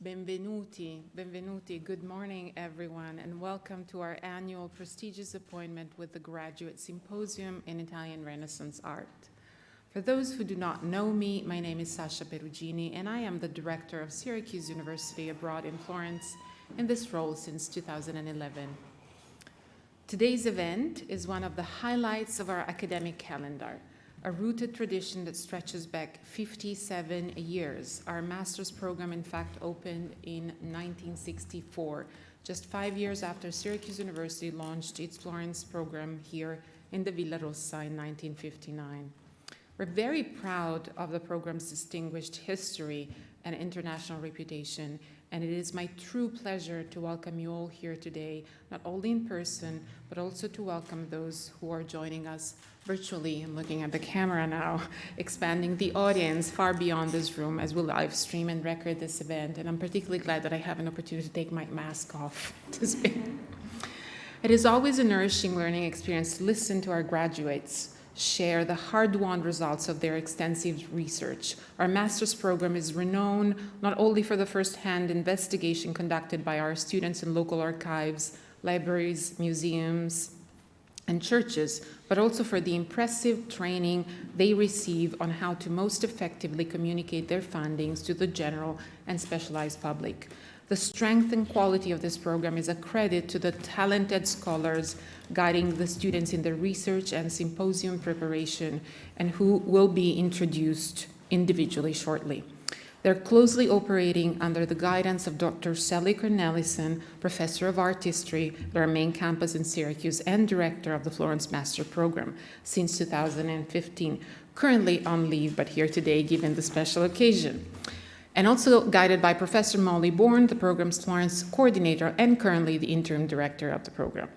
Benvenuti, benvenuti. Good morning, everyone, and welcome to our annual prestigious appointment with the Graduate Symposium in Italian Renaissance Art. For those who do not know me, my name is Sasha Perugini, and I am the director of Syracuse University abroad in Florence in this role since 2011. Today's event is one of the highlights of our academic calendar, a rooted tradition that stretches back 57 years. Our master's program, in fact, opened in 1964, just 5 years after Syracuse University launched its Florence program here in the Villa Rossa in 1959. We're very proud of the program's distinguished history and international reputation, and it is my true pleasure to welcome you all here today, not only in person, but also to welcome those who are joining us virtually. I'm looking at the camera now, expanding the audience far beyond this room as we live stream and record this event, and I'm particularly glad that I have an opportunity to take my mask off to speak. It is always a nourishing learning experience to listen to our graduates share the hard-won results of their extensive research. Our master's program is renowned not only for the first-hand investigation conducted by our students in local archives, libraries, museums, and churches, but also for the impressive training they receive on how to most effectively communicate their findings to the general and specialized public. The strength and quality of this program is a credit to the talented scholars guiding the students in their research and symposium preparation, and who will be introduced individually shortly. They're closely operating under the guidance of Dr. Sally Cornelissen, Professor of Art History at our main campus in Syracuse and Director of the Florence Master Program since 2015, currently on leave but here today given the special occasion. And also guided by Professor Molly Bourne, the program's Florence coordinator and currently the interim director of the program.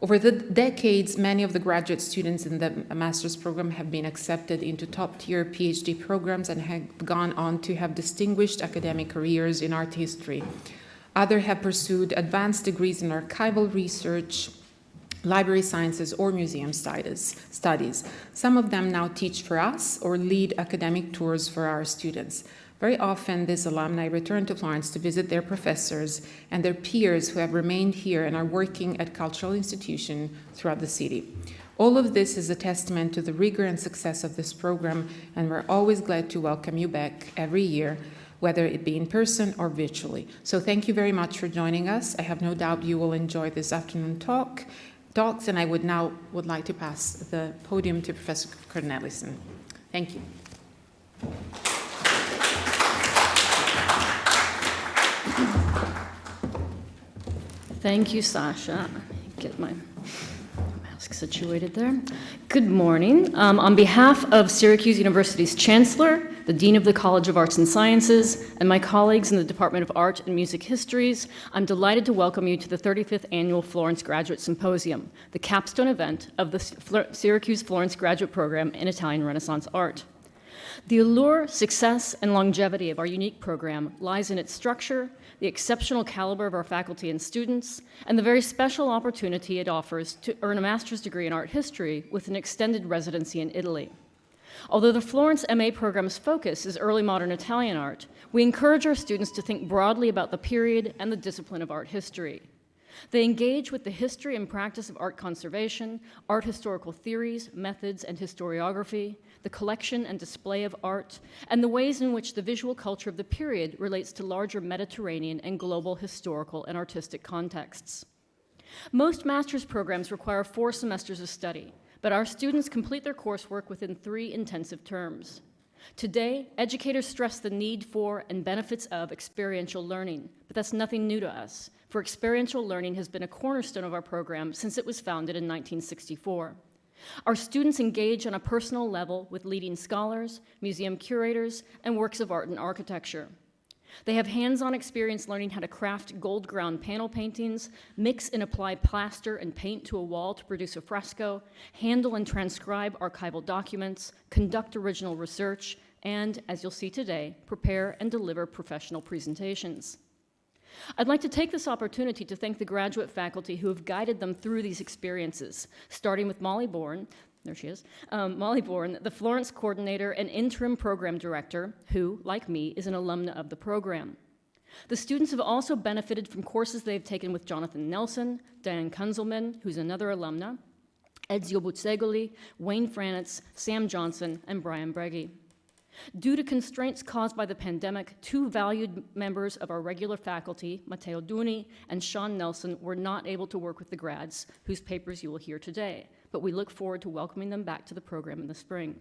Over the decades, many of the graduate students in the master's program have been accepted into top-tier PhD programs and have gone on to have distinguished academic careers in art history. Others have pursued advanced degrees in archival research, library sciences, or museum studies. Some of them now teach for us or lead academic tours for our students. Very often, these alumni return to Florence to visit their professors and their peers who have remained here and are working at cultural institutions throughout the city. All of this is a testament to the rigor and success of this program, and we're always glad to welcome you back every year, whether it be in person or virtually. So thank you very much for joining us. I have no doubt you will enjoy this afternoon talks, and I would like to pass the podium to Professor Cornelissen. Thank you. Thank you, Sasha. Get my mask situated there. Good morning. On behalf of Syracuse University's Chancellor, the Dean of the College of Arts and Sciences, and my colleagues in the Department of Art and Music Histories, I'm delighted to welcome you to the 35th Annual Florence Graduate Symposium, the capstone event of the Syracuse Florence Graduate Program in Italian Renaissance Art. The allure, success, and longevity of our unique program lies in its structure, the exceptional caliber of our faculty and students, and the very special opportunity it offers to earn a master's degree in art history with an extended residency in Italy. Although the Florence MA program's focus is early modern Italian art, we encourage our students to think broadly about the period and the discipline of art history. They engage with the history and practice of art conservation, art historical theories, methods, and historiography, the collection and display of art, and the ways in which the visual culture of the period relates to larger Mediterranean and global historical and artistic contexts. Most master's programs require 4 semesters of study, but our students complete their coursework within 3 intensive terms. Today, educators stress the need for and benefits of experiential learning, but that's nothing new to us, for experiential learning has been a cornerstone of our program since it was founded in 1964. Our students engage on a personal level with leading scholars, museum curators, and works of art and architecture. They have hands-on experience learning how to craft gold-ground panel paintings, mix and apply plaster and paint to a wall to produce a fresco, handle and transcribe archival documents, conduct original research, and, as you'll see today, prepare and deliver professional presentations. I'd like to take this opportunity to thank the graduate faculty who have guided them through these experiences, starting with Molly Bourne. There she is. Molly Bourne, the Florence coordinator and interim program director, who, like me, is an alumna of the program. The students have also benefited from courses they've taken with Jonathan Nelson, Diane Kunzelman, who's another alumna, Ezio Buzzegoli, Wayne Franitz, Sam Johnson, and Brian Breggy. Due to constraints caused by the pandemic, two valued members of our regular faculty, Matteo Duni and Sean Nelson, were not able to work with the grads, whose papers you will hear today, but we look forward to welcoming them back to the program in the spring.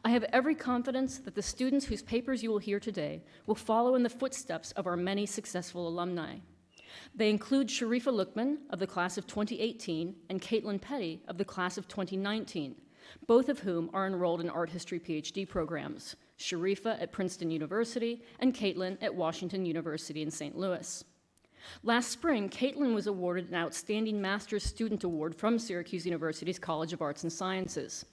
I have every confidence that the students whose papers you will hear today will follow in the footsteps of our many successful alumni. They include Sharifa Lukman of the class of 2018 and Caitlin Petty of the class of 2019, both of whom are enrolled in art history PhD programs, Sharifa at Princeton University and Caitlin at Washington University in St. Louis. Last spring, Caitlin was awarded an Outstanding Master's Student Award from Syracuse University's College of Arts and Sciences.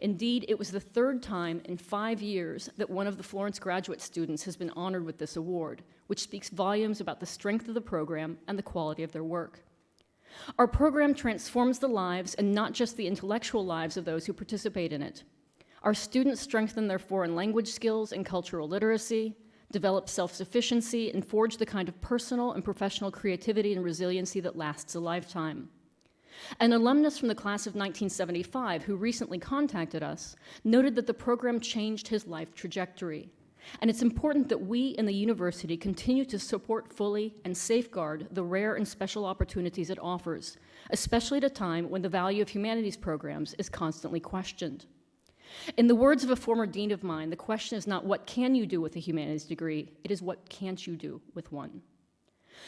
Indeed, it was the third time in 5 years that one of the Florence graduate students has been honored with this award, which speaks volumes about the strength of the program and the quality of their work. Our program transforms the lives, and not just the intellectual lives, of those who participate in it. Our students strengthen their foreign language skills and cultural literacy, develop self-sufficiency, and forge the kind of personal and professional creativity and resiliency that lasts a lifetime. An alumnus from the class of 1975 who recently contacted us noted that the program changed his life trajectory. And it's important that we in the university continue to support fully and safeguard the rare and special opportunities it offers, especially at a time when the value of humanities programs is constantly questioned. In the words of a former dean of mine, the question is not what can you do with a humanities degree, it is what can't you do with one.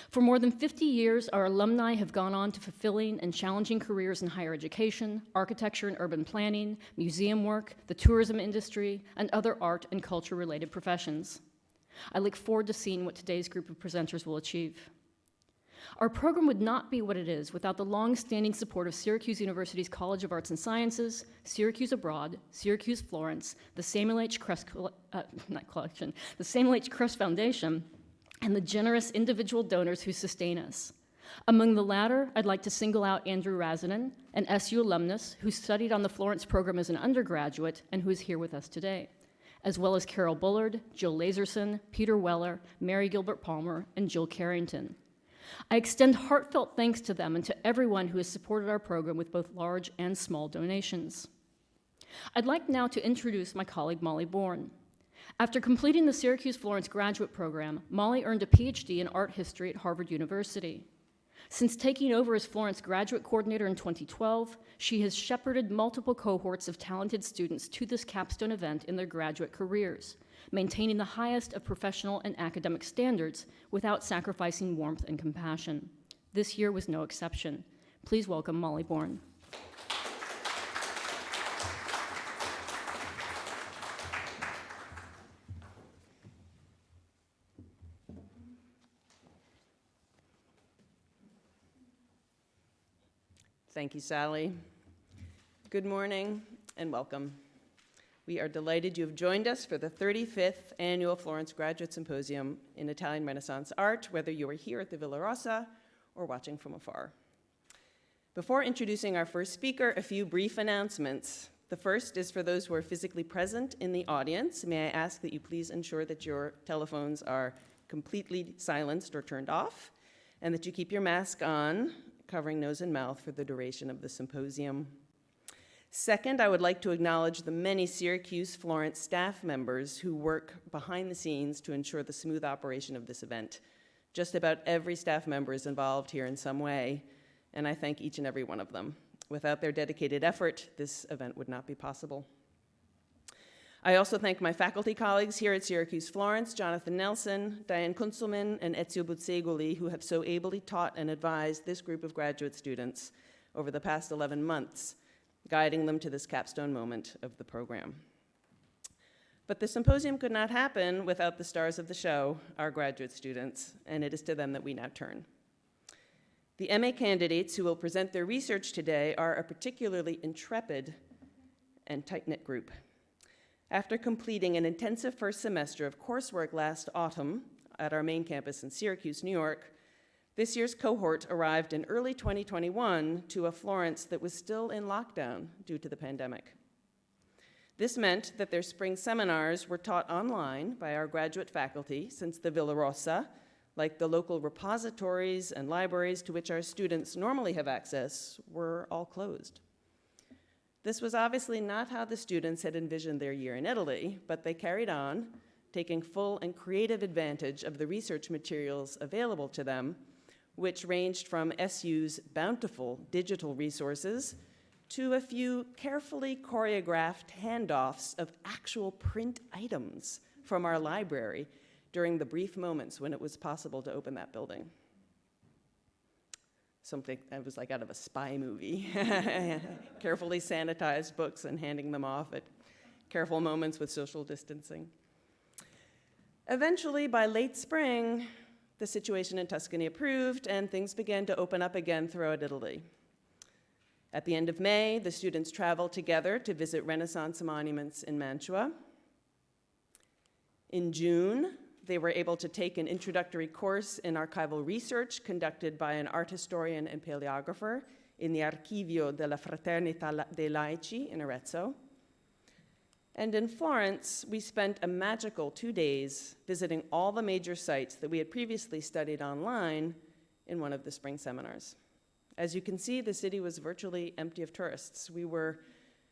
For more than 50 years, our alumni have gone on to fulfilling and challenging careers in higher education, architecture and urban planning, museum work, the tourism industry, and other art and culture-related professions. I look forward to seeing what today's group of presenters will achieve. Our program would not be what it is without the long-standing support of Syracuse University's College of Arts and Sciences, Syracuse Abroad, Syracuse Florence, the Samuel H. Kress Foundation, and the generous individual donors who sustain us. Among the latter, I'd like to single out Andrew Raszenin, an SU alumnus who studied on the Florence program as an undergraduate and who is here with us today, as well as Carol Bullard, Jill Laserson, Peter Weller, Mary Gilbert Palmer, and Jill Carrington. I extend heartfelt thanks to them and to everyone who has supported our program with both large and small donations. I'd like now to introduce my colleague Molly Bourne. After completing the Syracuse Florence graduate program, Molly earned a PhD in art history at Harvard University. Since taking over as Florence graduate coordinator in 2012, she has shepherded multiple cohorts of talented students to this capstone event in their graduate careers, maintaining the highest of professional and academic standards without sacrificing warmth and compassion. This year was no exception. Please welcome Molly Bourne. Thank you, Sally. Good morning and welcome. We are delighted you have joined us for the 35th Annual Florence Graduate Symposium in Italian Renaissance Art, whether you are here at the Villa Rossa or watching from afar. Before introducing our first speaker, a few brief announcements. The first is for those who are physically present in the audience. May I ask that you please ensure that your telephones are completely silenced or turned off, and that you keep your mask on, covering nose and mouth for the duration of the symposium. Second, I would like to acknowledge the many Syracuse Florence staff members who work behind the scenes to ensure the smooth operation of this event. Just about every staff member is involved here in some way, and I thank each and every one of them. Without their dedicated effort, this event would not be possible. I also thank my faculty colleagues here at Syracuse Florence, Jonathan Nelson, Diane Kunzelman, and Ezio Buzzegoli, who have so ably taught and advised this group of graduate students over the past 11 months, guiding them to this capstone moment of the program. But the symposium could not happen without the stars of the show, our graduate students, and it is to them that we now turn. The MA candidates who will present their research today are a particularly intrepid and tight-knit group. After completing an intensive first semester of coursework last autumn at our main campus in Syracuse, New York, this year's cohort arrived in early 2021 to a Florence that was still in lockdown due to the pandemic. This meant that their spring seminars were taught online by our graduate faculty, since the Villa Rossa, like the local repositories and libraries to which our students normally have access, were all closed. This was obviously not how the students had envisioned their year in Italy, but they carried on, taking full and creative advantage of the research materials available to them, which ranged from SU's bountiful digital resources to a few carefully choreographed handoffs of actual print items from our library during the brief moments when it was possible to open that building. Something that was like out of a spy movie. Carefully sanitized books and handing them off at careful moments with social distancing. Eventually, by late spring, the situation in Tuscany improved and things began to open up again throughout Italy. At the end of May, the students traveled together to visit Renaissance monuments in Mantua. In June, they were able to take an introductory course in archival research conducted by an art historian and paleographer in the Archivio della Fraternità dei Laici in Arezzo. And in Florence, we spent a magical 2 days visiting all the major sites that we had previously studied online in one of the spring seminars. As you can see, the city was virtually empty of tourists. We were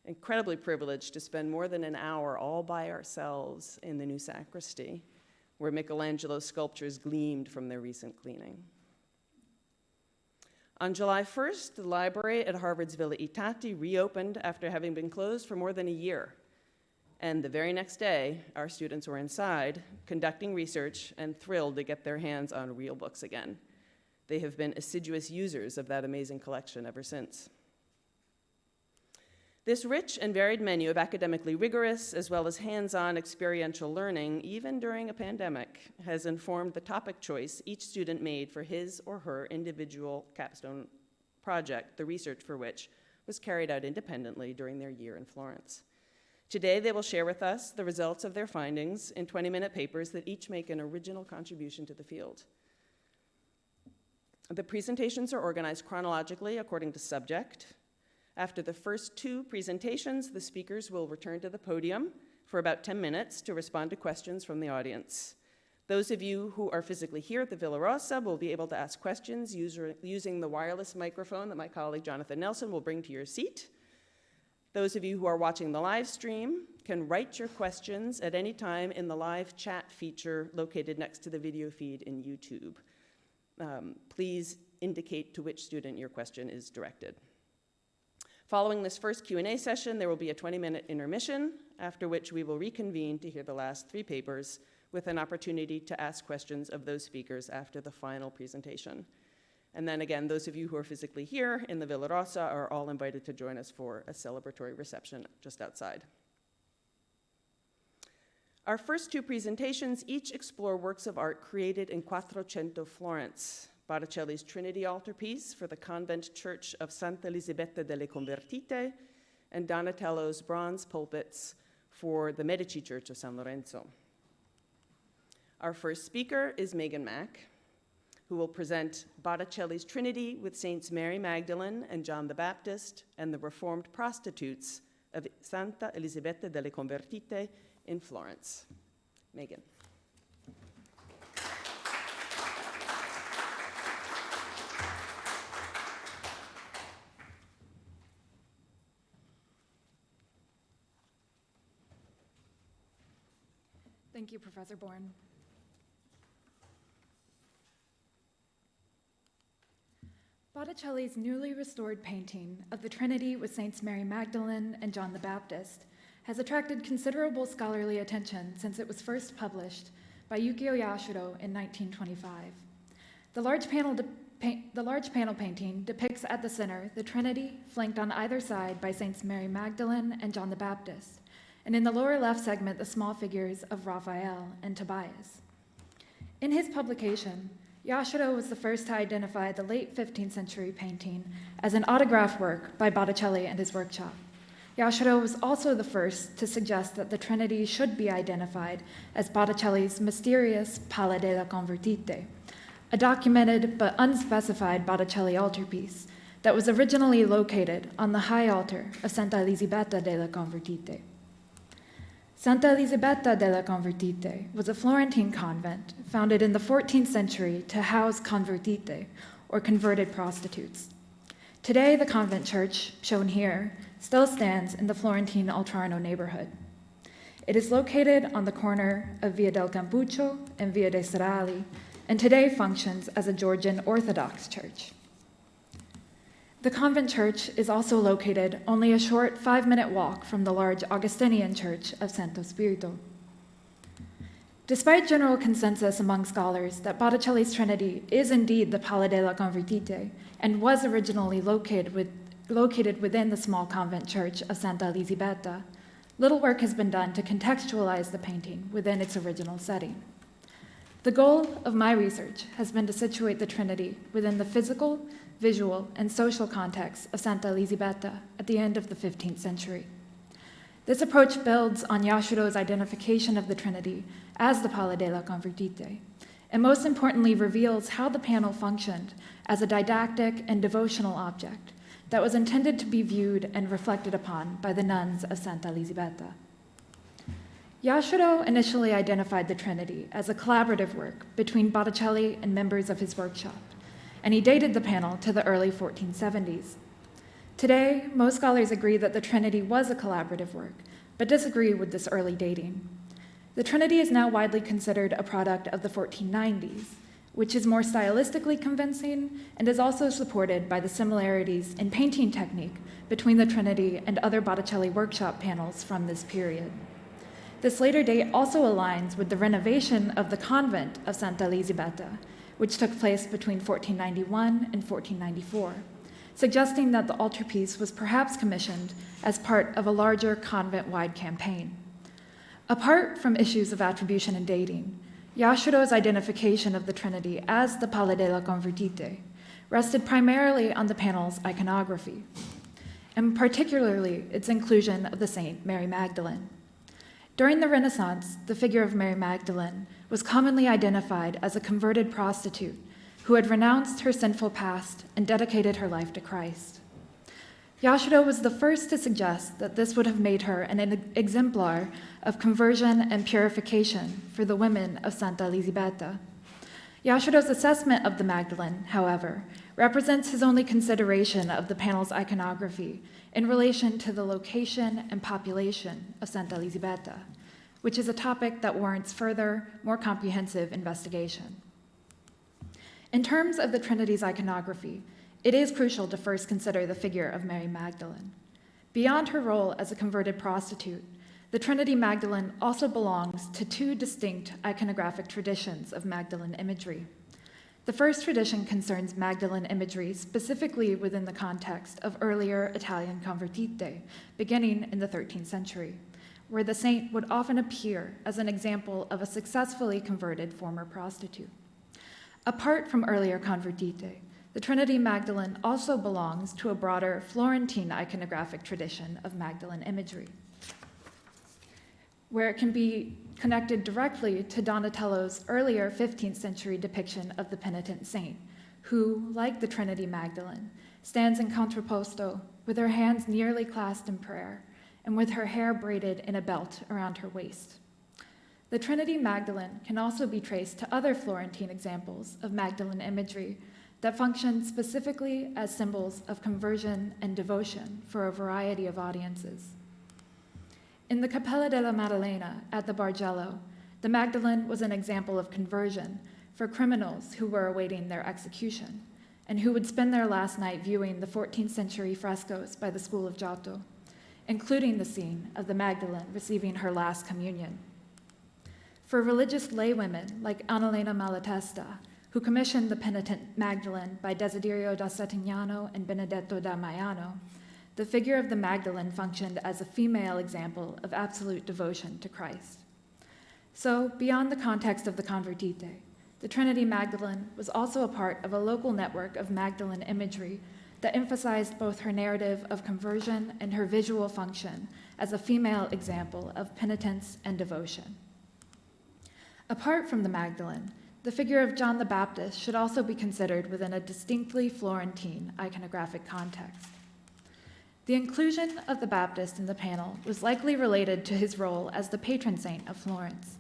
incredibly privileged to spend more than an hour all by ourselves in the new sacristy, where Michelangelo's sculptures gleamed from their recent cleaning. On July 1st, the library at Harvard's Villa Itati reopened after having been closed for more than a year. And the very next day, our students were inside, conducting research and thrilled to get their hands on real books again. They have been assiduous users of that amazing collection ever since. This rich and varied menu of academically rigorous as well as hands-on experiential learning, even during a pandemic, has informed the topic choice each student made for his or her individual capstone project, the research for which was carried out independently during their year in Florence. Today, they will share with us the results of their findings in 20-minute papers that each make an original contribution to the field. The presentations are organized chronologically according to subject. After the first 2 presentations, the speakers will return to the podium for about 10 minutes to respond to questions from the audience. Those of you who are physically here at the Villa Rossa will be able to ask questions using the wireless microphone that my colleague Jonathan Nelson will bring to your seat. Those of you who are watching the live stream can write your questions at any time in the live chat feature located next to the video feed in YouTube. Please indicate to which student your question is directed. Following this first Q&A session, there will be a 20-minute intermission, after which we will reconvene to hear the last 3 papers with an opportunity to ask questions of those speakers after the final presentation. And then again, those of you who are physically here in the Villa Rossa are all invited to join us for a celebratory reception just outside. Our first 2 presentations each explore works of art created in Quattrocento Florence, Botticelli's Trinity Altarpiece for the Convent Church of Santa Elisibeta delle Convertite, and Donatello's bronze pulpits for the Medici Church of San Lorenzo. Our first speaker is Megan Mack, who will present Botticelli's Trinity with Saints Mary Magdalene and John the Baptist and the Reformed prostitutes of Santa Elisibeta delle Convertite in Florence. Megan. Thank you, Professor Bourne. Botticelli's newly restored painting of the Trinity with Saints Mary Magdalene and John the Baptist has attracted considerable scholarly attention since it was first published by Yukio Yashiro in 1925. The large panel painting depicts at the center the Trinity, flanked on either side by Saints Mary Magdalene and John the Baptist, and in the lower left segment, the small figures of Raphael and Tobias. In his publication, Yashiro was the first to identify the late 15th century painting as an autograph work by Botticelli and his workshop. Yashiro was also the first to suggest that the Trinity should be identified as Botticelli's mysterious Pala della Convertite, a documented but unspecified Botticelli altarpiece that was originally located on the high altar of Santa Elisibeta delle Convertite. Santa Elisibeta della Convertite was a Florentine convent founded in the 14th century to house convertite, or converted prostitutes. Today, the Convent Church, shown here, still stands in the Florentine Altarno neighborhood. It is located on the corner of Via del Campuccio and Via dei Serali, and today functions as a Georgian Orthodox church. The Convent Church is also located only a short 5-minute walk from the large Augustinian Church of Santo Spirito. Despite general consensus among scholars that Botticelli's Trinity is indeed the Pala della Convertite and was originally located within the small convent church of Santa Elisibeta, little work has been done to contextualize the painting within its original setting. The goal of my research has been to situate the Trinity within the physical, visual, and social context of Santa Elisibeta at the end of the 15th century. This approach builds on Yashuro's identification of the Trinity as the Pala della Convertite, and most importantly reveals how the panel functioned as a didactic and devotional object that was intended to be viewed and reflected upon by the nuns of Santa Elisibeta. Yashiro initially identified the Trinity as a collaborative work between Botticelli and members of his workshop, and he dated the panel to the early 1470s. Today, most scholars agree that the Trinity was a collaborative work, but disagree with this early dating. The Trinity is now widely considered a product of the 1490s, which is more stylistically convincing and is also supported by the similarities in painting technique between the Trinity and other Botticelli workshop panels from this period. This later date also aligns with the renovation of the convent of Santa Elisibeta, which took place between 1491 and 1494, suggesting that the altarpiece was perhaps commissioned as part of a larger convent-wide campaign. Apart from issues of attribution and dating, Yashuro's identification of the Trinity as the Pala della Convertite rested primarily on the panel's iconography, and particularly its inclusion of the saint Mary Magdalene. During the Renaissance, the figure of Mary Magdalene was commonly identified as a converted prostitute who had renounced her sinful past and dedicated her life to Christ. Yashiro was the first to suggest that this would have made her an exemplar of conversion and purification for the women of Santa Elisibeta. Yashiro's assessment of the Magdalene, however, represents his only consideration of the panel's iconography in relation to the location and population of Santa Elisibeta, which is a topic that warrants further, more comprehensive investigation. In terms of the Trinity's iconography, it is crucial to first consider the figure of Mary Magdalene. Beyond her role as a converted prostitute, the Trinity Magdalene also belongs to two distinct iconographic traditions of Magdalene imagery. The first tradition concerns Magdalene imagery specifically within the context of earlier Italian convertite, beginning in the 13th century, where the saint would often appear as an example of a successfully converted former prostitute. Apart from earlier convertite, the Trinity Magdalene also belongs to a broader Florentine iconographic tradition of Magdalene imagery, where it can be connected directly to Donatello's earlier 15th century depiction of the penitent saint, who, like the Trinity Magdalene, stands in contrapposto with her hands nearly clasped in prayer and with her hair braided in a belt around her waist. The Trinity Magdalene can also be traced to other Florentine examples of Magdalene imagery that function specifically as symbols of conversion and devotion for a variety of audiences. In the Cappella della Maddalena at the Bargello, the Magdalene was an example of conversion for criminals who were awaiting their execution and who would spend their last night viewing the 14th century frescoes by the school of Giotto, including the scene of the Magdalene receiving her last communion. For religious laywomen like Annalena Malatesta, who commissioned the penitent Magdalene by Desiderio da Settignano and Benedetto da Maiano, the figure of the Magdalene functioned as a female example of absolute devotion to Christ. So, beyond the context of the convertite, the Trinity Magdalene was also a part of a local network of Magdalene imagery that emphasized both her narrative of conversion and her visual function as a female example of penitence and devotion. Apart from the Magdalene, the figure of John the Baptist should also be considered within a distinctly Florentine iconographic context. The inclusion of the Baptist in the panel was likely related to his role as the patron saint of Florence.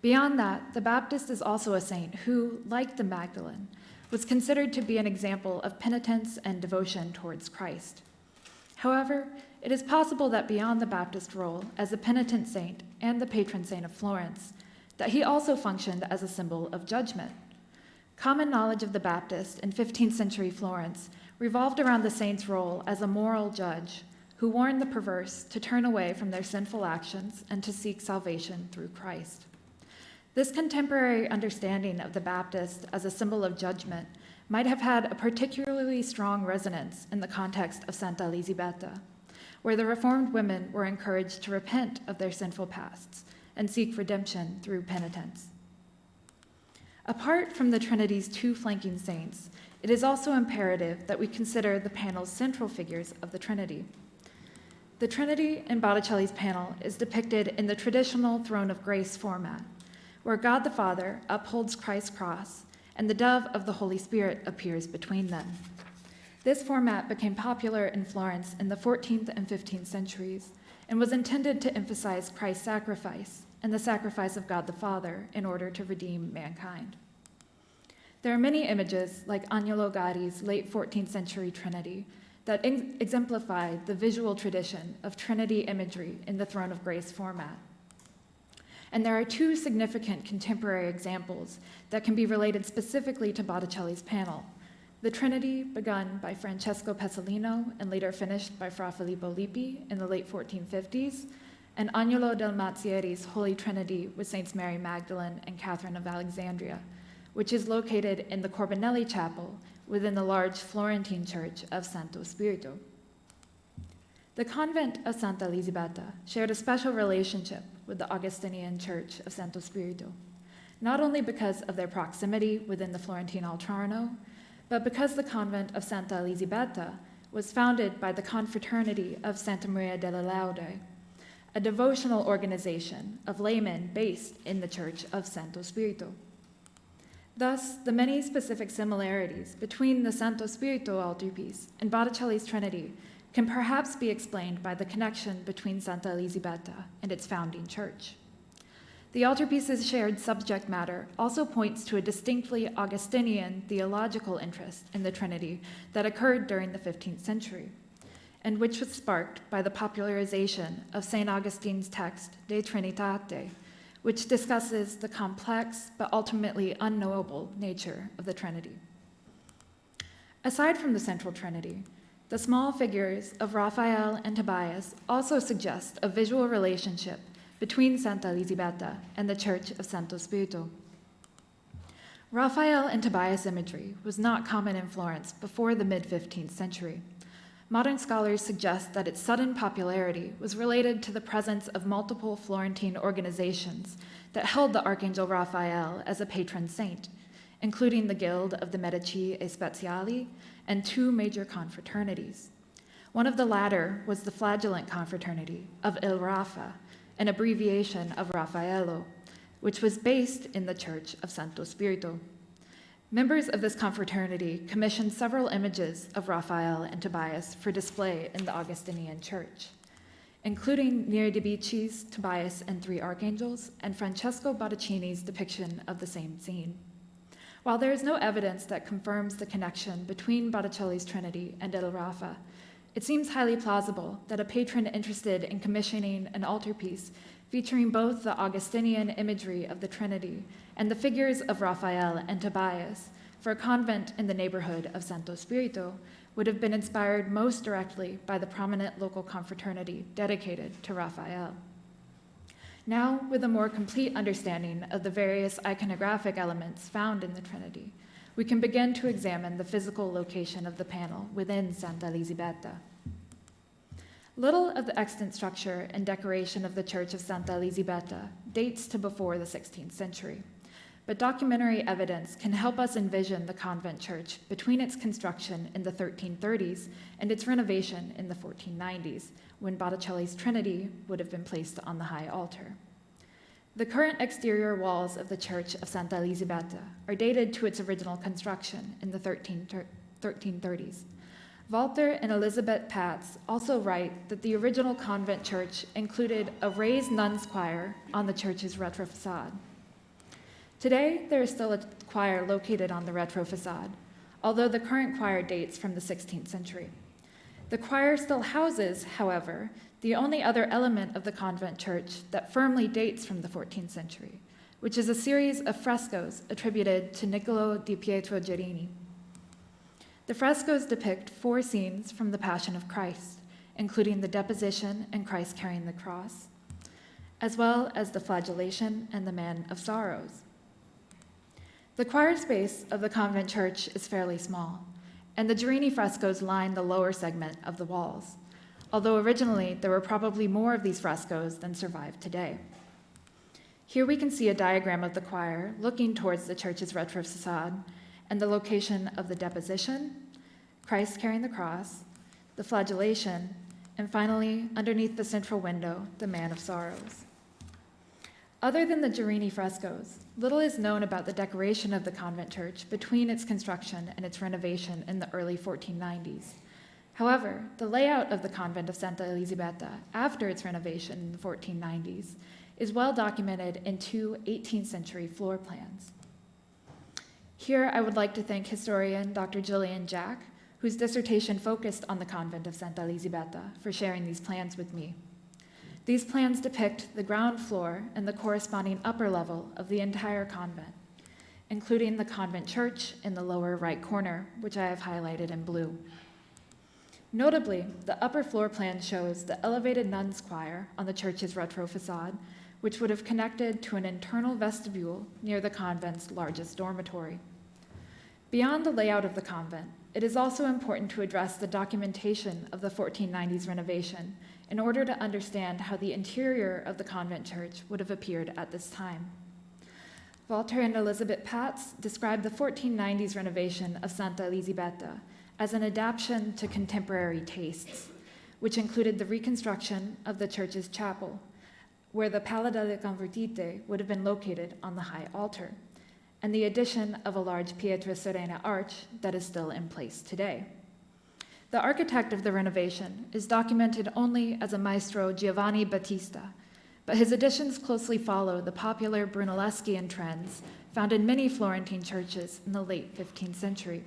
Beyond that, the Baptist is also a saint who, like the Magdalene, was considered to be an example of penitence and devotion towards Christ. However, it is possible that beyond the Baptist role as a penitent saint and the patron saint of Florence, that he also functioned as a symbol of judgment. Common knowledge of the Baptist in 15th century Florence revolved around the saint's role as a moral judge who warned the perverse to turn away from their sinful actions and to seek salvation through Christ. This contemporary understanding of the Baptist as a symbol of judgment might have had a particularly strong resonance in the context of Santa Elisibeta, where the Reformed women were encouraged to repent of their sinful pasts and seek redemption through penitence. Apart from the Trinity's two flanking saints, it is also imperative that we consider the panel's central figures of the Trinity. The Trinity in Botticelli's panel is depicted in the traditional throne of grace format, where God the Father upholds Christ's cross and the dove of the Holy Spirit appears between them. This format became popular in Florence in the 14th and 15th centuries and was intended to emphasize Christ's sacrifice and the sacrifice of God the Father in order to redeem mankind. There are many images, like Agnolo Gaddi's late 14th century Trinity, that exemplify the visual tradition of Trinity imagery in the Throne of Grace format. And there are two significant contemporary examples that can be related specifically to Botticelli's panel: the Trinity, begun by Francesco Pesolino and later finished by Fra Filippo Lippi in the late 1450s, and Agnolo del Mazzieri's Holy Trinity with Saints Mary Magdalene and Catherine of Alexandria, which is located in the Corbinelli Chapel within the large Florentine church of Santo Spirito. The convent of Santa Elisibeta shared a special relationship with the Augustinian church of Santo Spirito, not only because of their proximity within the Florentine Altarno, but because the convent of Santa Elisibeta was founded by the Confraternity of Santa Maria delle Laude, a devotional organization of laymen based in the church of Santo Spirito. Thus, the many specific similarities between the Santo Spirito altarpiece and Botticelli's Trinity can perhaps be explained by the connection between Santa Elisibeta and its founding church. The altarpiece's shared subject matter also points to a distinctly Augustinian theological interest in the Trinity that occurred during the 15th century, and which was sparked by the popularization of St. Augustine's text, De Trinitate, which discusses the complex but ultimately unknowable nature of the Trinity. Aside from the central Trinity, the small figures of Raphael and Tobias also suggest a visual relationship between Santa Elisibeta and the Church of Santo Spirito. Raphael and Tobias imagery was not common in Florence before the mid-15th century. Modern scholars suggest that its sudden popularity was related to the presence of multiple Florentine organizations that held the Archangel Raphael as a patron saint, including the Guild of the Medici e Speziali and two major confraternities. One of the latter was the Flagellant Confraternity of Il Rafa, an abbreviation of Raffaello, which was based in the Church of Santo Spirito. Members of this confraternity commissioned several images of Raphael and Tobias for display in the Augustinian Church, including Neri de Bicci's Tobias and Three Archangels and Francesco Botticini's depiction of the same scene. While there is no evidence that confirms the connection between Botticelli's Trinity and Il Rafa, it seems highly plausible that a patron interested in commissioning an altarpiece featuring both the Augustinian imagery of the Trinity and the figures of Raphael and Tobias for a convent in the neighborhood of Santo Spirito would have been inspired most directly by the prominent local confraternity dedicated to Raphael. Now, with a more complete understanding of the various iconographic elements found in the Trinity, we can begin to examine the physical location of the panel within Santa Elisibeta. Little of the extant structure and decoration of the Church of Santa Elisibeta dates to before the 16th century, but documentary evidence can help us envision the convent church between its construction in the 1330s and its renovation in the 1490s, when Botticelli's Trinity would have been placed on the high altar. The current exterior walls of the Church of Santa Elisibeta are dated to its original construction in the 1330s. Walter and Elisibeta Patz also write that the original convent church included a raised nun's choir on the church's retro facade. Today, there is still a choir located on the retro facade, although the current choir dates from the 16th century. The choir still houses, however, the only other element of the convent church that firmly dates from the 14th century, which is a series of frescoes attributed to Niccolo di Pietro Jurini. The frescoes depict 4 scenes from the Passion of Christ, including the deposition and Christ carrying the cross, as well as the flagellation and the Man of Sorrows. The choir space of the convent church is fairly small, and the Jurini frescoes line the lower segment of the walls, although originally there were probably more of these frescoes than survive today. Here we can see a diagram of the choir looking towards the church's retro facade and the location of the deposition, Christ carrying the cross, the flagellation, and finally, underneath the central window, the Man of Sorrows. Other than the Jurini frescoes, little is known about the decoration of the convent church between its construction and its renovation in the early 1490s. However, the layout of the convent of Santa Elisibeta after its renovation in the 1490s is well documented in 2 18th century floor plans. Here, I would like to thank historian Dr. Gillian Jack, whose dissertation focused on the convent of Santa Elisibeta, for sharing these plans with me. These plans depict the ground floor and the corresponding upper level of the entire convent, including the convent church in the lower right corner, which I have highlighted in blue. Notably, the upper floor plan shows the elevated nuns' choir on the church's retro facade, which would have connected to an internal vestibule near the convent's largest dormitory. Beyond the layout of the convent, it is also important to address the documentation of the 1490s renovation in order to understand how the interior of the convent church would have appeared at this time. Walter and Elisibeta Patz described the 1490s renovation of Santa Elisibeta as an adaptation to contemporary tastes, which included the reconstruction of the church's chapel, where the Pala delle Convertite would have been located on the high altar, and the addition of a large Pietra Serena arch that is still in place today. The architect of the renovation is documented only as a maestro Giovanni Battista, but his additions closely follow the popular Brunelleschian trends found in many Florentine churches in the late 15th century.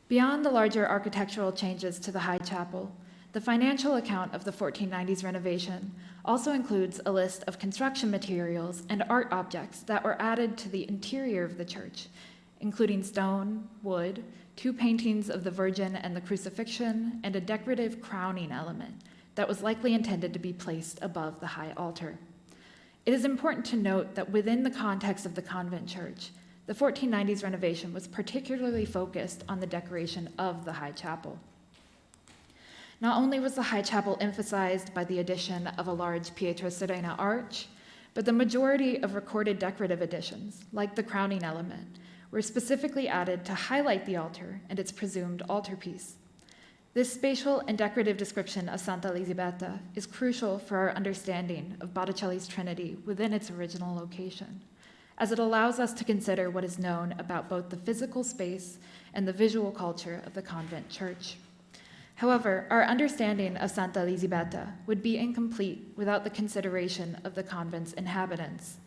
Beyond the larger architectural changes to the high chapel, the financial account of the 1490s renovation also includes a list of construction materials and art objects that were added to the interior of the church, including stone, wood, 2 paintings of the Virgin and the Crucifixion, and a decorative crowning element that was likely intended to be placed above the high altar. It is important to note that within the context of the convent church, the 1490s renovation was particularly focused on the decoration of the high chapel. Not only was the high chapel emphasized by the addition of a large Pietra Serena arch, but the majority of recorded decorative additions, like the crowning element, were specifically added to highlight the altar and its presumed altarpiece. This spatial and decorative description of Santa Elisibeta is crucial for our understanding of Botticelli's Trinity within its original location, as it allows us to consider what is known about both the physical space and the visual culture of the convent church. However, our understanding of Santa Elisibeta would be incomplete without the consideration of the convent's inhabitants,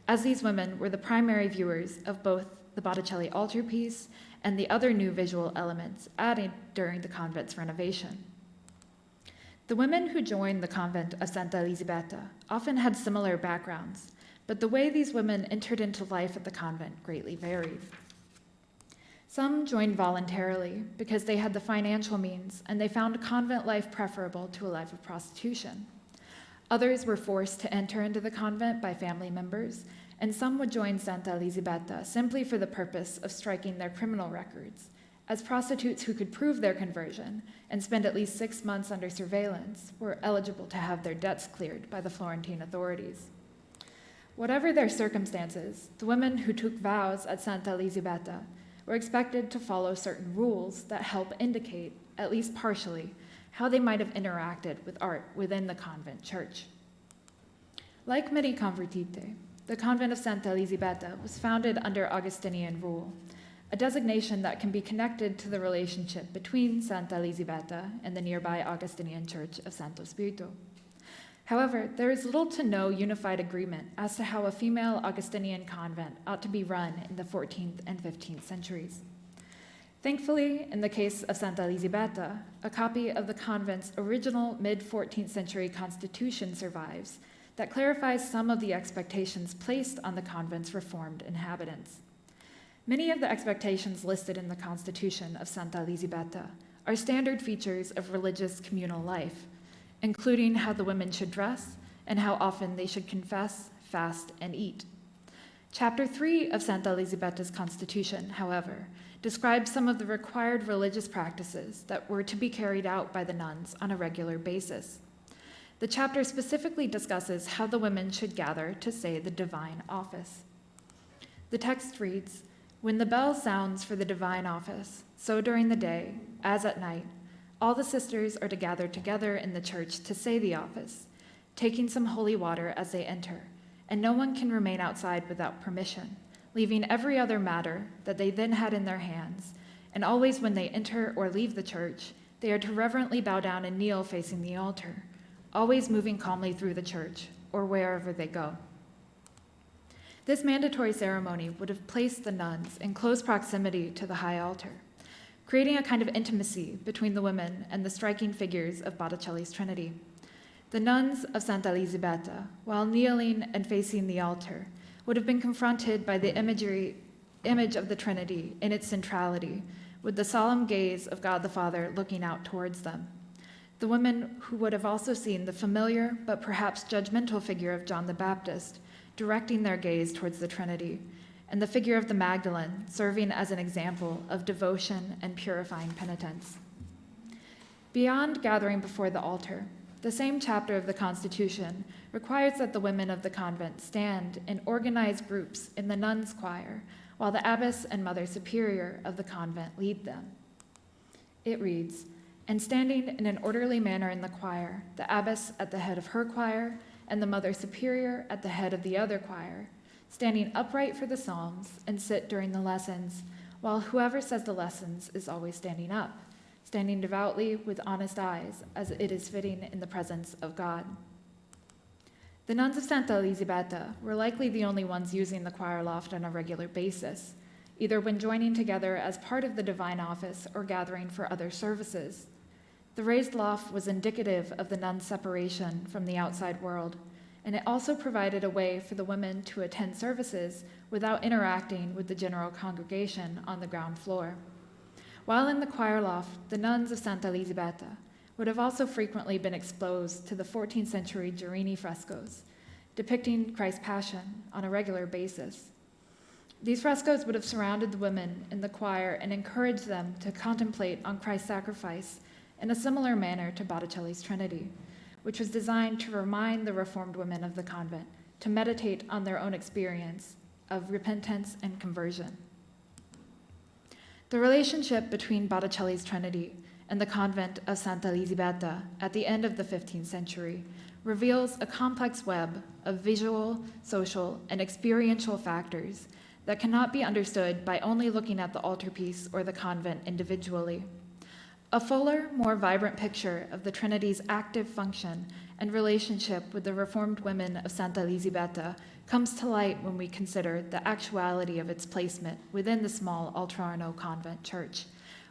as these women were the primary viewers of both the Botticelli altarpiece and the other new visual elements added during the convent's renovation. The women who joined the convent of Santa Elisibeta often had similar backgrounds, but the way these women entered into life at the convent greatly varied. Some joined voluntarily because they had the financial means and they found convent life preferable to a life of prostitution. Others were forced to enter into the convent by family members, and some would join Santa Elisibeta simply for the purpose of striking their criminal records, as prostitutes who could prove their conversion and spend at least 6 months under surveillance were eligible to have their debts cleared by the Florentine authorities. Whatever their circumstances, the women who took vows at Santa Elisibeta were expected to follow certain rules that help indicate, at least partially, how they might have interacted with art within the convent church. Like many convertite, the convent of Santa Elisibeta was founded under Augustinian rule, a designation that can be connected to the relationship between Santa Elisibeta and the nearby Augustinian Church of Santo Spirito. However, there is little to no unified agreement as to how a female Augustinian convent ought to be run in the 14th and 15th centuries. Thankfully, in the case of Santa Elisibeta, a copy of the convent's original mid-14th century constitution survives that clarifies some of the expectations placed on the convent's reformed inhabitants. Many of the expectations listed in the constitution of Santa Elisibeta are standard features of religious communal life, including how the women should dress and how often they should confess, fast, and eat. Chapter 3 of Santa Elisibeta's constitution, however, describes some of the required religious practices that were to be carried out by the nuns on a regular basis. The chapter specifically discusses how the women should gather to say the divine office. The text reads, "When the bell sounds for the divine office, so during the day, as at night, all the sisters are to gather together in the church to say the office, taking some holy water as they enter, and no one can remain outside without permission, leaving every other matter that they then had in their hands, and always when they enter or leave the church, they are to reverently bow down and kneel facing the altar, always moving calmly through the church or wherever they go." This mandatory ceremony would have placed the nuns in close proximity to the high altar, creating a kind of intimacy between the women and the striking figures of Botticelli's Trinity. The nuns of Santa Elisibeta, while kneeling and facing the altar, would have been confronted by the image of the Trinity in its centrality, with the solemn gaze of God the Father looking out towards them. The women who would have also seen the familiar but perhaps judgmental figure of John the Baptist directing their gaze towards the Trinity, and the figure of the Magdalene serving as an example of devotion and purifying penitence. Beyond gathering before the altar, the same chapter of the Constitution requires that the women of the convent stand in organized groups in the nuns' choir, while the abbess and mother superior of the convent lead them. It reads, "And standing in an orderly manner in the choir, the abbess at the head of her choir, and the mother superior at the head of the other choir, standing upright for the psalms, and sit during the lessons, while whoever says the lessons is always standing up, standing devoutly with honest eyes, as it is fitting in the presence of God." The nuns of Santa Elisibeta were likely the only ones using the choir loft on a regular basis, either when joining together as part of the divine office or gathering for other services. The raised loft was indicative of the nuns' separation from the outside world, and it also provided a way for the women to attend services without interacting with the general congregation on the ground floor. While in the choir loft, the nuns of Santa Elisibeta would have also frequently been exposed to the 14th century Jurini Frescoes, depicting Christ's Passion on a regular basis. These frescoes would have surrounded the women in the choir and encouraged them to contemplate on Christ's sacrifice in a similar manner to Botticelli's Trinity, which was designed to remind the Reformed women of the convent to meditate on their own experience of repentance and conversion. The relationship between Botticelli's Trinity and the convent of Santa Elisibeta at the end of the 15th century reveals a complex web of visual, social, and experiential factors that cannot be understood by only looking at the altarpiece or the convent individually. A fuller, more vibrant picture of the Trinity's active function and relationship with the Reformed women of Santa Elisibeta comes to light when we consider the actuality of its placement within the small Altarno convent church,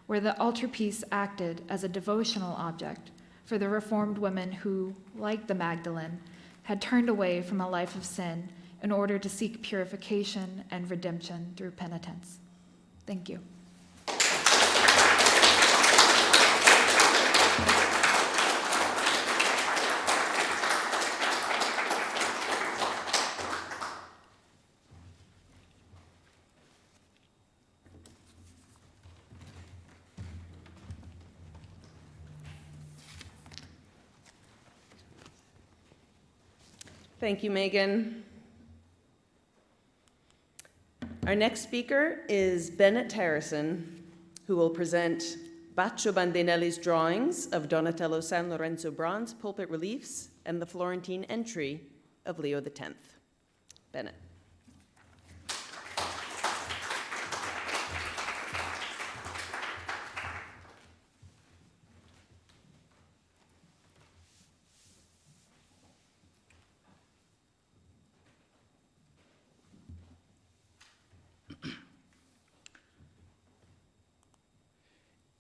where the altarpiece acted as a devotional object for the Reformed women who, like the Magdalene, had turned away from a life of sin in order to seek purification and redemption through penitence. Thank you. Thank you, Megan. Our next speaker is Bennett Harrison, who will present Baccio Bandinelli's drawings of Donatello San Lorenzo bronze pulpit reliefs and the Florentine entry of Leo X. Bennett.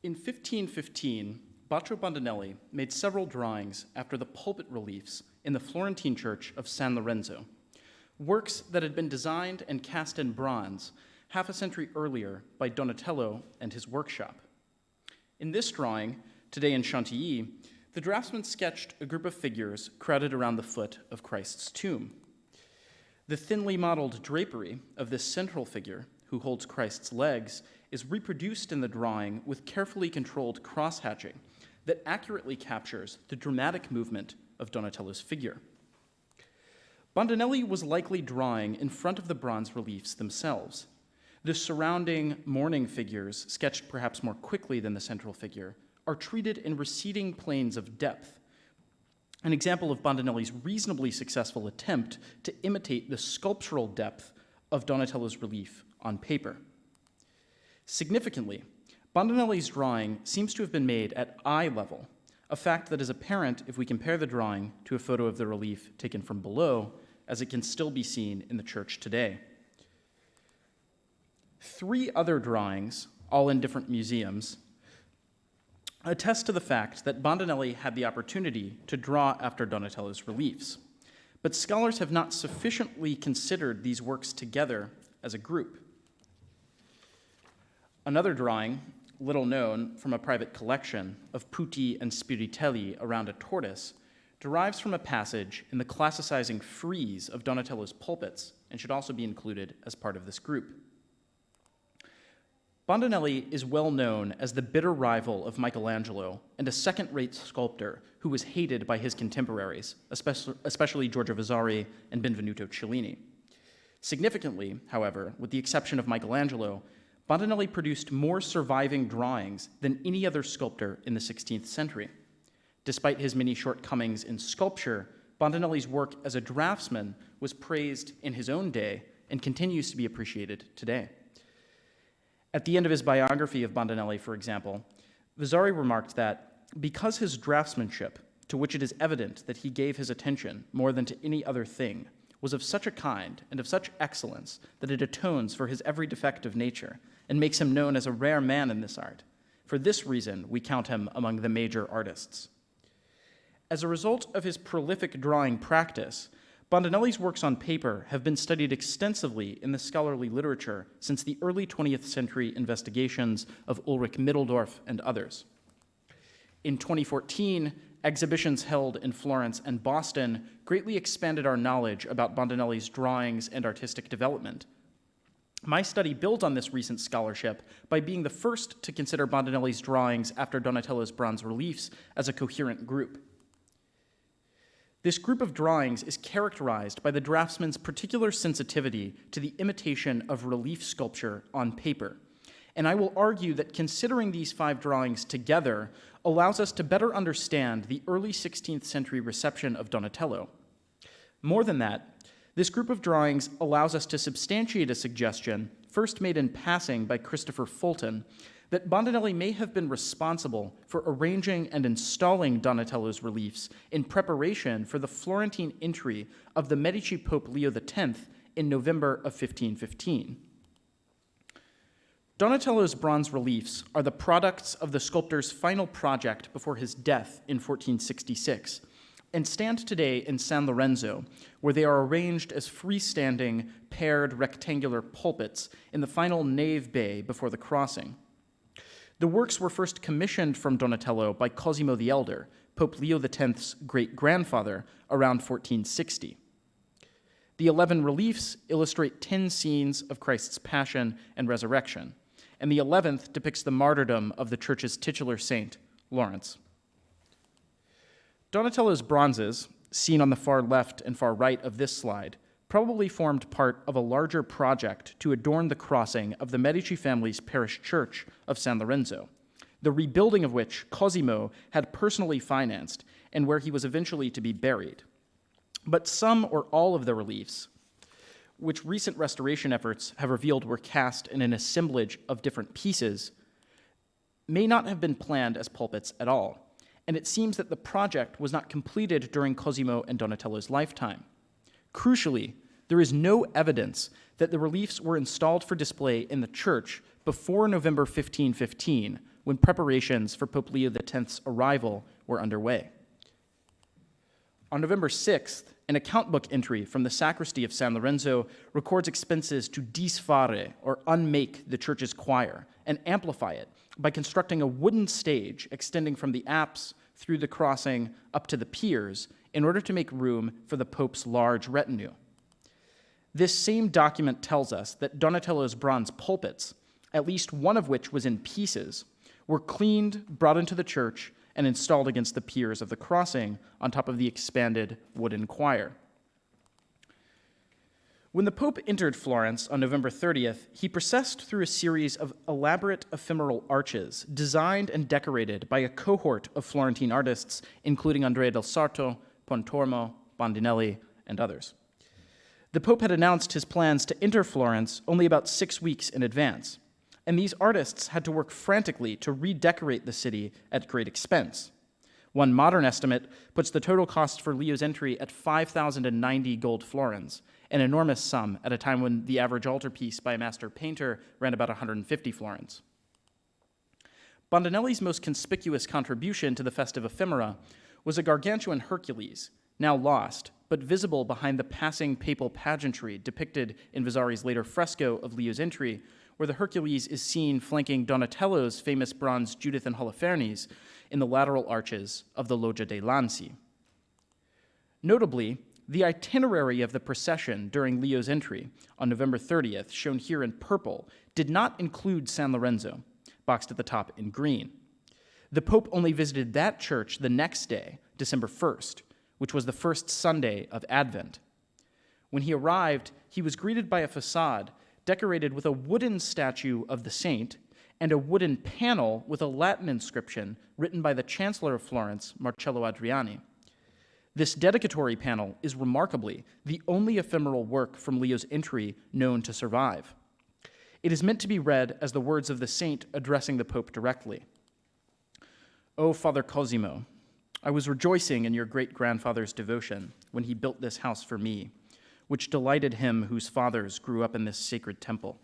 In 1515, Baccio Bandinelli made several drawings after the pulpit reliefs in the Florentine church of San Lorenzo, works that had been designed and cast in bronze half a century earlier by Donatello and his workshop. In this drawing, today in Chantilly, the draftsman sketched a group of figures crowded around the foot of Christ's tomb. The thinly modeled drapery of this central figure, who holds Christ's legs, is reproduced in the drawing with carefully controlled cross-hatching that accurately captures the dramatic movement of Donatello's figure. Bandinelli was likely drawing in front of the bronze reliefs themselves. The surrounding mourning figures, sketched perhaps more quickly than the central figure, are treated in receding planes of depth, an example of Bandinelli's reasonably successful attempt to imitate the sculptural depth of Donatello's relief on paper. Significantly, Bandinelli's drawing seems to have been made at eye level, a fact that is apparent if we compare the drawing to a photo of the relief taken from below, as it can still be seen in the church today. 3 other drawings, all in different museums, attest to the fact that Bandinelli had the opportunity to draw after Donatello's reliefs, but scholars have not sufficiently considered these works together as a group. Another drawing, little known, from a private collection of putti and spiritelli around a tortoise, derives from a passage in the classicizing frieze of Donatello's pulpits and should also be included as part of this group. Bandinelli is well known as the bitter rival of Michelangelo and a second-rate sculptor who was hated by his contemporaries, especially Giorgio Vasari and Benvenuto Cellini. Significantly, however, with the exception of Michelangelo, Bandinelli produced more surviving drawings than any other sculptor in the 16th century. Despite his many shortcomings in sculpture, Bandinelli's work as a draftsman was praised in his own day and continues to be appreciated today. At the end of his biography of Bandinelli, for example, Vasari remarked that because his draftsmanship, to which it is evident that he gave his attention more than to any other thing, was of such a kind and of such excellence that it atones for his every defect of nature and makes him known as a rare man in this art. For this reason, we count him among the major artists. As a result of his prolific drawing practice, Bandinelli's works on paper have been studied extensively in the scholarly literature since the early 20th century investigations of Ulrich Mitteldorf and others. In 2014, exhibitions held in Florence and Boston greatly expanded our knowledge about Bandinelli's drawings and artistic development. My study built on this recent scholarship by being the first to consider Bandinelli's drawings after Donatello's bronze reliefs as a coherent group. This group of drawings is characterized by the draftsman's particular sensitivity to the imitation of relief sculpture on paper, and I will argue that considering these 5 drawings together allows us to better understand the early 16th century reception of Donatello. More than that, this group of drawings allows us to substantiate a suggestion, first made in passing by Christopher Fulton, that Bandinelli may have been responsible for arranging and installing Donatello's reliefs in preparation for the Florentine entry of the Medici Pope Leo X in November of 1515. Donatello's bronze reliefs are the products of the sculptor's final project before his death in 1466, and stand today in San Lorenzo, where they are arranged as freestanding, paired rectangular pulpits in the final nave bay before the crossing. The works were first commissioned from Donatello by Cosimo the Elder, Pope Leo X's great-grandfather, around 1460. The 11 reliefs illustrate 10 scenes of Christ's passion and resurrection, and the 11th depicts the martyrdom of the church's titular saint, Florence. Donatello's bronzes, seen on the far left and far right of this slide, probably formed part of a larger project to adorn the crossing of the Medici family's parish church of San Lorenzo, the rebuilding of which Cosimo had personally financed and where he was eventually to be buried. But some or all of the reliefs, which recent restoration efforts have revealed were cast in an assemblage of different pieces, may not have been planned as pulpits at all, and it seems that the project was not completed during Cosimo and Donatello's lifetime. Crucially, there is no evidence that the reliefs were installed for display in the church before November 1515, when preparations for Pope Leo X's arrival were underway. On November 6th, an account book entry from the sacristy of San Lorenzo records expenses to disfare, or unmake, the church's choir and amplify it by constructing a wooden stage extending from the apse through the crossing up to the piers in order to make room for the Pope's large retinue. This same document tells us that Donatello's bronze pulpits, at least one of which was in pieces, were cleaned, brought into the church, and installed against the piers of the crossing on top of the expanded wooden choir. When the Pope entered Florence on November 30th, he processed through a series of elaborate ephemeral arches designed and decorated by a cohort of Florentine artists, including Andrea del Sarto, Pontormo, Bandinelli, and others. The Pope had announced his plans to enter Florence only about 6 weeks in advance, and these artists had to work frantically to redecorate the city at great expense. One modern estimate puts the total cost for Leo's entry at 5,090 gold florins, an enormous sum at a time when the average altarpiece by a master painter ran about 150 florins. Bandinelli's most conspicuous contribution to the festive ephemera was a Gargantuan Hercules, now lost, but visible behind the passing papal pageantry depicted in Vasari's later fresco of Leo's entry, where the Hercules is seen flanking Donatello's famous bronze Judith and Holofernes in the lateral arches of the Loggia dei Lanzi. Notably, the itinerary of the procession during Leo's entry on November 30th, shown here in purple, did not include San Lorenzo, boxed at the top in green. The Pope only visited that church the next day, December 1st, which was the first Sunday of Advent. When he arrived, he was greeted by a facade decorated with a wooden statue of the saint and a wooden panel with a Latin inscription written by the Chancellor of Florence, Marcello Adriani. This dedicatory panel is remarkably the only ephemeral work from Leo's entry known to survive. It is meant to be read as the words of the saint addressing the Pope directly. "O Father Cosimo, I was rejoicing in your great-grandfather's devotion when he built this house for me, which delighted him whose fathers grew up in this sacred temple.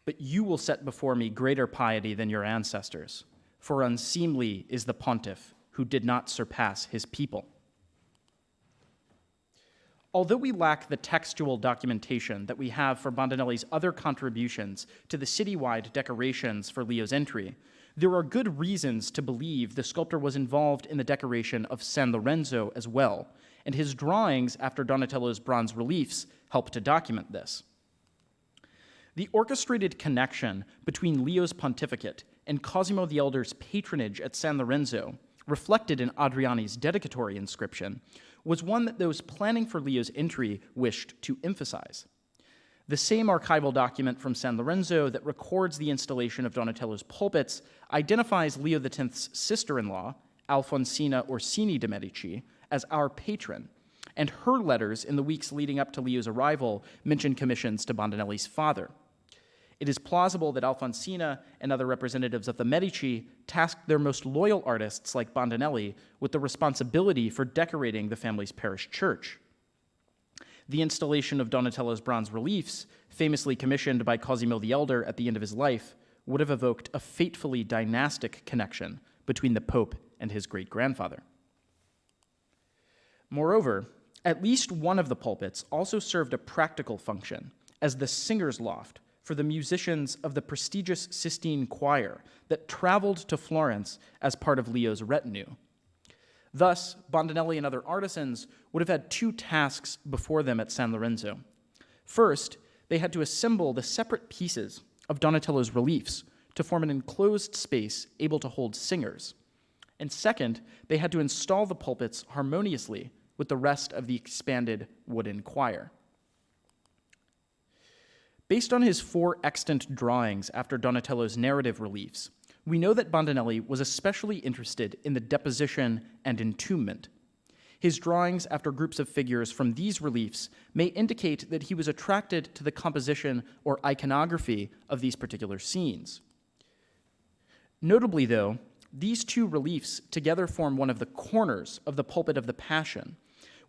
But you will set before me greater piety than your ancestors, for unseemly is the pontiff who did not surpass his people." Although we lack the textual documentation that we have for Bandinelli's other contributions to the citywide decorations for Leo's entry, there are good reasons to believe the sculptor was involved in the decoration of San Lorenzo as well, and his drawings after Donatello's bronze reliefs help to document this. The orchestrated connection between Leo's pontificate and Cosimo the Elder's patronage at San Lorenzo, reflected in Adriani's dedicatory inscription, was one that those planning for Leo's entry wished to emphasize. The same archival document from San Lorenzo that records the installation of Donatello's pulpits identifies Leo X's sister-in-law, Alfonsina Orsini de' Medici, as our patron, and her letters in the weeks leading up to Leo's arrival mention commissions to Bandinelli's father. It is plausible that Alfonsina and other representatives of the Medici tasked their most loyal artists, like Bandinelli, with the responsibility for decorating the family's parish church. The installation of Donatello's bronze reliefs, famously commissioned by Cosimo the Elder at the end of his life, would have evoked a fatefully dynastic connection between the Pope and his great-grandfather. Moreover, at least one of the pulpits also served a practical function as the singer's loft for the musicians of the prestigious Sistine Choir that traveled to Florence as part of Leo's retinue. Thus, Bandinelli and other artisans would have had two tasks before them at San Lorenzo. First, they had to assemble the separate pieces of Donatello's reliefs to form an enclosed space able to hold singers. And second, they had to install the pulpits harmoniously with the rest of the expanded wooden choir. Based on his 4 extant drawings after Donatello's narrative reliefs, we know that Bandinelli was especially interested in the deposition and entombment. His drawings after groups of figures from these reliefs may indicate that he was attracted to the composition or iconography of these particular scenes. Notably, though, these 2 reliefs together form one of the corners of the pulpit of the Passion,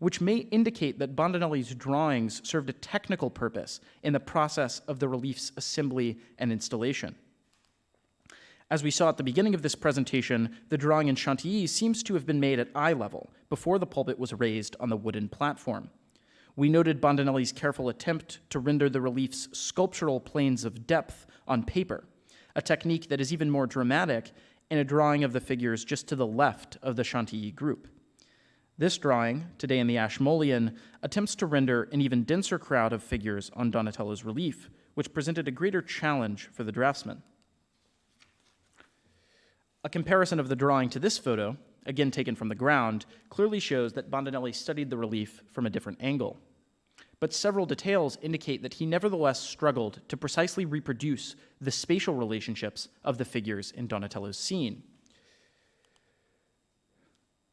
which may indicate that Bandinelli's drawings served a technical purpose in the process of the relief's assembly and installation. As we saw at the beginning of this presentation, the drawing in Chantilly seems to have been made at eye level before the pulpit was raised on the wooden platform. We noted Bondinelli's careful attempt to render the relief's sculptural planes of depth on paper, a technique that is even more dramatic in a drawing of the figures just to the left of the Chantilly group. This drawing, today in the Ashmolean, attempts to render an even denser crowd of figures on Donatello's relief, which presented a greater challenge for the draftsman. A comparison of the drawing to this photo, again taken from the ground, clearly shows that Bondinelli studied the relief from a different angle. But several details indicate that he nevertheless struggled to precisely reproduce the spatial relationships of the figures in Donatello's scene.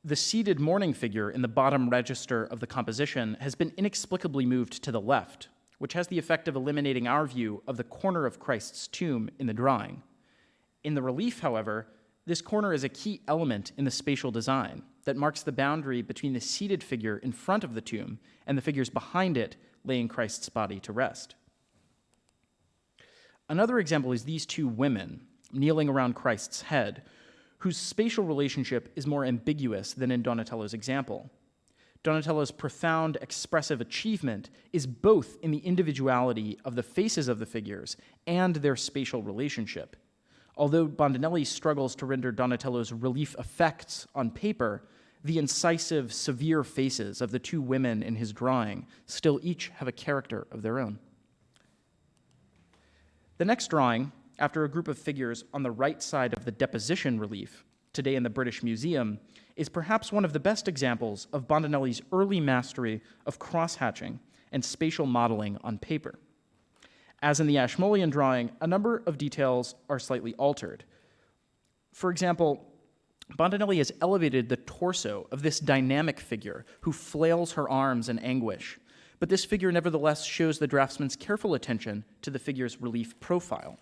The seated mourning figure in the bottom register of the composition has been inexplicably moved to the left, which has the effect of eliminating our view of the corner of Christ's tomb in the drawing. In the relief, however, this corner is a key element in the spatial design that marks the boundary between the seated figure in front of the tomb and the figures behind it laying Christ's body to rest. Another example is these two women kneeling around Christ's head, whose spatial relationship is more ambiguous than in Donatello's example. Donatello's profound expressive achievement is both in the individuality of the faces of the figures and their spatial relationship. Although Bondinelli struggles to render Donatello's relief effects on paper, the incisive, severe faces of the two women in his drawing still each have a character of their own. The next drawing, after a group of figures on the right side of the deposition relief, today in the British Museum, is perhaps one of the best examples of Bondinelli's early mastery of cross-hatching and spatial modeling on paper. As in the Ashmolean drawing, a number of details are slightly altered. For example, Bondinelli has elevated the torso of this dynamic figure who flails her arms in anguish, but this figure nevertheless shows the draftsman's careful attention to the figure's relief profile.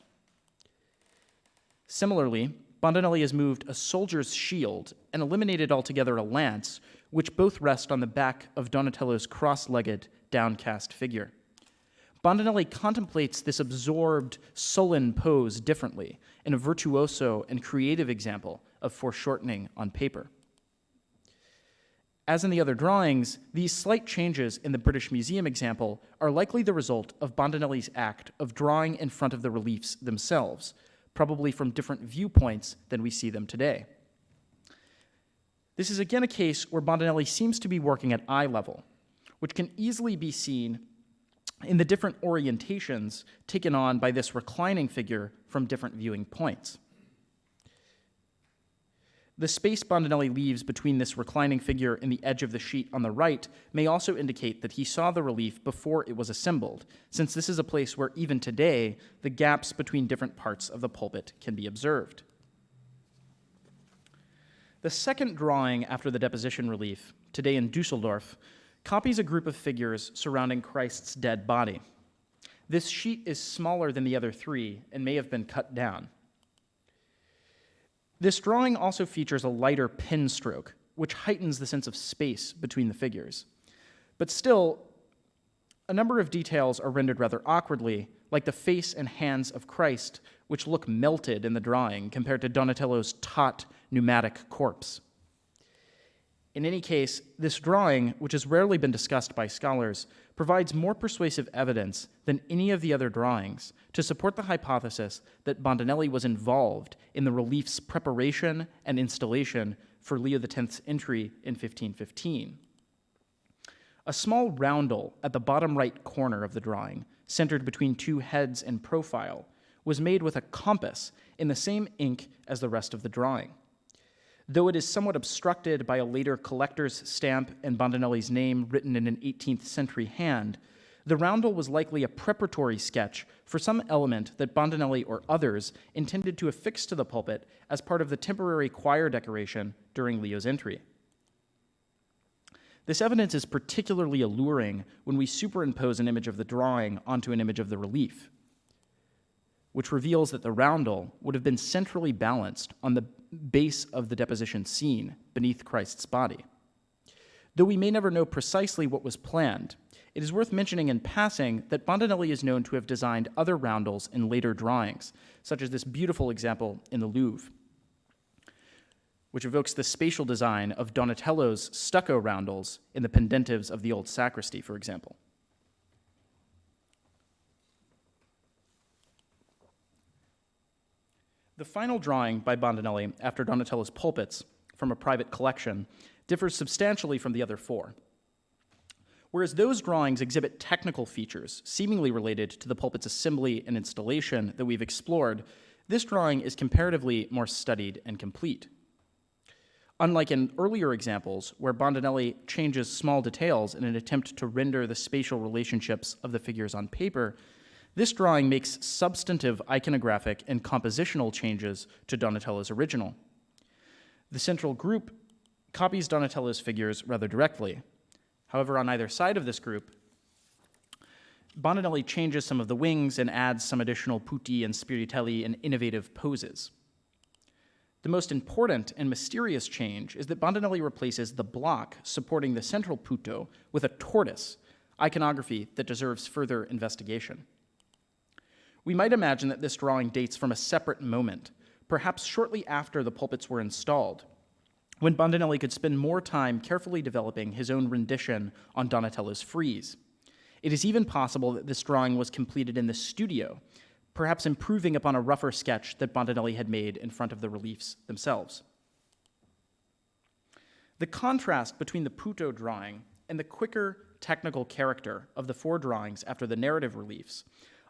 Similarly, Bondinelli has moved a soldier's shield and eliminated altogether a lance, which both rest on the back of Donatello's cross-legged, downcast figure. Bondinelli contemplates this absorbed, sullen pose differently in a virtuoso and creative example of foreshortening on paper. As in the other drawings, these slight changes in the British Museum example are likely the result of Bondinelli's act of drawing in front of the reliefs themselves, probably from different viewpoints than we see them today. This is again a case where Bondinelli seems to be working at eye level, which can easily be seen in the different orientations taken on by this reclining figure from different viewing points. The space Bondinelli leaves between this reclining figure and the edge of the sheet on the right may also indicate that he saw the relief before it was assembled, since this is a place where even today the gaps between different parts of the pulpit can be observed. The second drawing after the deposition relief, today in Dusseldorf, copies a group of figures surrounding Christ's dead body. This sheet is smaller than the other three and may have been cut down. This drawing also features a lighter pen stroke, which heightens the sense of space between the figures. But still, a number of details are rendered rather awkwardly, like the face and hands of Christ, which look melted in the drawing compared to Donatello's taut, pneumatic corpse. In any case, this drawing, which has rarely been discussed by scholars, provides more persuasive evidence than any of the other drawings to support the hypothesis that Bondinelli was involved in the relief's preparation and installation for Leo X's entry in 1515. A small roundel at the bottom right corner of the drawing, centered between two heads and profile, was made with a compass in the same ink as the rest of the drawing. Though it is somewhat obstructed by a later collector's stamp and Bondinelli's name written in an 18th century hand, the roundel was likely a preparatory sketch for some element that Bondinelli or others intended to affix to the pulpit as part of the temporary choir decoration during Leo's entry. This evidence is particularly alluring when we superimpose an image of the drawing onto an image of the relief, which reveals that the roundel would have been centrally balanced on the base of the deposition scene beneath Christ's body. Though we may never know precisely what was planned, it is worth mentioning in passing that Bandinelli is known to have designed other roundels in later drawings, such as this beautiful example in the Louvre, which evokes the spatial design of Donatello's stucco roundels in the pendentives of the old sacristy, for example. The final drawing by Bandinelli after Donatello's pulpits from a private collection differs substantially from the other four. Whereas those drawings exhibit technical features seemingly related to the pulpit's assembly and installation that we've explored, this drawing is comparatively more studied and complete. Unlike in earlier examples, where Bandinelli changes small details in an attempt to render the spatial relationships of the figures on paper, this drawing makes substantive iconographic and compositional changes to Donatello's original. The central group copies Donatello's figures rather directly. However, on either side of this group, Bandinelli changes some of the wings and adds some additional putti and spiritelli and innovative poses. The most important and mysterious change is that Bandinelli replaces the block supporting the central putto with a tortoise, iconography that deserves further investigation. We might imagine that this drawing dates from a separate moment, perhaps shortly after the pulpits were installed, when Bandinelli could spend more time carefully developing his own rendition on Donatello's frieze. It is even possible that this drawing was completed in the studio, perhaps improving upon a rougher sketch that Bandinelli had made in front of the reliefs themselves. The contrast between the putto drawing and the quicker technical character of the four drawings after the narrative reliefs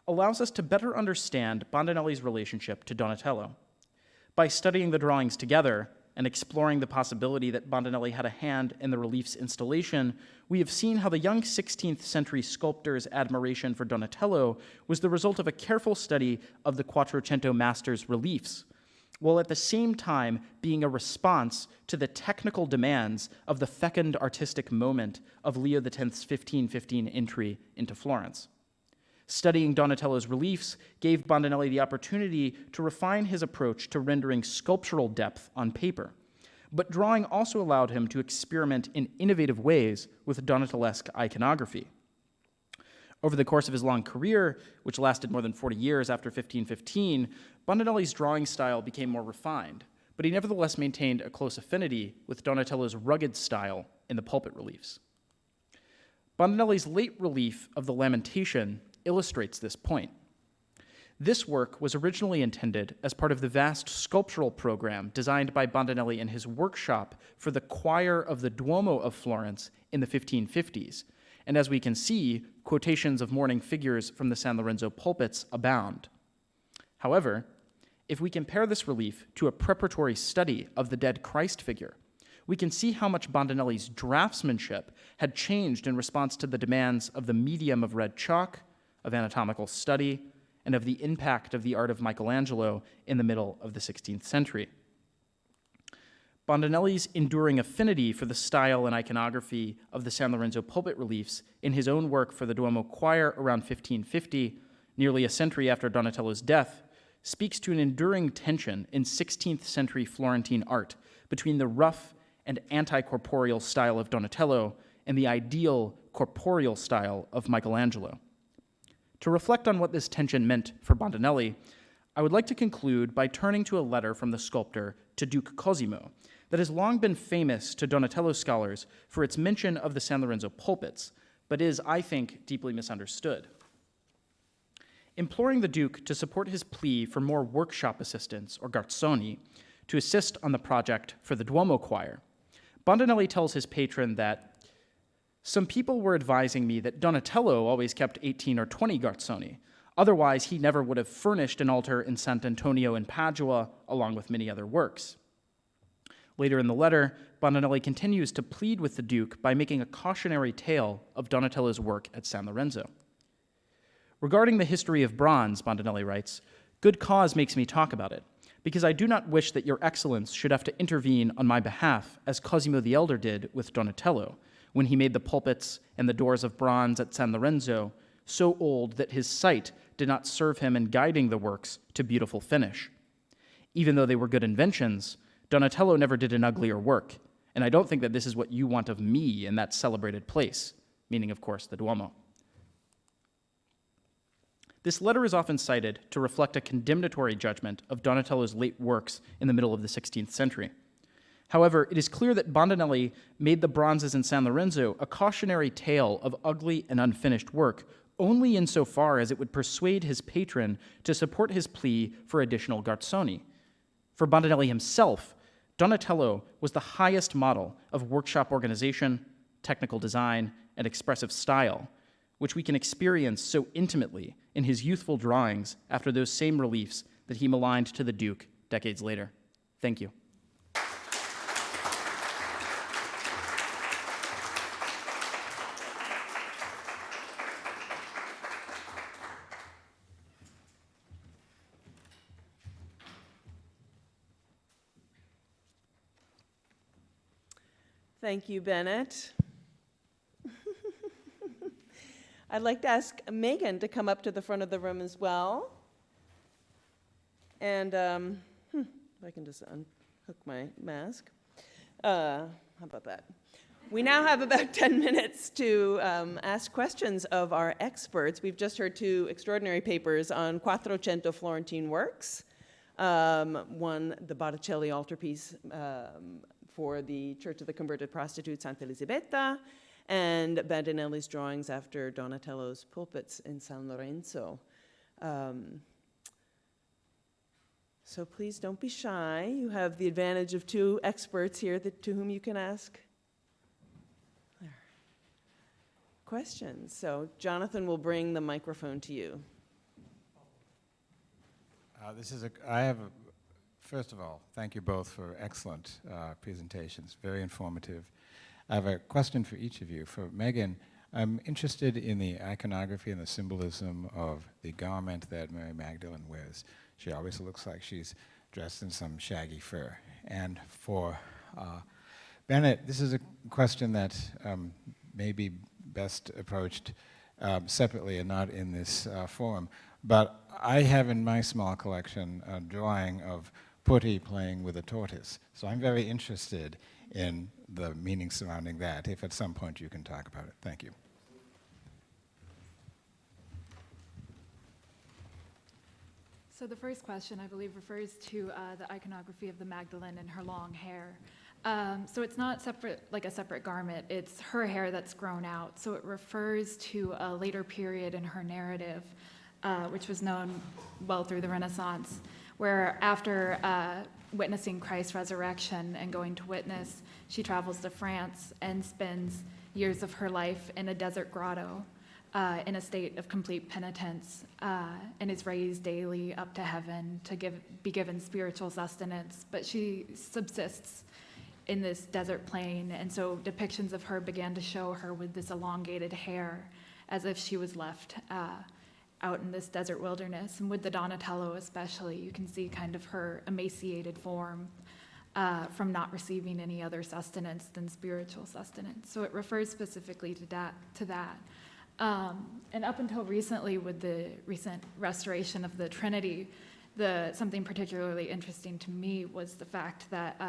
allows us to better understand Bandinelli's relationship to Donatello. By studying the drawings together and exploring the possibility that Bandinelli had a hand in the relief's installation, we have seen how the young 16th century sculptor's admiration for Donatello was the result of a careful study of the Quattrocento master's reliefs, while at the same time being a response to the technical demands of the fecund artistic moment of Leo X's 1515 entry into Florence. Studying Donatello's reliefs gave Bandinelli the opportunity to refine his approach to rendering sculptural depth on paper, but drawing also allowed him to experiment in innovative ways with Donatelesque iconography. Over the course of his long career, which lasted more than 40 years after 1515, Bandinelli's drawing style became more refined, but he nevertheless maintained a close affinity with Donatello's rugged style in the pulpit reliefs. Bandinelli's late relief of the Lamentation illustrates this point. This work was originally intended as part of the vast sculptural program designed by Bandinelli in his workshop for the choir of the Duomo of Florence in the 1550s, and as we can see, quotations of mourning figures from the San Lorenzo pulpits abound. However, if we compare this relief to a preparatory study of the dead Christ figure, we can see how much Bandinelli's draftsmanship had changed in response to the demands of the medium of red chalk, of anatomical study, and of the impact of the art of Michelangelo in the middle of the 16th century. Bandinelli's enduring affinity for the style and iconography of the San Lorenzo pulpit reliefs in his own work for the Duomo choir around 1550, nearly a century after Donatello's death, speaks to an enduring tension in 16th century Florentine art between the rough and anti-corporeal style of Donatello and the ideal corporeal style of Michelangelo. To reflect on what this tension meant for Bandinelli, I would like to conclude by turning to a letter from the sculptor to Duke Cosimo that has long been famous to Donatello scholars for its mention of the San Lorenzo pulpits, but is, I think, deeply misunderstood. Imploring the Duke to support his plea for more workshop assistants, or garzoni, to assist on the project for the Duomo choir, Bandinelli tells his patron that some people were advising me that Donatello always kept 18 or 20 garzoni. Otherwise, he never would have furnished an altar in Sant'Antonio in Padua, along with many other works. Later in the letter, Bandinelli continues to plead with the Duke by making a cautionary tale of Donatello's work at San Lorenzo. Regarding the history of bronze, Bandinelli writes, "Good cause makes me talk about it, because I do not wish that your excellence should have to intervene on my behalf, as Cosimo the Elder did with Donatello, when he made the pulpits and the doors of bronze at San Lorenzo, so old that his sight did not serve him in guiding the works to beautiful finish. Even though they were good inventions, Donatello never did an uglier work, and I don't think that this is what you want of me in that celebrated place. meaning, of course, the Duomo. This letter is often cited to reflect a condemnatory judgment of Donatello's late works in the middle of the 16th century. However, it is clear that Botticelli made the bronzes in San Lorenzo a cautionary tale of ugly and unfinished work only insofar as it would persuade his patron to support his plea for additional Garzoni. For Botticelli himself, Donatello was the highest model of workshop organization, technical design, and expressive style, which we can experience so intimately in his youthful drawings after those same reliefs that he maligned to the Duke decades later. Thank you. Thank you, Bennett. I'd like to ask Megan to come up to the front of the room as well. And if I can just unhook my mask. How about that? We now have about 10 minutes to ask questions of our experts. We've just heard two extraordinary papers on Quattrocento Florentine works. One, the Botticelli altarpiece for the Church of the Converted Prostitute, Santa Elisibeta, and Bandinelli's drawings after Donatello's pulpits in San Lorenzo. So please don't be shy. You have the advantage of two experts here to whom you can ask questions. So Jonathan will bring the microphone to you. First of all, thank you both for excellent presentations, very informative. I have a question for each of you. For Megan, I'm interested in the iconography and the symbolism of the garment that Mary Magdalene wears. She always looks like she's dressed in some shaggy fur. And for Bennett, this is a question that may be best approached separately and not in this forum. But I have in my small collection a drawing of Putti playing with a tortoise. So I'm very interested in the meaning surrounding that, if at some point you can talk about it. Thank you. So the first question, I believe, refers to the iconography of the Magdalene and her long hair. So it's not separate, like a separate garment. It's her hair that's grown out. So it refers to a later period in her narrative, which was known well through the Renaissance, where after witnessing Christ's resurrection and going to witness, she travels to France and spends years of her life in a desert grotto in a state of complete penitence, and is raised daily up to heaven to be given spiritual sustenance. But she subsists in this desert plain, and so depictions of her began to show her with this elongated hair, as if she was left out in this desert wilderness. And with the Donatello especially, you can see kind of her emaciated form from not receiving any other sustenance than spiritual sustenance. So it refers specifically to that. And up until recently, with the recent restoration of the Trinity, something particularly interesting to me was the fact that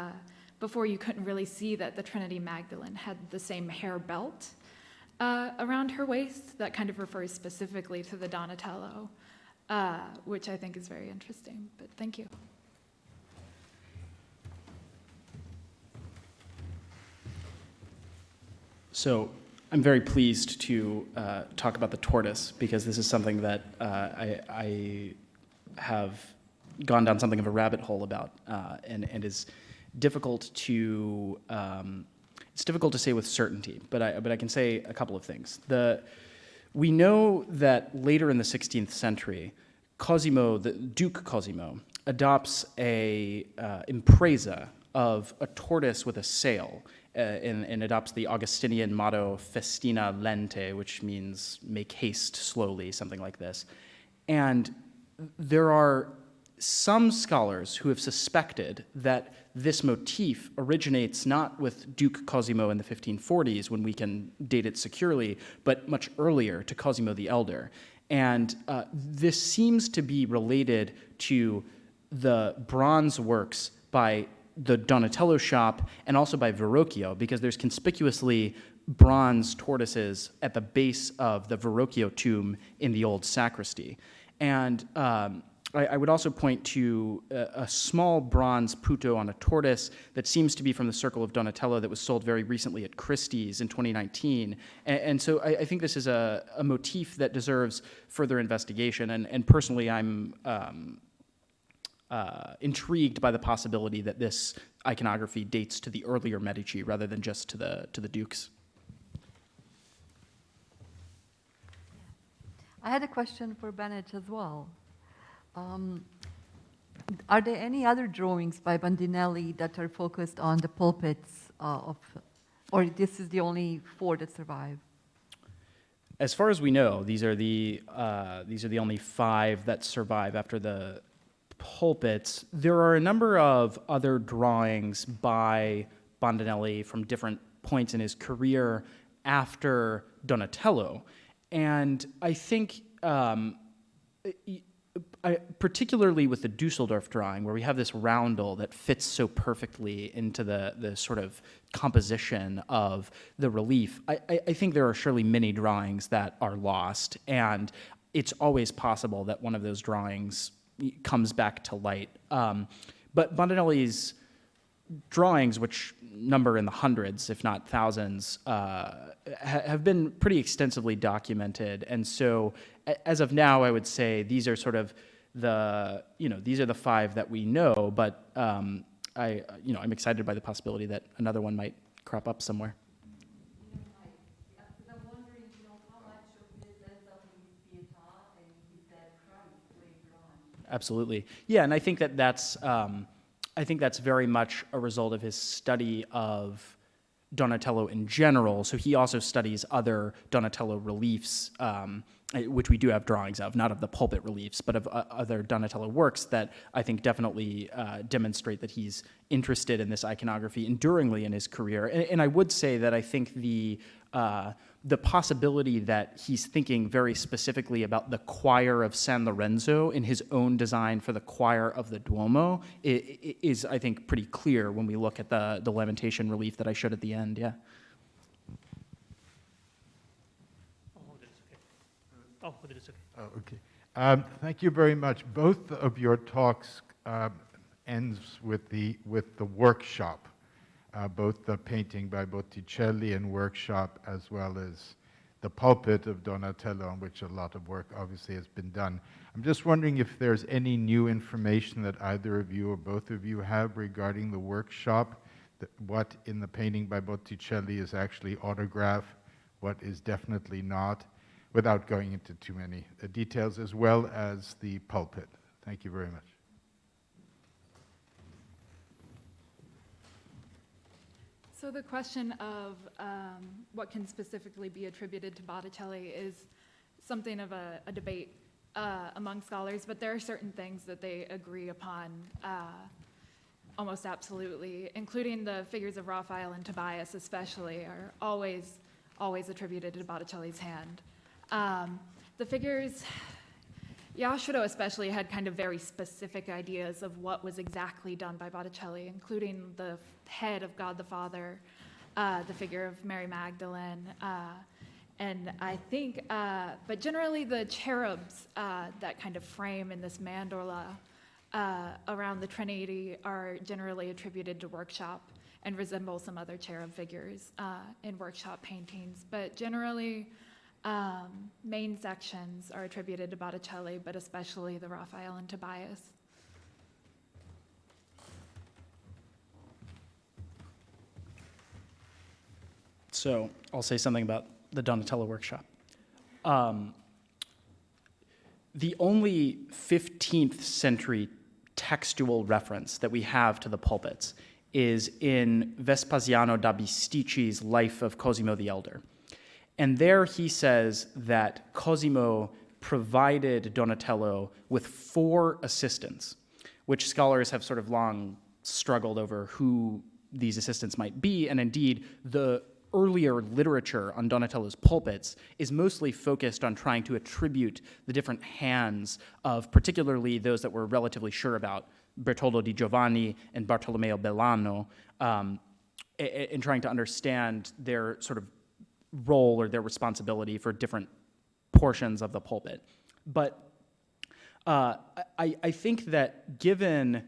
before you couldn't really see that the Trinity Magdalene had the same hair belt around her waist that kind of refers specifically to the Donatello, which I think is very interesting. But thank you. So I'm very pleased to talk about the tortoise, because this is something that I have gone down something of a rabbit hole about, and is difficult to it's difficult to say with certainty, but I can say a couple of things. We know that later in the 16th century, Cosimo, the Duke Cosimo, adopts a impresa of a tortoise with a sail, and adopts the Augustinian motto "Festina lente," which means "make haste slowly," something like this. And there are some scholars who have suspected that this motif originates not with Duke Cosimo in the 1540s, when we can date it securely, but much earlier, to Cosimo the Elder. And this seems to be related to the bronze works by the Donatello shop and also by Verrocchio, because there's conspicuously bronze tortoises at the base of the Verrocchio tomb in the old sacristy. And I would also point to a small bronze puto on a tortoise that seems to be from the circle of Donatello that was sold very recently at Christie's in 2019. And so I think this is a motif that deserves further investigation. And personally, I'm intrigued by the possibility that this iconography dates to the earlier Medici rather than just to the dukes. I had a question for Bennett as well. Are there any other drawings by Bandinelli that are focused on the pulpits or this is the only 4 that survive? As far as we know, these are the only 5 that survive after the pulpits. There are a number of other drawings by Bandinelli from different points in his career after Donatello, and I think. Particularly with the Dusseldorf drawing, where we have this roundel that fits so perfectly into the sort of composition of the relief, I think there are surely many drawings that are lost, and it's always possible that one of those drawings comes back to light. But Bandinelli's drawings, which number in the hundreds, if not thousands, have been pretty extensively documented, and so as of now, I would say these are sort of these are the 5 that we know, but I'm excited by the possibility that another one might crop up somewhere. I'm wondering, how much of this ends up in his Pietà and his Dead Christ later on. Absolutely, yeah, and I think that's very much a result of his study of Donatello in general. So he also studies other Donatello reliefs, which we do have drawings of, not of the pulpit reliefs, but of other Donatello works that I think definitely demonstrate that he's interested in this iconography enduringly in his career. And I would say that I think the possibility that he's thinking very specifically about the choir of San Lorenzo in his own design for the choir of the Duomo is I think, pretty clear when we look at the Lamentation relief that I showed at the end, yeah. Oh, that's okay. Oh, okay. Thank you very much. Both of your talks ends with the workshop, both the painting by Botticelli and workshop, as well as the pulpit of Donatello, on which a lot of work obviously has been done. I'm just wondering if there's any new information that either of you or both of you have regarding the workshop, what in the painting by Botticelli is actually autograph, what is definitely not, without going into too many details, as well as the pulpit. Thank you very much. So the question of what can specifically be attributed to Botticelli is something of a debate among scholars, but there are certain things that they agree upon almost absolutely, including the figures of Raphael and Tobias especially are always attributed to Botticelli's hand. The figures, Yashiro especially had kind of very specific ideas of what was exactly done by Botticelli, including the head of God the Father, the figure of Mary Magdalene, and I think, but generally the cherubs that kind of frame in this mandorla around the Trinity are generally attributed to workshop and resemble some other cherub figures in workshop paintings, but generally, main sections are attributed to Botticelli, but especially the Raphael and Tobias. So I'll say something about the Donatello workshop. The only 15th century textual reference that we have to the pulpits is in Vespasiano da Bistici's Life of Cosimo the Elder. And there he says that Cosimo provided Donatello with 4 assistants, which scholars have sort of long struggled over who these assistants might be. And indeed, the earlier literature on Donatello's pulpits is mostly focused on trying to attribute the different hands of particularly those that we're relatively sure about, Bertoldo di Giovanni and Bartolomeo Bellano, in trying to understand their sort of role or their responsibility for different portions of the pulpit. But I think that given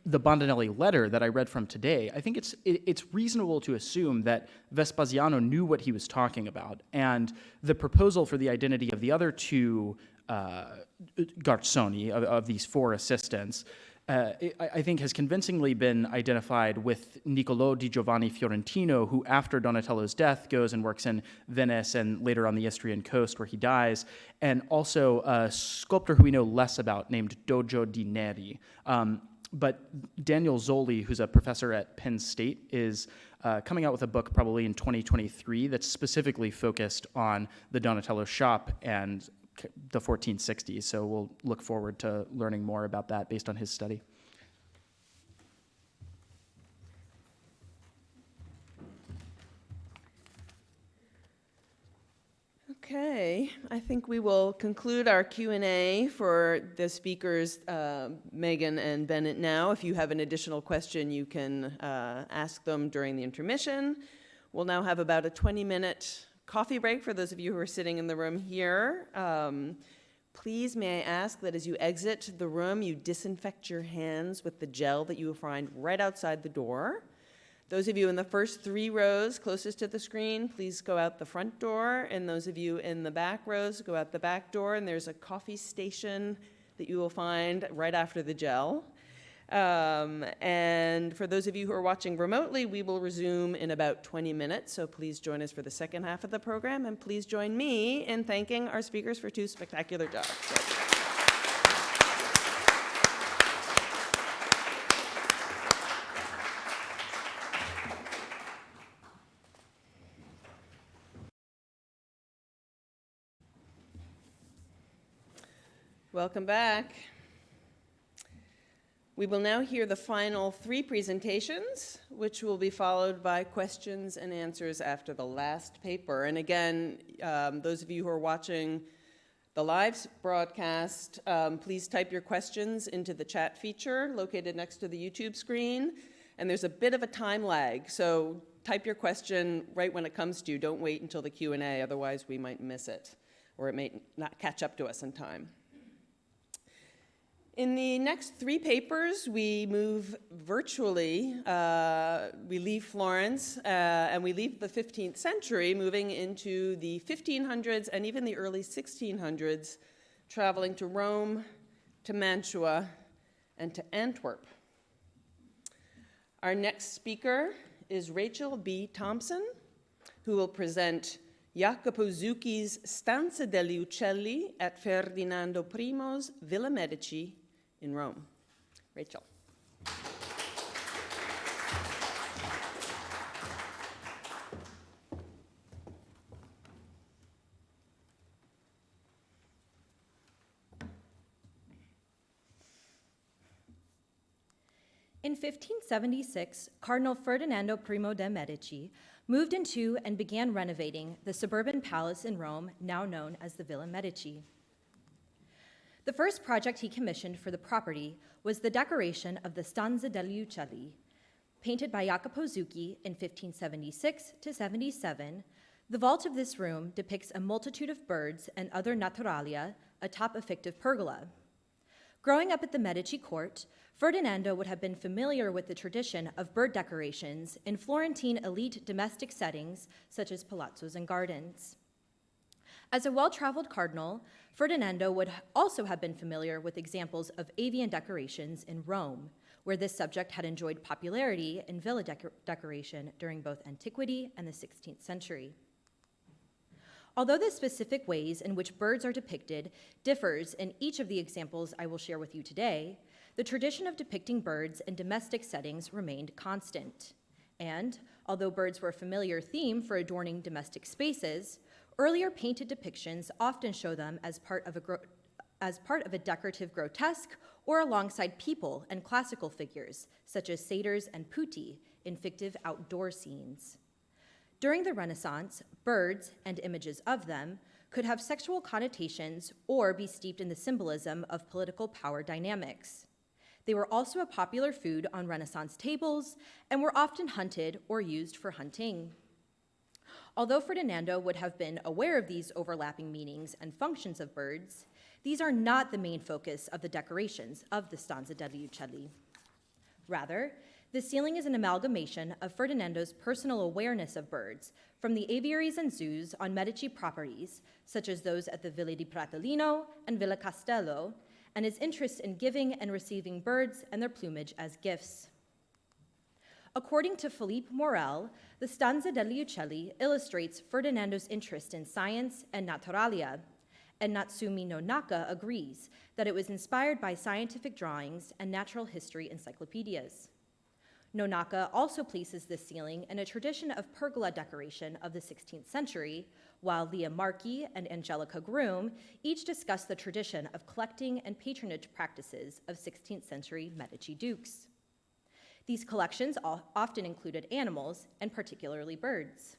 the Botticelli letter that I read from today, I think it's reasonable to assume that Vespasiano knew what he was talking about, and the proposal for the identity of the other two Garzoni, of these four assistants, I think has convincingly been identified with Niccolò di Giovanni Fiorentino, who after Donatello's death goes and works in Venice and later on the Istrian coast where he dies, and also a sculptor who we know less about named Doggio di Neri. But Daniel Zoli, who's a professor at Penn State, is coming out with a book probably in 2023 that's specifically focused on the Donatello shop and the 1460s. So we'll look forward to learning more about that based on his study. Okay, I think we will conclude our Q&A for the speakers, Megan and Bennett now. If you have an additional question, you can ask them during the intermission. We'll now have about a 20-minute coffee break for those of you who are sitting in the room here. Please, may I ask that as you exit the room, you disinfect your hands with the gel that you will find right outside the door. Those of you in the first 3 rows closest to the screen, please go out the front door. And those of you in the back rows, go out the back door. And there's a coffee station that you will find right after the gel. And for those of you who are watching remotely, we will resume in about 20 minutes. So please join us for the second half of the program. And please join me in thanking our speakers for 2 spectacular jobs. Welcome back. We will now hear the final 3 presentations, which will be followed by questions and answers after the last paper. And again, those of you who are watching the live broadcast, please type your questions into the chat feature located next to the YouTube screen. And there's a bit of a time lag, so type your question right when it comes to you. Don't wait until the Q&A, otherwise we might miss it, or it may not catch up to us in time. In the next 3 papers, we move virtually. We leave Florence, and we leave the 15th century, moving into the 1500s and even the early 1600s, traveling to Rome, to Mantua, and to Antwerp. Our next speaker is Rachel B. Thompson, who will present Jacopo Zucchi's Stanza degli Uccelli at Ferdinando I's Villa Medici in Rome. Rachel. In 1576, Cardinal Ferdinando I de' Medici moved into and began renovating the suburban palace in Rome, now known as the Villa Medici. The first project he commissioned for the property was the decoration of the Stanza degli Uccelli. Painted by Jacopo Zucchi in 1576 to 77, the vault of this room depicts a multitude of birds and other naturalia atop a fictive pergola. Growing up at the Medici court, Ferdinando would have been familiar with the tradition of bird decorations in Florentine elite domestic settings such as palazzos and gardens. As a well-traveled cardinal, Ferdinando would also have been familiar with examples of avian decorations in Rome, where this subject had enjoyed popularity in villa decoration during both antiquity and the 16th century. Although the specific ways in which birds are depicted differs in each of the examples I will share with you today, the tradition of depicting birds in domestic settings remained constant. And although birds were a familiar theme for adorning domestic spaces, earlier painted depictions often show them as part of a decorative grotesque or alongside people and classical figures, such as satyrs and putti in fictive outdoor scenes. During the Renaissance, birds and images of them could have sexual connotations or be steeped in the symbolism of political power dynamics. They were also a popular food on Renaissance tables and were often hunted or used for hunting. Although Ferdinando would have been aware of these overlapping meanings and functions of birds, these are not the main focus of the decorations of the Stanza degli Uccelli. Rather, the ceiling is an amalgamation of Ferdinando's personal awareness of birds from the aviaries and zoos on Medici properties, such as those at the Villa di Pratolino and Villa Castello, and his interest in giving and receiving birds and their plumage as gifts. According to Philippe Morel, the Stanza degli Uccelli illustrates Ferdinando's interest in science and naturalia, and Natsumi no Naka agrees that it was inspired by scientific drawings and natural history encyclopedias. Nonaka also places this ceiling in a tradition of pergola decoration of the 16th century, while Leah Marchi and Angelica Groom each discuss the tradition of collecting and patronage practices of 16th century Medici dukes. These collections often included animals, and particularly birds.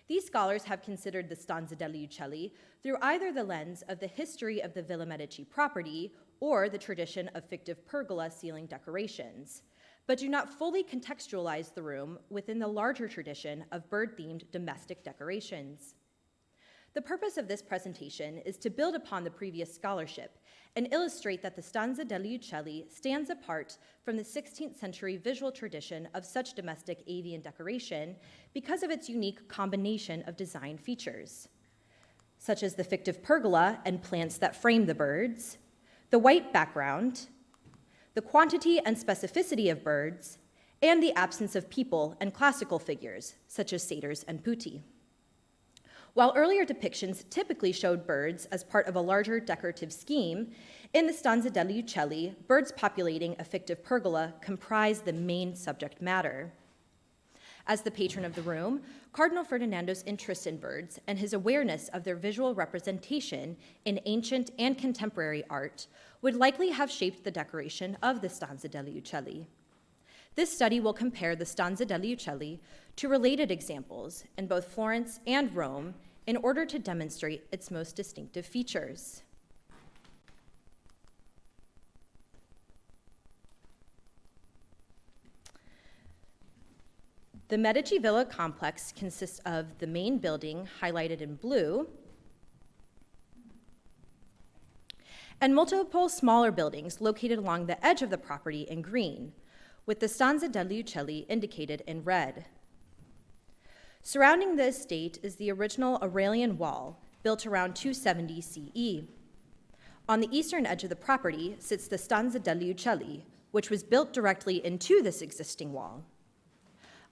These scholars have considered the Stanza degli Uccelli through either the lens of the history of the Villa Medici property or the tradition of fictive pergola ceiling decorations, but do not fully contextualize the room within the larger tradition of bird-themed domestic decorations. The purpose of this presentation is to build upon the previous scholarship and illustrate that the Stanza degli Uccelli stands apart from the 16th century visual tradition of such domestic avian decoration because of its unique combination of design features, such as the fictive pergola and plants that frame the birds, the white background, the quantity and specificity of birds, and the absence of people and classical figures, such as satyrs and putti. While earlier depictions typically showed birds as part of a larger decorative scheme, in the Stanza degli Uccelli, birds populating a fictive pergola comprise the main subject matter. As the patron of the room, Cardinal Ferdinando's interest in birds and his awareness of their visual representation in ancient and contemporary art would likely have shaped the decoration of the Stanza degli Uccelli. This study will compare the Stanza degli Uccelli to related examples in both Florence and Rome in order to demonstrate its most distinctive features. The Medici Villa complex consists of the main building, highlighted in blue, and multiple smaller buildings located along the edge of the property in green, with the Stanza degli Uccelli indicated in red. Surrounding the estate is the original Aurelian wall, built around 270 CE. On the eastern edge of the property sits the Stanza degli Uccelli, which was built directly into this existing wall.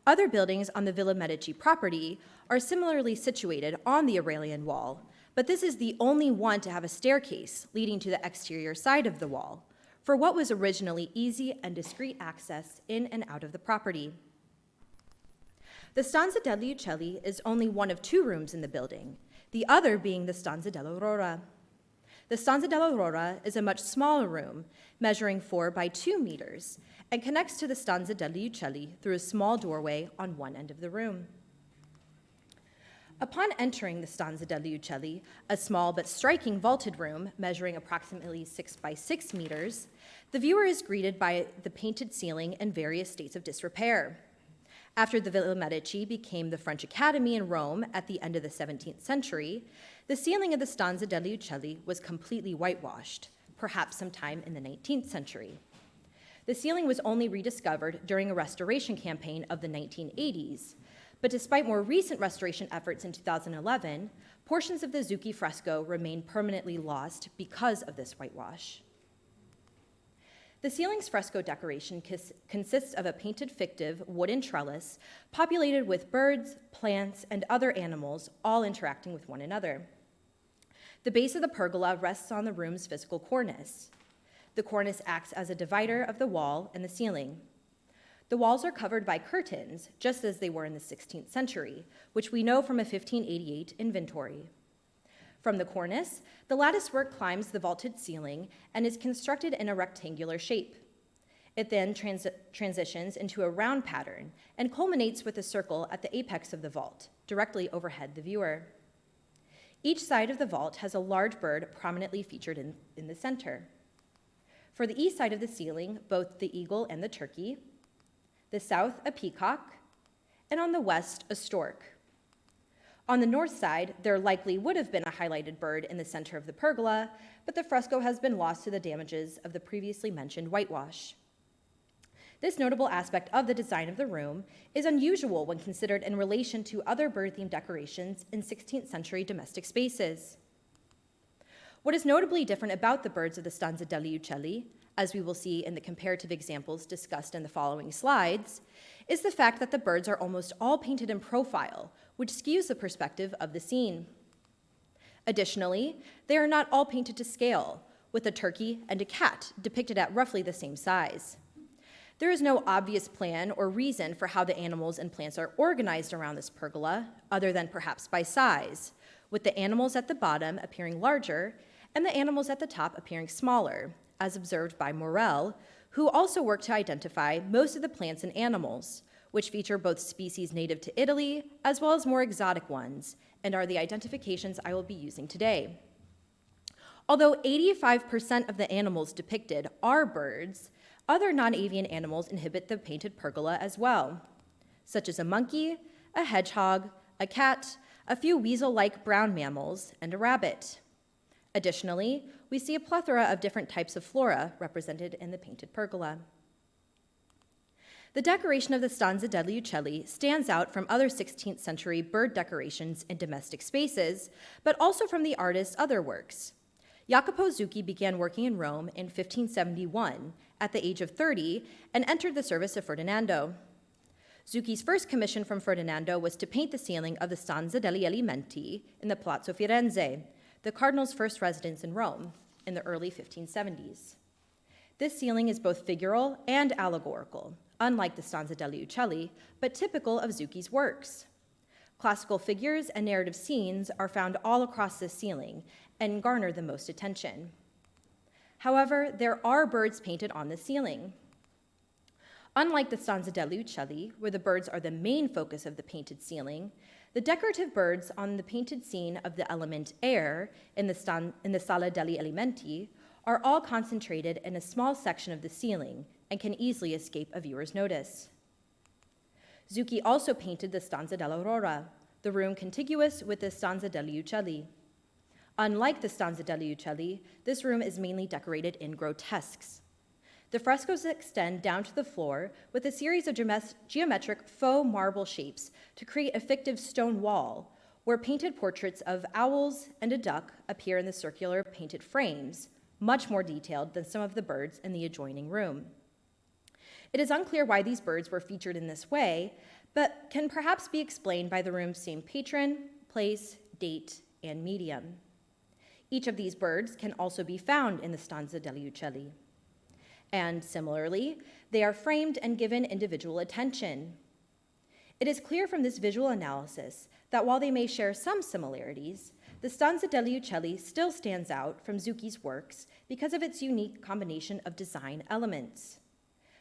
Other buildings on the Villa Medici property are similarly situated on the Aurelian wall, but this is the only one to have a staircase leading to the exterior side of the wall, for what was originally easy and discreet access in and out of the property. The Stanza degli Uccelli is only one of two rooms in the building, the other being the Stanza dell'Aurora. The Stanza dell'Aurora is a much smaller room, measuring 4 by 2 meters, and connects to the Stanza degli Uccelli through a small doorway on one end of the room. Upon entering the Stanza degli Uccelli, a small but striking vaulted room measuring approximately 6 by 6 meters, the viewer is greeted by the painted ceiling in various states of disrepair. After the Villa Medici became the French Academy in Rome at the end of the 17th century, the ceiling of the Stanza degli Uccelli was completely whitewashed, perhaps sometime in the 19th century. The ceiling was only rediscovered during a restoration campaign of the 1980s, but despite more recent restoration efforts in 2011, portions of the Jurini fresco remain permanently lost because of this whitewash. The ceiling's fresco decoration consists of a painted fictive wooden trellis populated with birds, plants, and other animals, all interacting with one another. The base of the pergola rests on the room's physical cornice. The cornice acts as a divider of the wall and the ceiling. The walls are covered by curtains, just as they were in the 16th century, which we know from a 1588 inventory. From the cornice, the latticework climbs the vaulted ceiling and is constructed in a rectangular shape. It then transitions into a round pattern and culminates with a circle at the apex of the vault, directly overhead the viewer. Each side of the vault has a large bird prominently featured in the center. For the east side of the ceiling, both the eagle and the turkey, the south, a peacock, and on the west, a stork. On the north side, there likely would have been a highlighted bird in the center of the pergola, but the fresco has been lost to the damages of the previously mentioned whitewash. This notable aspect of the design of the room is unusual when considered in relation to other bird-themed decorations in 16th century domestic spaces. What is notably different about the birds of the Stanza degli Uccelli, as we will see in the comparative examples discussed in the following slides, is the fact that the birds are almost all painted in profile, which skews the perspective of the scene. Additionally, they are not all painted to scale, with a turkey and a cat depicted at roughly the same size. There is no obvious plan or reason for how the animals and plants are organized around this pergola, other than perhaps by size, with the animals at the bottom appearing larger and the animals at the top appearing smaller, as observed by Morel, who also worked to identify most of the plants and animals, which feature both species native to Italy as well as more exotic ones, and are the identifications I will be using today. Although 85% of the animals depicted are birds, other non-avian animals inhabit the painted pergola as well, such as a monkey, a hedgehog, a cat, a few weasel-like brown mammals, and a rabbit. Additionally, we see a plethora of different types of flora represented in the painted pergola. The decoration of the Stanza degli Uccelli stands out from other 16th century bird decorations in domestic spaces, but also from the artist's other works. Jacopo Zucchi began working in Rome in 1571 at the age of 30 and entered the service of Ferdinando. Zucchi's first commission from Ferdinando was to paint the ceiling of the Stanza degli Alimenti in the Palazzo Firenze, the cardinal's first residence in Rome, in the early 1570s. This ceiling is both figural and allegorical, unlike the Stanza degli Uccelli, but typical of Zucchi's works. Classical figures and narrative scenes are found all across this ceiling and garner the most attention. However, there are birds painted on the ceiling. Unlike the Stanza degli Uccelli, where the birds are the main focus of the painted ceiling, the decorative birds on the painted scene of the element air in the Sala degli Alimenti are all concentrated in a small section of the ceiling and can easily escape a viewer's notice. Zucchi also painted the Stanza dell'Aurora, the room contiguous with the Stanza degli Uccelli. Unlike the Stanza degli Uccelli, this room is mainly decorated in grotesques. The frescoes extend down to the floor with a series of geometric faux marble shapes to create a fictive stone wall, where painted portraits of owls and a duck appear in the circular painted frames, much more detailed than some of the birds in the adjoining room. It is unclear why these birds were featured in this way, but can perhaps be explained by the room's same patron, place, date, and medium. Each of these birds can also be found in the Stanza degli Uccelli. And similarly, they are framed and given individual attention. It is clear from this visual analysis that while they may share some similarities, the Stanza degli Uccelli still stands out from Zucchi's works because of its unique combination of design elements.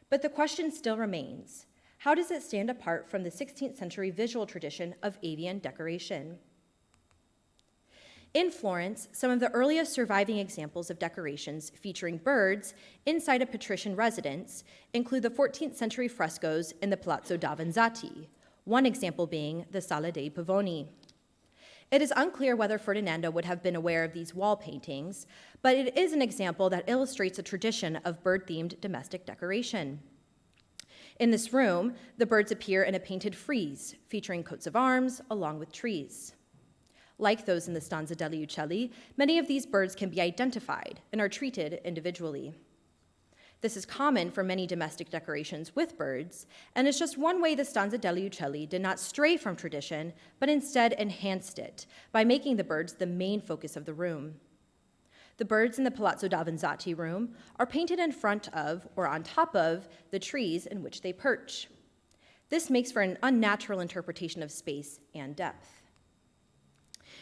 But the question still remains, how does it stand apart from the 16th century visual tradition of avian decoration? In Florence, some of the earliest surviving examples of decorations featuring birds inside a patrician residence include the 14th century frescoes in the Palazzo Davanzati, one example being the Sala dei Pavoni. It is unclear whether Ferdinando would have been aware of these wall paintings, but it is an example that illustrates a tradition of bird-themed domestic decoration. In this room, the birds appear in a painted frieze featuring coats of arms along with trees. Like those in the Stanza degli Uccelli, many of these birds can be identified and are treated individually. This is common for many domestic decorations with birds, and is just one way the Stanza degli Uccelli did not stray from tradition, but instead enhanced it by making the birds the main focus of the room. The birds in the Palazzo Davanzati room are painted in front of or on top of the trees in which they perch. This makes for an unnatural interpretation of space and depth.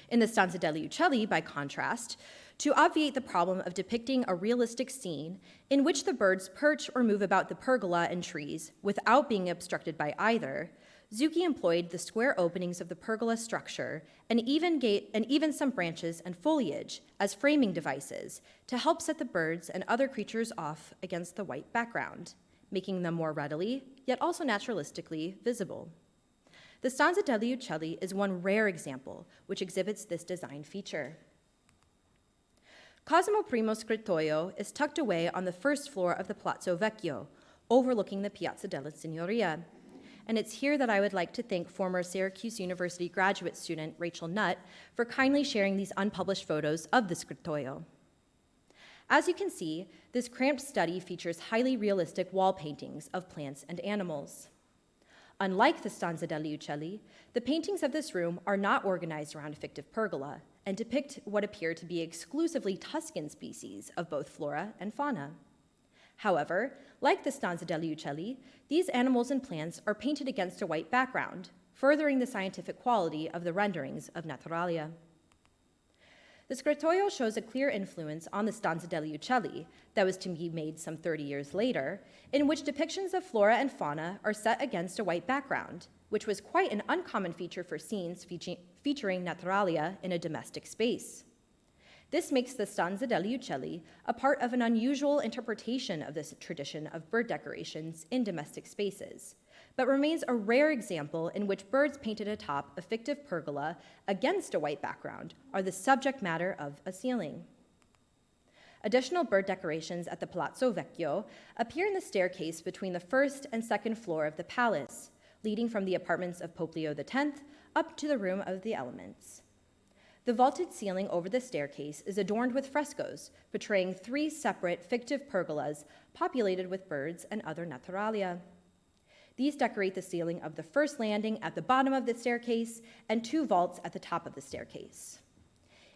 In the Stanza degli Uccelli, by contrast, to obviate the problem of depicting a realistic scene in which the birds perch or move about the pergola and trees without being obstructed by either, Zucchi employed the square openings of the pergola structure and even some branches and foliage as framing devices to help set the birds and other creatures off against the white background, making them more readily, yet also naturalistically, visible. The Stanza degli Uccelli is one rare example which exhibits this design feature. Cosimo I's scrittoio is tucked away on the first floor of the Palazzo Vecchio, overlooking the Piazza della Signoria. And it's here that I would like to thank former Syracuse University graduate student Rachel Nutt for kindly sharing these unpublished photos of the scrittoio. As you can see, this cramped study features highly realistic wall paintings of plants and animals. Unlike the Stanza degli Uccelli, the paintings of this room are not organized around a fictive pergola and depict what appear to be exclusively Tuscan species of both flora and fauna. However, like the Stanza degli Uccelli, these animals and plants are painted against a white background, furthering the scientific quality of the renderings of Naturalia. The scrittoio shows a clear influence on the Stanza degli Uccelli that was to be made some 30 years later, in which depictions of flora and fauna are set against a white background, which was quite an uncommon feature for scenes featuring Naturalia in a domestic space. This makes the Stanza degli Uccelli a part of an unusual interpretation of this tradition of bird decorations in domestic spaces, but remains a rare example in which birds painted atop a fictive pergola against a white background are the subject matter of a ceiling. Additional bird decorations at the Palazzo Vecchio appear in the staircase between the first and second floor of the palace, leading from the apartments of Pope Leo X up to the room of the elements. The vaulted ceiling over the staircase is adorned with frescoes portraying 3 separate fictive pergolas populated with birds and other naturalia. These decorate the ceiling of the first landing at the bottom of the staircase and 2 vaults at the top of the staircase.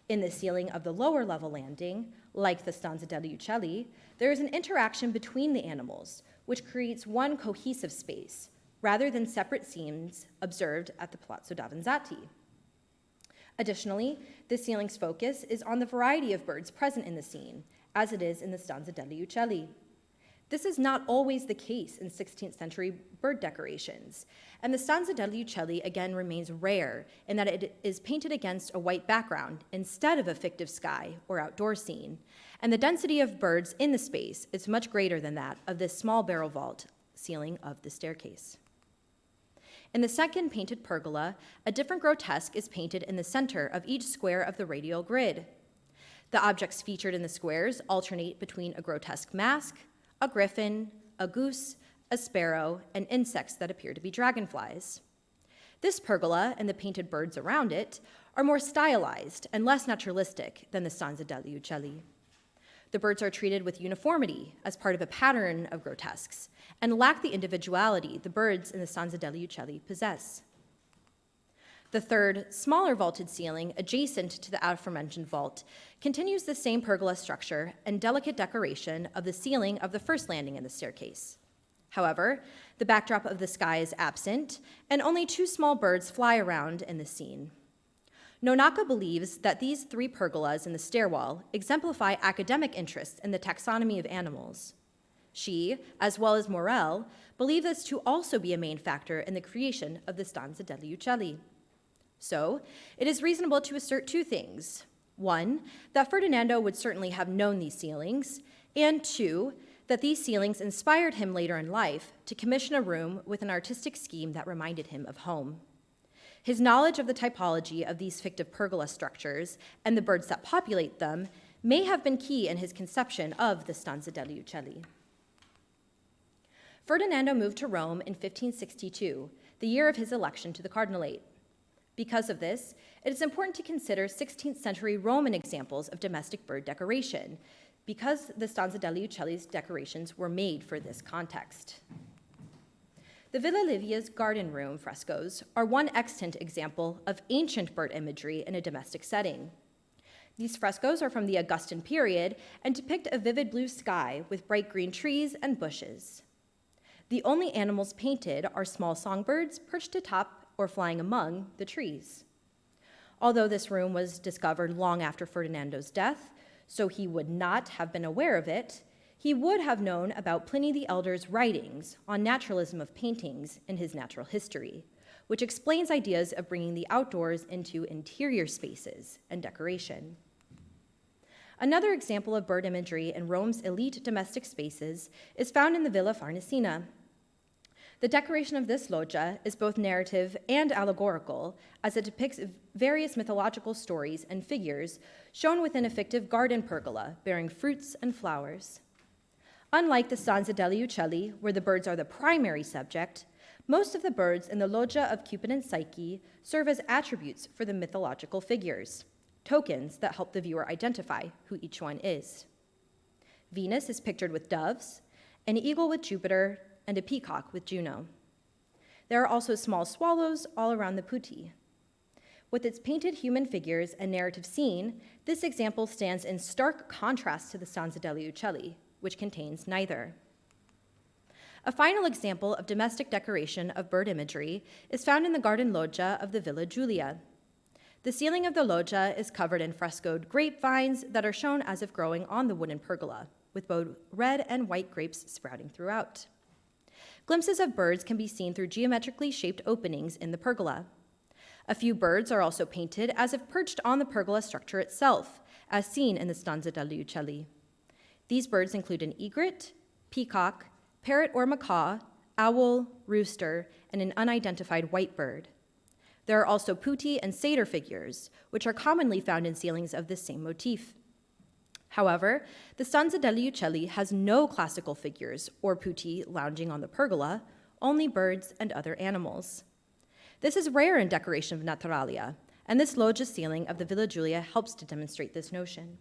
In the ceiling of the lower level landing, like the Stanza degli Uccelli, there is an interaction between the animals, which creates one cohesive space, rather than separate scenes observed at the Palazzo Davanzati. Additionally, the ceiling's focus is on the variety of birds present in the scene, as it is in the Stanza degli Uccelli. This is not always the case in 16th century bird decorations, and the Stanza degli Uccelli again remains rare in that it is painted against a white background instead of a fictive sky or outdoor scene, and the density of birds in the space is much greater than that of this small barrel vault ceiling of the staircase. In the second painted pergola, a different grotesque is painted in the center of each square of the radial grid. The objects featured in the squares alternate between a grotesque mask, a griffin, a goose, a sparrow, and insects that appear to be dragonflies. This pergola and the painted birds around it are more stylized and less naturalistic than the Stanza degli Uccelli. The birds are treated with uniformity as part of a pattern of grotesques and lack the individuality the birds in the Stanza degli Uccelli possess. The third, smaller vaulted ceiling adjacent to the aforementioned vault continues the same pergola structure and delicate decoration of the ceiling of the first landing in the staircase. However, the backdrop of the sky is absent, and only 2 small birds fly around in the scene. Nonaka believes that these 3 pergolas in the stairwell exemplify academic interests in the taxonomy of animals. She, as well as Morel, believe this to also be a main factor in the creation of the Stanza degli Uccelli. So, it is reasonable to assert 2 things. 1, that Ferdinando would certainly have known these ceilings, and 2, that these ceilings inspired him later in life to commission a room with an artistic scheme that reminded him of home. His knowledge of the typology of these fictive pergola structures and the birds that populate them may have been key in his conception of the Stanza degli Uccelli. Ferdinando moved to Rome in 1562, the year of his election to the cardinalate. Because of this, it is important to consider 16th century Roman examples of domestic bird decoration, because the Stanza degli Uccelli's decorations were made for this context. The Villa Livia's garden room frescoes are one extant example of ancient bird imagery in a domestic setting. These frescoes are from the Augustan period and depict a vivid blue sky with bright green trees and bushes. The only animals painted are small songbirds perched atop or flying among the trees. Although this room was discovered long after Ferdinando's death, so he would not have been aware of it, he would have known about Pliny the Elder's writings on naturalism of paintings in his Natural History, which explains ideas of bringing the outdoors into interior spaces and decoration. Another example of bird imagery in Rome's elite domestic spaces is found in the Villa Farnesina. The decoration of this loggia is both narrative and allegorical, as it depicts various mythological stories and figures shown within a fictive garden pergola bearing fruits and flowers. Unlike the Stanza delle Uccelli, where the birds are the primary subject, most of the birds in the loggia of Cupid and Psyche serve as attributes for the mythological figures, tokens that help the viewer identify who each one is. Venus is pictured with doves, an eagle with Jupiter, and a peacock with Juno. There are also small swallows all around the putti. With its painted human figures and narrative scene, this example stands in stark contrast to the Stanza delle Uccelli, which contains neither. A final example of domestic decoration of bird imagery is found in the garden loggia of the Villa Giulia. The ceiling of the loggia is covered in frescoed grapevines that are shown as if growing on the wooden pergola, with both red and white grapes sprouting throughout. Glimpses of birds can be seen through geometrically shaped openings in the pergola. A few birds are also painted as if perched on the pergola structure itself, as seen in the Stanza delle Uccelli. These birds include an egret, peacock, parrot or macaw, owl, rooster, and an unidentified white bird. There are also putti and satyr figures, which are commonly found in ceilings of this same motif. However, the Stanza delle Uccelli has no classical figures or putti lounging on the pergola, only birds and other animals. This is rare in decoration of naturalia, and this loggia ceiling of the Villa Giulia helps to demonstrate this notion.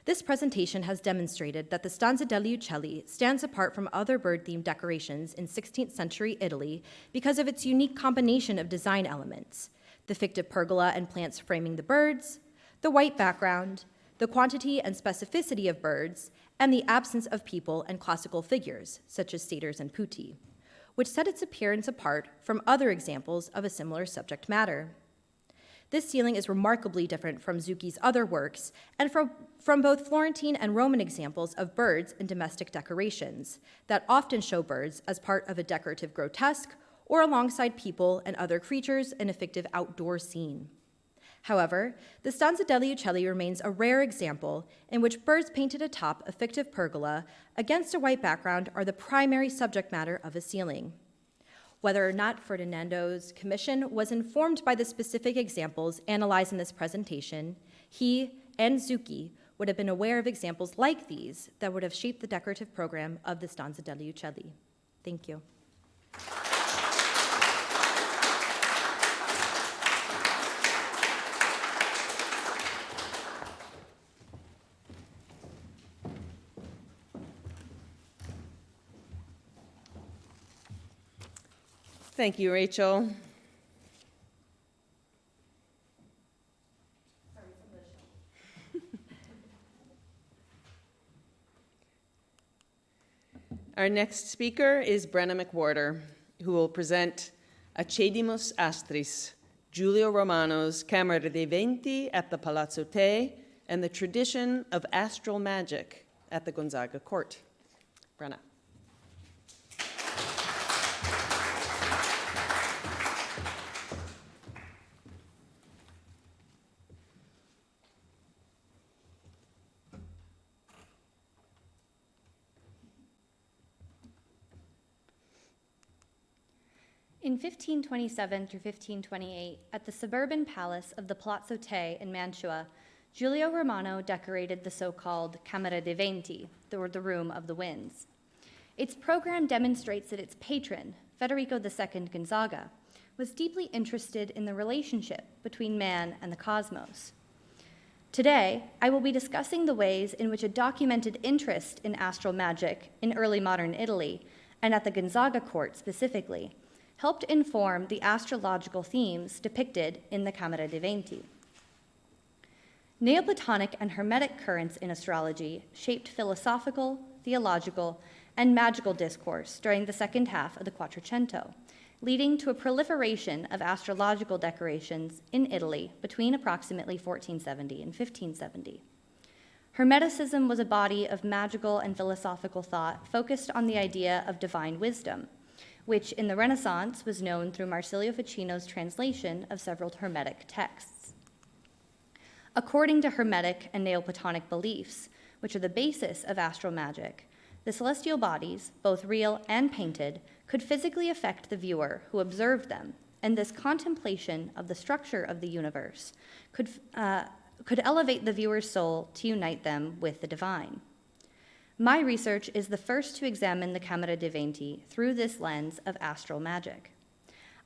This presentation has demonstrated that the Stanza delle Uccelli stands apart from other bird-themed decorations in 16th century Italy because of its unique combination of design elements: the fictive pergola and plants framing the birds, the white background, the quantity and specificity of birds, and the absence of people and classical figures, such as satyrs and putti, which set its appearance apart from other examples of a similar subject matter. This ceiling is remarkably different from Zucchi's other works and from both Florentine and Roman examples of birds in domestic decorations that often show birds as part of a decorative grotesque or alongside people and other creatures in a fictive outdoor scene. However, the Stanza delle Uccelli remains a rare example in which birds painted atop a fictive pergola against a white background are the primary subject matter of a ceiling. Whether or not Ferdinando's commission was informed by the specific examples analyzed in this presentation, he and Zucchi would have been aware of examples like these that would have shaped the decorative program of the Stanza delle Uccelli. Thank you. Thank you, Rachel. Our next speaker is Brenna McWhorter, who will present Accedimus Astris, Giulio Romano's Camera dei Venti at the Palazzo Te, and the tradition of astral magic at the Gonzaga court. Brenna. In 1527 through 1528, at the suburban palace of the Palazzo Te in Mantua, Giulio Romano decorated the so-called Camera dei Venti, or the Room of the Winds. Its program demonstrates that its patron, Federico II Gonzaga, was deeply interested in the relationship between man and the cosmos. Today, I will be discussing the ways in which a documented interest in astral magic in early modern Italy, and at the Gonzaga court specifically, helped inform the astrological themes depicted in the Camera dei Venti. Neoplatonic and Hermetic currents in astrology shaped philosophical, theological, and magical discourse during the second half of the Quattrocento, leading to a proliferation of astrological decorations in Italy between approximately 1470 and 1570. Hermeticism was a body of magical and philosophical thought focused on the idea of divine wisdom, which in the Renaissance was known through Marsilio Ficino's translation of several Hermetic texts. According to Hermetic and Neoplatonic beliefs, which are the basis of astral magic, The celestial bodies, both real and painted, could physically affect the viewer who observed them, and this contemplation of the structure of the universe could elevate the viewer's soul to unite them with the divine. My research is the first to examine the Camera dei Venti through this lens of astral magic.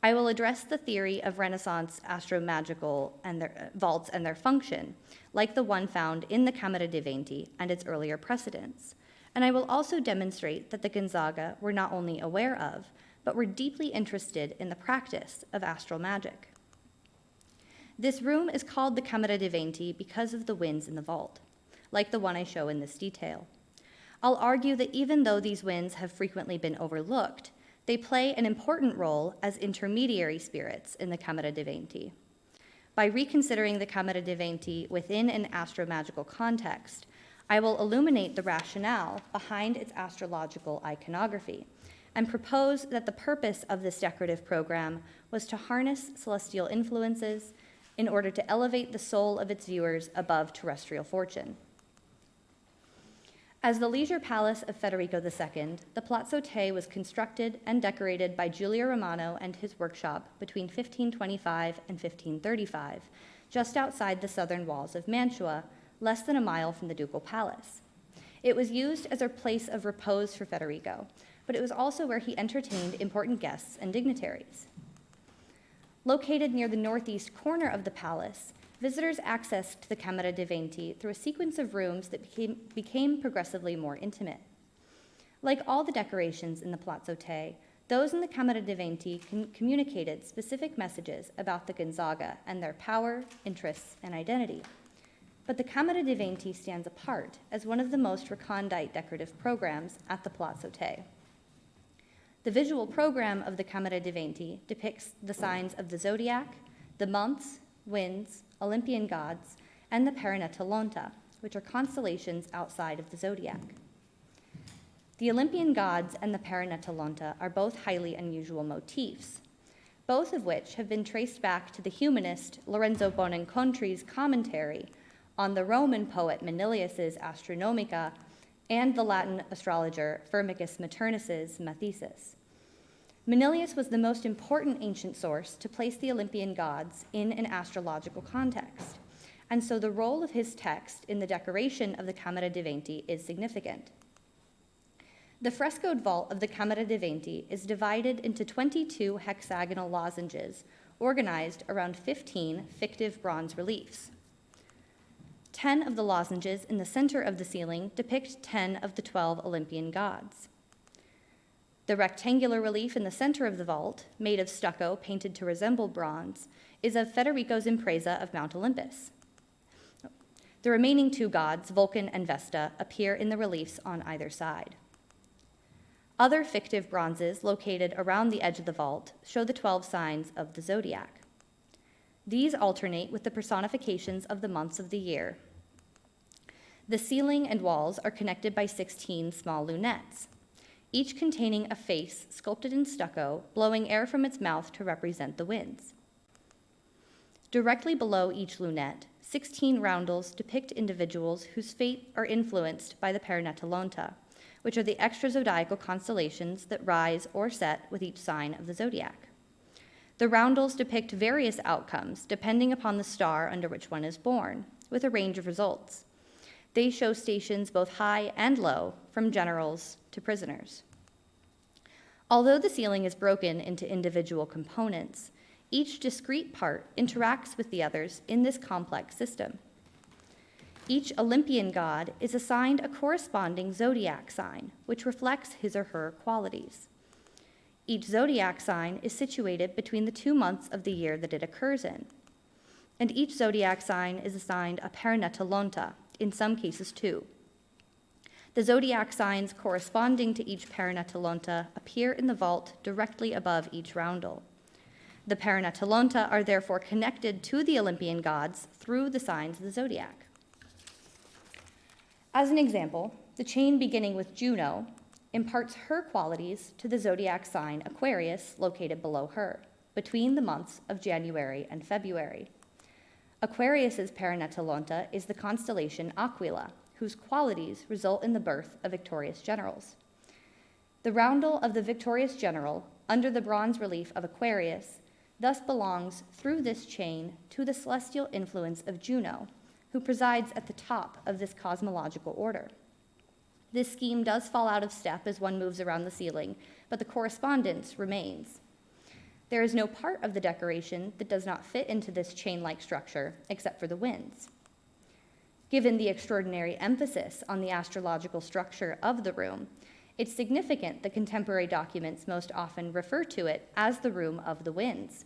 I will address the theory of Renaissance astromagical and their vaults and their function, like the one found in the Camera dei Venti and its earlier precedents. And I will also demonstrate that the Gonzaga were not only aware of, but were deeply interested in the practice of astral magic. This room is called the Camera dei Venti because of the winds in the vault, like the one I show in this detail. I'll argue that even though these winds have frequently been overlooked, they play an important role as intermediary spirits in the Camera dei Venti. By reconsidering the Camera dei Venti within an astromagical context, I will illuminate the rationale behind its astrological iconography and propose that the purpose of this decorative program was to harness celestial influences in order to elevate the soul of its viewers above terrestrial fortune. As the leisure palace of Federico II, the Palazzo Te was constructed and decorated by Giulio Romano and his workshop between 1525 and 1535, just outside the southern walls of Mantua, less than a mile from the ducal palace. It was used as a place of repose for Federico, but it was also where he entertained important guests and dignitaries. Located near the northeast corner of the palace, visitors accessed the Camera dei Venti through a sequence of rooms that became progressively more intimate. Like all the decorations in the Palazzo Te, those in the Camera dei Venti communicated specific messages about the Gonzaga and their power, interests, and identity. But the Camera dei Venti stands apart as one of the most recondite decorative programs at the Palazzo Te. The visual program of the Camera dei Venti depicts the signs of the zodiac, the months, winds, Olympian gods, and the Parinetolonta, which are constellations outside of the zodiac. The Olympian gods and the Parinetolonta are both highly unusual motifs, both of which have been traced back to the humanist Lorenzo Buonancontri's commentary on the Roman poet Manilius's Astronomica and the Latin astrologer Firmicus Maternus's Mathesis. Manilius was the most important ancient source to place the Olympian gods in an astrological context, and so the role of his text in the decoration of the Camera dei Venti is significant. The frescoed vault of the Camera dei Venti is divided into 22 hexagonal lozenges organized around 15 fictive bronze reliefs. 10 of the lozenges in the center of the ceiling depict 10 of the 12 Olympian gods. The rectangular relief in the center of the vault, made of stucco painted to resemble bronze, is of Federico's Impresa of Mount Olympus. The remaining two gods, Vulcan and Vesta, appear in the reliefs on either side. Other fictive bronzes located around the edge of the vault show the 12 signs of the zodiac. These alternate with the personifications of the months of the year. The ceiling and walls are connected by 16 small lunettes, each containing a face sculpted in stucco, blowing air from its mouth to represent the winds. Directly below each lunette, 16 roundels depict individuals whose fate are influenced by the Parinetolonta, which are the extrazodiacal constellations that rise or set with each sign of the zodiac. The roundels depict various outcomes depending upon the star under which one is born, with a range of results. They show stations both high and low, from generals to prisoners. Although the ceiling is broken into individual components, each discrete part interacts with the others in this complex system. Each Olympian god is assigned a corresponding zodiac sign, which reflects his or her qualities. Each zodiac sign is situated between the 2 months of the year that it occurs in. And each zodiac sign is assigned a Parinetolonta, in some cases 2. The zodiac signs corresponding to each Parinetolonta appear in the vault directly above each roundel. The Parinetolonta are therefore connected to the Olympian gods through the signs of the zodiac. As an example, the chain beginning with Juno imparts her qualities to the zodiac sign Aquarius located below her, between the months of January and February. Aquarius's Parinetolonta is the constellation Aquila, whose qualities result in the birth of victorious generals. The roundel of the victorious general, under the bronze relief of Aquarius, thus belongs through this chain to the celestial influence of Juno, who presides at the top of this cosmological order. This scheme does fall out of step as one moves around the ceiling, but the correspondence remains. There is no part of the decoration that does not fit into this chain-like structure, except for the winds. Given the extraordinary emphasis on the astrological structure of the room, it's significant that contemporary documents most often refer to it as the room of the winds.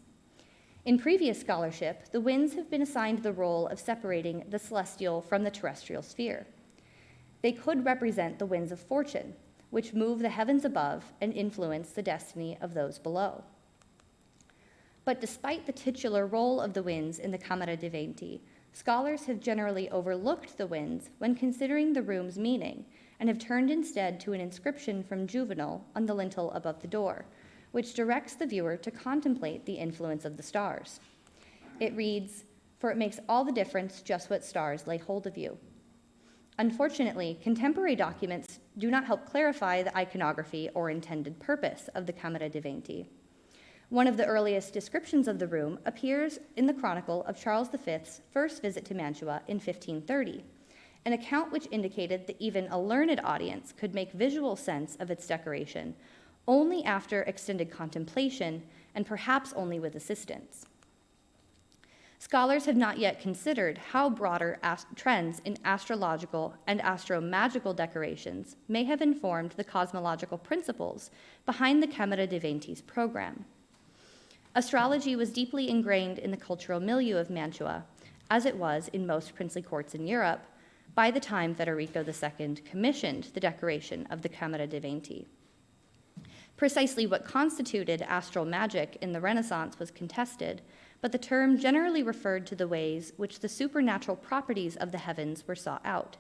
In previous scholarship, the winds have been assigned the role of separating the celestial from the terrestrial sphere. They could represent the winds of fortune, which move the heavens above and influence the destiny of those below. But despite the titular role of the winds in the Camera dei Venti, scholars have generally overlooked the winds when considering the room's meaning and have turned instead to an inscription from Juvenal on the lintel above the door, which directs the viewer to contemplate the influence of the stars. It reads, "For it makes all the difference just what stars lay hold of you." Unfortunately, contemporary documents do not help clarify the iconography or intended purpose of the Camera dei Venti. One of the earliest descriptions of the room appears in the chronicle of Charles V's first visit to Mantua in 1530, an account which indicated that even a learned audience could make visual sense of its decoration only after extended contemplation and perhaps only with assistance. Scholars have not yet considered how broader trends in astrological and astromagical decorations may have informed the cosmological principles behind the Camera dei Venti's program. Astrology was deeply ingrained in the cultural milieu of Mantua, as it was in most princely courts in Europe, by the time Federico II commissioned the decoration of the Camera dei Venti. Precisely what constituted astral magic in the Renaissance was contested, but the term generally referred to the ways which the supernatural properties of the heavens were sought out.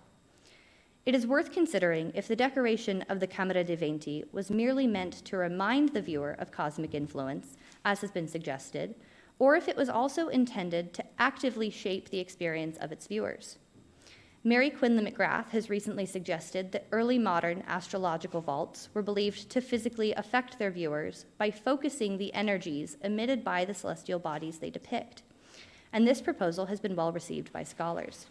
It is worth considering if the decoration of the Camera dei Venti was merely meant to remind the viewer of cosmic influence, as has been suggested, or if it was also intended to actively shape the experience of its viewers. Mary Quinlan McGrath has recently suggested that early modern astrological vaults were believed to physically affect their viewers by focusing the energies emitted by the celestial bodies they depict, and this proposal has been well received by scholars.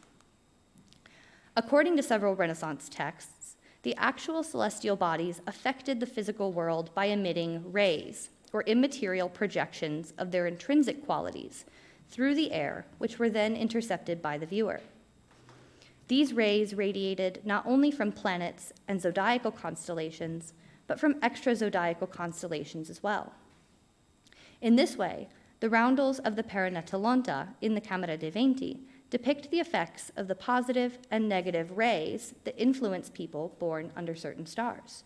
According to several Renaissance texts, the actual celestial bodies affected the physical world by emitting rays, or immaterial projections of their intrinsic qualities, through the air, which were then intercepted by the viewer. These rays radiated not only from planets and zodiacal constellations, but from extra-zodiacal constellations as well. In this way, the roundels of the Perennatalonta in the Camera dei Venti depict the effects of the positive and negative rays that influence people born under certain stars.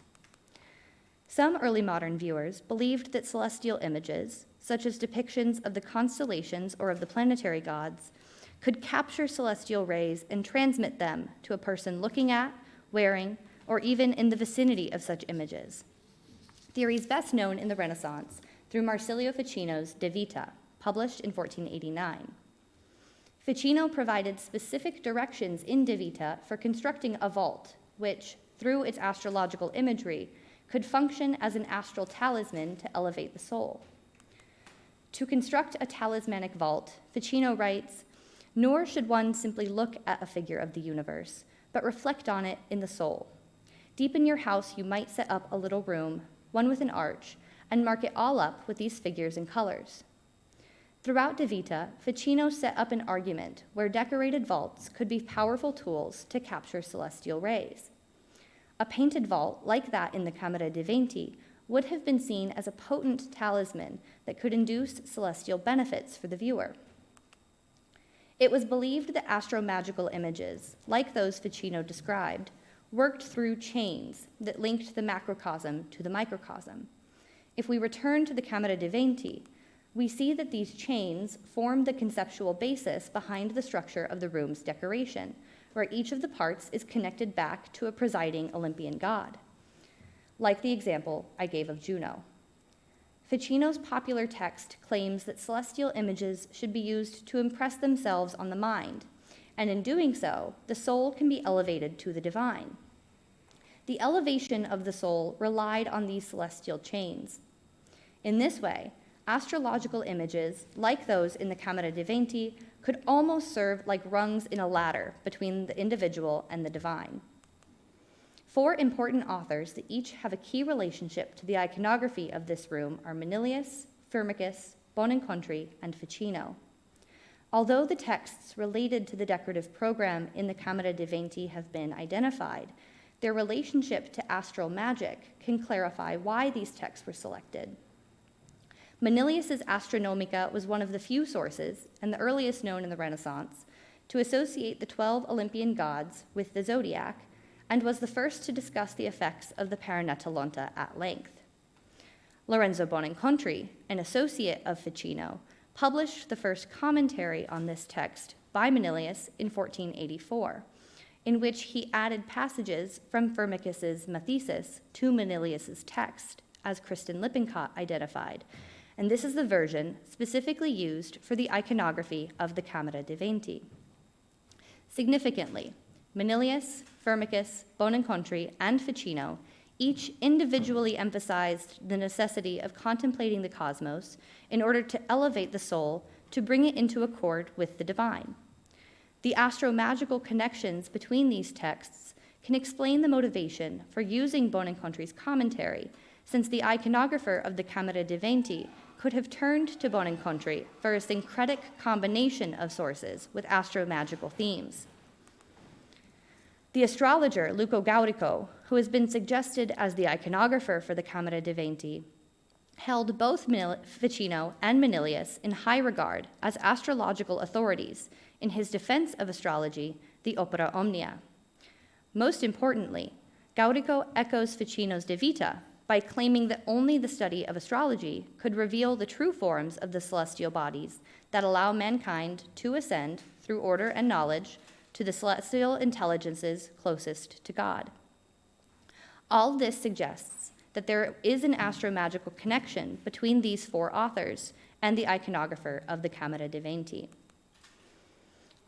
Some early modern viewers believed that celestial images, such as depictions of the constellations or of the planetary gods, could capture celestial rays and transmit them to a person looking at, wearing, or even in the vicinity of such images. Theories best known in the Renaissance through Marsilio Ficino's De Vita, published in 1489. Ficino provided specific directions in De Vita for constructing a vault, which, through its astrological imagery, could function as an astral talisman to elevate the soul. To construct a talismanic vault, Ficino writes, "Nor should one simply look at a figure of the universe, but reflect on it in the soul. Deep in your house you might set up a little room, one with an arch, and mark it all up with these figures and colors." Throughout De Vita, Ficino set up an argument where decorated vaults could be powerful tools to capture celestial rays. A painted vault, like that in the Camera dei Venti, would have been seen as a potent talisman that could induce celestial benefits for the viewer. It was believed that astromagical images, like those Ficino described, worked through chains that linked the macrocosm to the microcosm. If we return to the Camera dei Venti, we see that these chains form the conceptual basis behind the structure of the room's decoration, where each of the parts is connected back to a presiding Olympian god, like the example I gave of Juno. Ficino's popular text claims that celestial images should be used to impress themselves on the mind, and in doing so, the soul can be elevated to the divine. The elevation of the soul relied on these celestial chains. In this way, astrological images, like those in the Camera dei Venti, could almost serve like rungs in a ladder between the individual and the divine. 4 important authors that each have a key relationship to the iconography of this room are Manilius, Firmicus, Bonincontri, and Ficino. Although the texts related to the decorative program in the Camera dei Venti have been identified, their relationship to astral magic can clarify why these texts were selected. Manilius's Astronomica was one of the few sources, and the earliest known in the Renaissance, to associate the 12 Olympian gods with the zodiac, and was the first to discuss the effects of the Paranetolonta at length. Lorenzo Bonincontri, an associate of Ficino, published the first commentary on this text by Manilius in 1484, in which he added passages from Firmicus's Mathesis to Manilius's text, as Kristen Lippincott identified, and this is the version specifically used for the iconography of the Camera dei Venti. Significantly, Manilius, Firmicus, Bonincontri, and Ficino each individually emphasized the necessity of contemplating the cosmos in order to elevate the soul to bring it into accord with the divine. The astromagical connections between these texts can explain the motivation for using Bonincontri's commentary, since the iconographer of the Camera dei Venti could have turned to Bonincontri for a syncretic combination of sources with astromagical themes. The astrologer Luco Gaurico, who has been suggested as the iconographer for the Camera dei Venti, held both Ficino and Manilius in high regard as astrological authorities in his defense of astrology, the Opera Omnia. Most importantly, Gaurico echoes Ficino's De Vita by claiming that only the study of astrology could reveal the true forms of the celestial bodies that allow mankind to ascend through order and knowledge to the celestial intelligences closest to God. All this suggests that there is an astromagical connection between these 4 authors and the iconographer of the Camera dei Venti.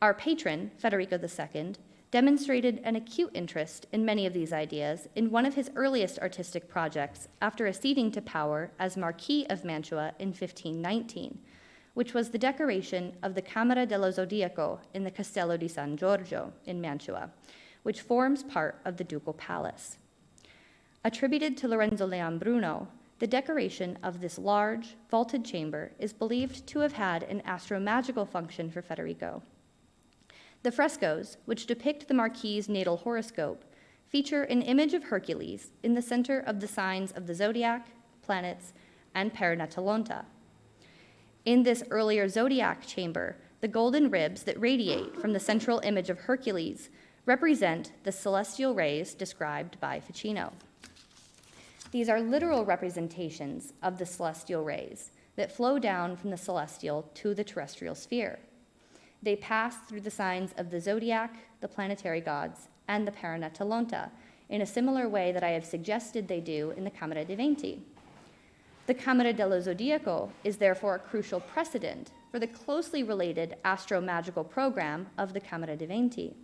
Our patron, Federico II, demonstrated an acute interest in many of these ideas in one of his earliest artistic projects after acceding to power as Marquis of Mantua in 1519, which was the decoration of the Camera dello Zodiaco in the Castello di San Giorgio in Mantua, which forms part of the ducal palace. Attributed to Lorenzo Leon Bruno, the decoration of this large, vaulted chamber is believed to have had an astromagical function for Federico. The frescoes, which depict the Marquis's natal horoscope, feature an image of Hercules in the center of the signs of the zodiac, planets, and Paranetolonta. In this earlier zodiac chamber, the golden ribs that radiate from the central image of Hercules represent the celestial rays described by Ficino. These are literal representations of the celestial rays that flow down from the celestial to the terrestrial sphere. They pass through the signs of the zodiac, the planetary gods, and the Paranetolonta in a similar way that I have suggested they do in the Camera dei Venti. The Camera dello Zodiaco is therefore a crucial precedent for the closely related astromagical program of the Camera dei Venti.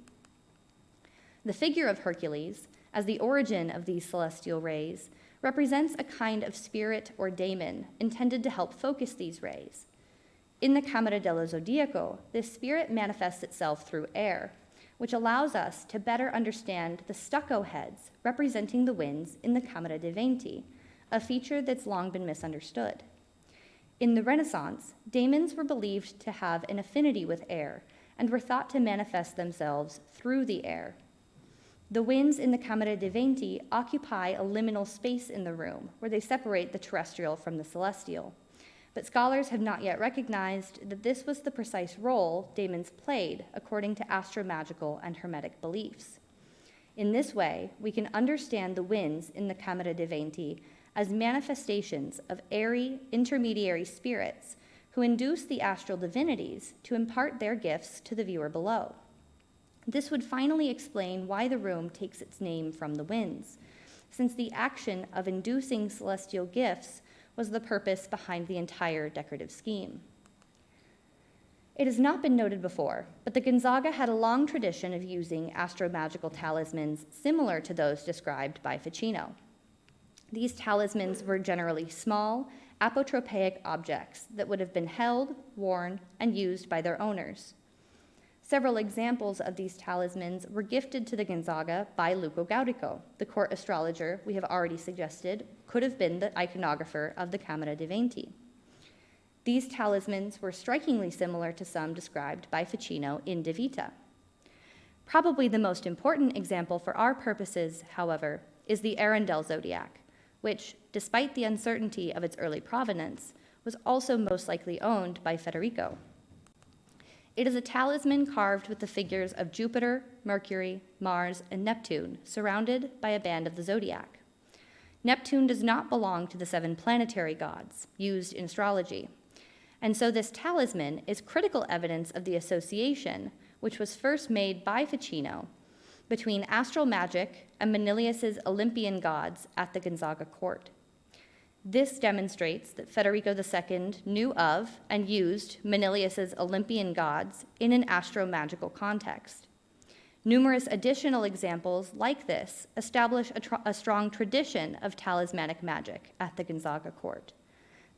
The figure of Hercules, as the origin of these celestial rays, represents a kind of spirit or daemon intended to help focus these rays. In the Camera dello Zodiaco, this spirit manifests itself through air, which allows us to better understand the stucco heads representing the winds in the Camera dei Venti, a feature that's long been misunderstood. In the Renaissance, daemons were believed to have an affinity with air and were thought to manifest themselves through the air. The winds in the Camera dei Venti occupy a liminal space in the room where they separate the terrestrial from the celestial. But scholars have not yet recognized that this was the precise role daemons played according to astromagical and hermetic beliefs. In this way, we can understand the winds in the Camera dei Venti as manifestations of airy intermediary spirits who induce the astral divinities to impart their gifts to the viewer below. This would finally explain why the room takes its name from the winds, since the action of inducing celestial gifts was the purpose behind the entire decorative scheme. It has not been noted before, but the Gonzaga had a long tradition of using astromagical talismans similar to those described by Ficino. These talismans were generally small, apotropaic objects that would have been held, worn, and used by their owners. Several examples of these talismans were gifted to the Gonzaga by Luco Gaurico, the court astrologer we have already suggested could have been the iconographer of the Camera dei Venti. These talismans were strikingly similar to some described by Ficino in De Vita. Probably the most important example for our purposes, however, is the Arundel zodiac, which, despite the uncertainty of its early provenance, was also most likely owned by Federico. It is a talisman carved with the figures of Jupiter, Mercury, Mars, and Neptune, surrounded by a band of the zodiac. Neptune does not belong to the 7 planetary gods used in astrology, and so this talisman is critical evidence of the association, which was first made by Ficino, between astral magic and Manilius's Olympian gods at the Gonzaga court. This demonstrates that Federico II knew of and used Manilius's Olympian gods in an astromagical context. Numerous additional examples like this establish a strong tradition of talismanic magic at the Gonzaga court.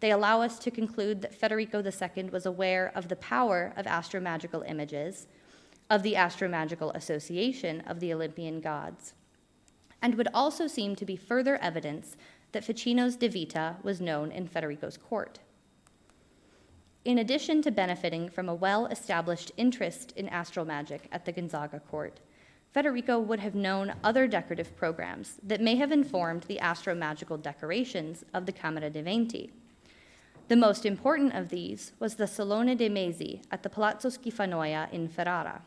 They allow us to conclude that Federico II was aware of the power of astromagical images, of the astromagical association of the Olympian gods, and would also seem to be further evidence that Ficino's De Vita was known in Federico's court. In addition to benefiting from a well-established interest in astromagic at the Gonzaga court, Federico would have known other decorative programs that may have informed the astromagical decorations of the Camera dei Venti. The most important of these was the Salone dei Mesi at the Palazzo Schifanoia in Ferrara.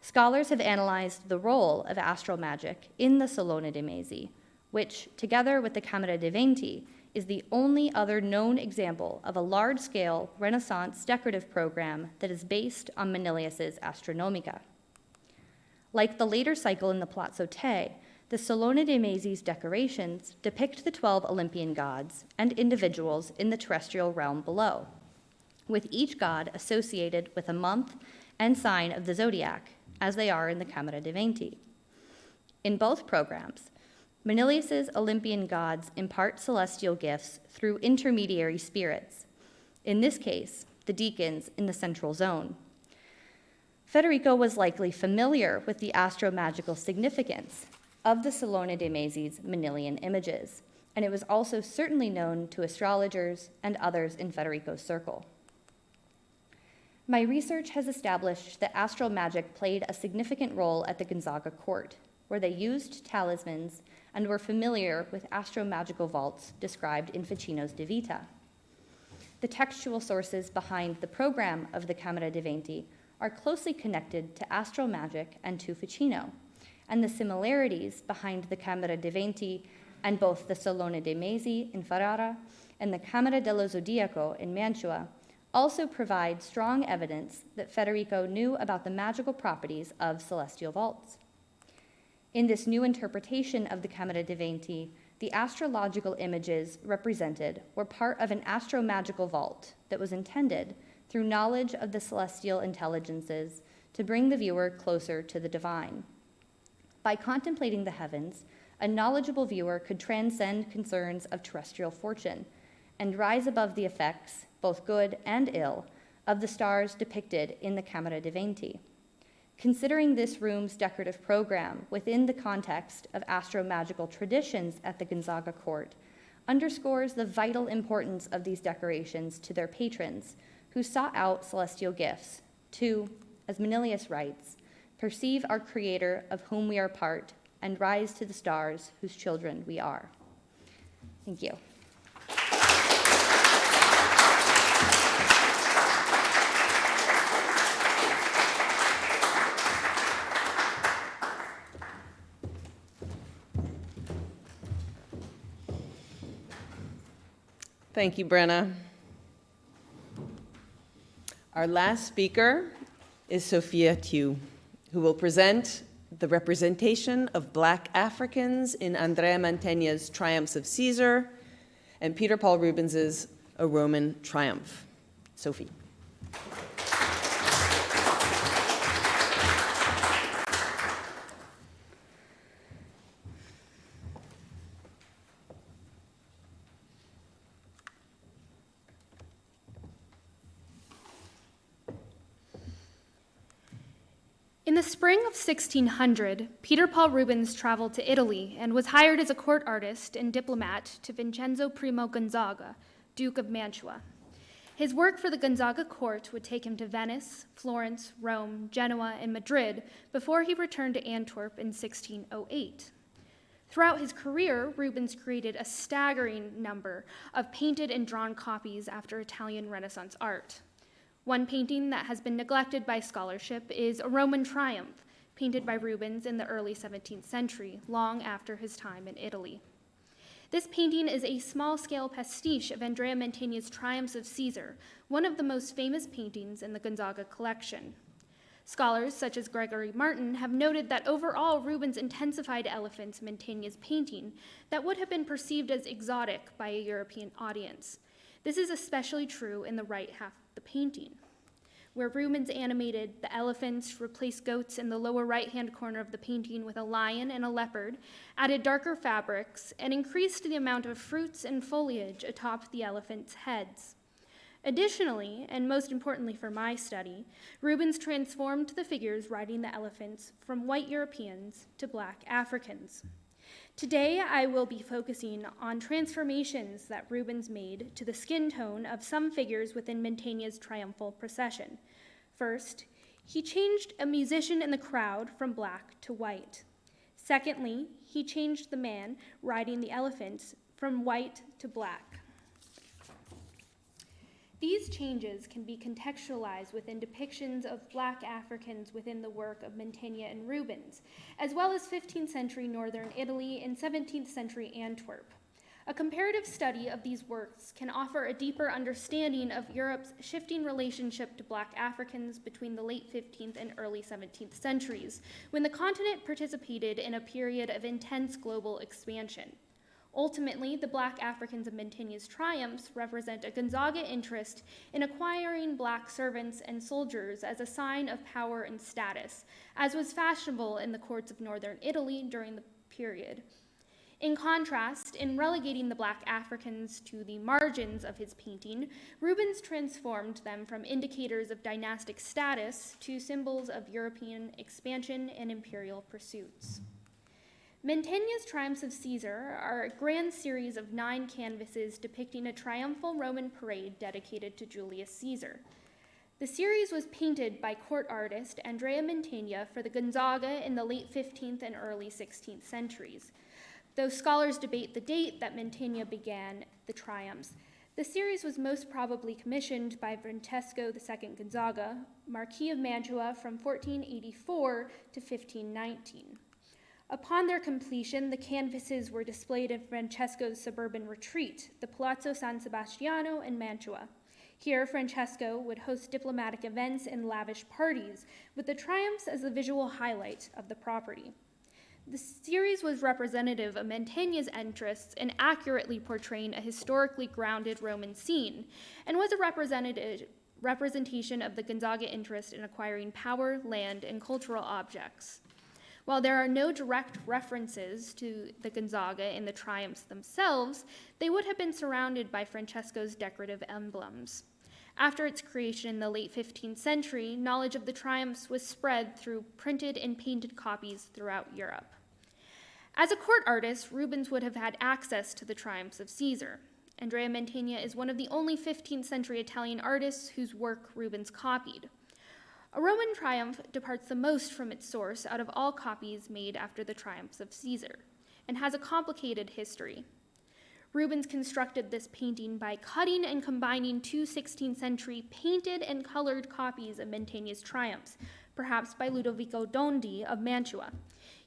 Scholars have analyzed the role of astromagic in the Salone dei Mesi, which, together with the Camera dei Venti, is the only other known example of a large-scale Renaissance decorative program that is based on Manilius's Astronomica. Like the later cycle in the Palazzo Te, the Salone dei Mesi's decorations depict the 12 Olympian gods and individuals in the terrestrial realm below, with each god associated with a month and sign of the zodiac, as they are in the Camera dei Venti. In both programs, Manilius's Olympian gods impart celestial gifts through intermediary spirits, in this case, the deacons in the central zone. Federico was likely familiar with the astromagical significance of the Salone dei Mesi's Manilian images, and it was also certainly known to astrologers and others in Federico's circle. My research has established that astromagic played a significant role at the Gonzaga court, where they used talismans and were familiar with astromagical vaults described in Ficino's De Vita. The textual sources behind the program of the Camera dei Venti are closely connected to astromagic and to Ficino, and the similarities behind the Camera dei Venti and both the Salone dei Mesi in Ferrara and the Camera dello Zodiaco in Mantua also provide strong evidence that Federico knew about the magical properties of celestial vaults. In this new interpretation of the Camera dei Venti, the astrological images represented were part of an astromagical vault that was intended, through knowledge of the celestial intelligences, to bring the viewer closer to the divine. By contemplating the heavens, a knowledgeable viewer could transcend concerns of terrestrial fortune and rise above the effects, both good and ill, of the stars depicted in the Camera dei Venti. Considering this room's decorative program within the context of astromagical traditions at the Gonzaga court underscores the vital importance of these decorations to their patrons, who sought out celestial gifts to, as Manilius writes, perceive our Creator of whom we are part, and rise to the stars whose children we are. Thank you. Thank you, Brenna. Our last speaker is Sophia Tew, who will present the representation of Black Africans in Andrea Mantegna's Triumphs of Caesar and Peter Paul Rubens's A Roman Triumph. Sophie. In the spring of 1600, Peter Paul Rubens traveled to Italy and was hired as a court artist and diplomat to Vincenzo Primo Gonzaga, Duke of Mantua. His work for the Gonzaga court would take him to Venice, Florence, Rome, Genoa, and Madrid before he returned to Antwerp in 1608. Throughout his career, Rubens created a staggering number of painted and drawn copies after Italian Renaissance art. One painting that has been neglected by scholarship is a Roman Triumph, painted by Rubens in the early 17th century, long after his time in Italy. This painting is a small-scale pastiche of Andrea Mantegna's Triumphs of Caesar, one of the most famous paintings in the Gonzaga collection. Scholars such as Gregory Martin have noted that overall Rubens intensified elephants in Mantegna's painting that would have been perceived as exotic by a European audience. This is especially true in the right half of the painting, where Rubens animated the elephants, replaced goats in the lower right-hand corner of the painting with a lion and a leopard, added darker fabrics, and increased the amount of fruits and foliage atop the elephants' heads. Additionally, and most importantly for my study, Rubens transformed the figures riding the elephants from white Europeans to black Africans. Today, I will be focusing on transformations that Rubens made to the skin tone of some figures within Mantegna's triumphal procession. First, he changed a musician in the crowd from black to white. Secondly, he changed the man riding the elephants from white to black. These changes can be contextualized within depictions of black Africans within the work of Mantegna and Rubens, as well as 15th century northern Italy and 17th century Antwerp. A comparative study of these works can offer a deeper understanding of Europe's shifting relationship to black Africans between the late 15th and early 17th centuries, when the continent participated in a period of intense global expansion. Ultimately, the black Africans of Mantegna's triumphs represent a Gonzaga interest in acquiring black servants and soldiers as a sign of power and status, as was fashionable in the courts of northern Italy during the period. In contrast, in relegating the black Africans to the margins of his painting, Rubens transformed them from indicators of dynastic status to symbols of European expansion and imperial pursuits. Mantegna's Triumphs of Caesar are a grand series of 9 canvases depicting a triumphal Roman parade dedicated to Julius Caesar. The series was painted by court artist Andrea Mantegna for the Gonzaga in the late 15th and early 16th centuries. Though scholars debate the date that Mantegna began the triumphs, the series was most probably commissioned by Francesco II Gonzaga, Marquis of Mantua, from 1484 to 1519. Upon their completion, the canvases were displayed in Francesco's suburban retreat, the Palazzo San Sebastiano in Mantua. Here, Francesco would host diplomatic events and lavish parties, with the triumphs as the visual highlight of the property. The series was representative of Mantegna's interests in accurately portraying a historically grounded Roman scene, and was a representation of the Gonzaga interest in acquiring power, land, and cultural objects. While there are no direct references to the Gonzaga in the triumphs themselves, they would have been surrounded by Francesco's decorative emblems. After its creation in the late 15th century, knowledge of the triumphs was spread through printed and painted copies throughout Europe. As a court artist, Rubens would have had access to the triumphs of Caesar. Andrea Mantegna is one of the only 15th century Italian artists whose work Rubens copied. A Roman triumph departs the most from its source out of all copies made after the triumphs of Caesar, and has a complicated history. Rubens constructed this painting by cutting and combining 2 16th century painted and colored copies of Mantegna's triumphs, perhaps by Ludovico Dondi of Mantua.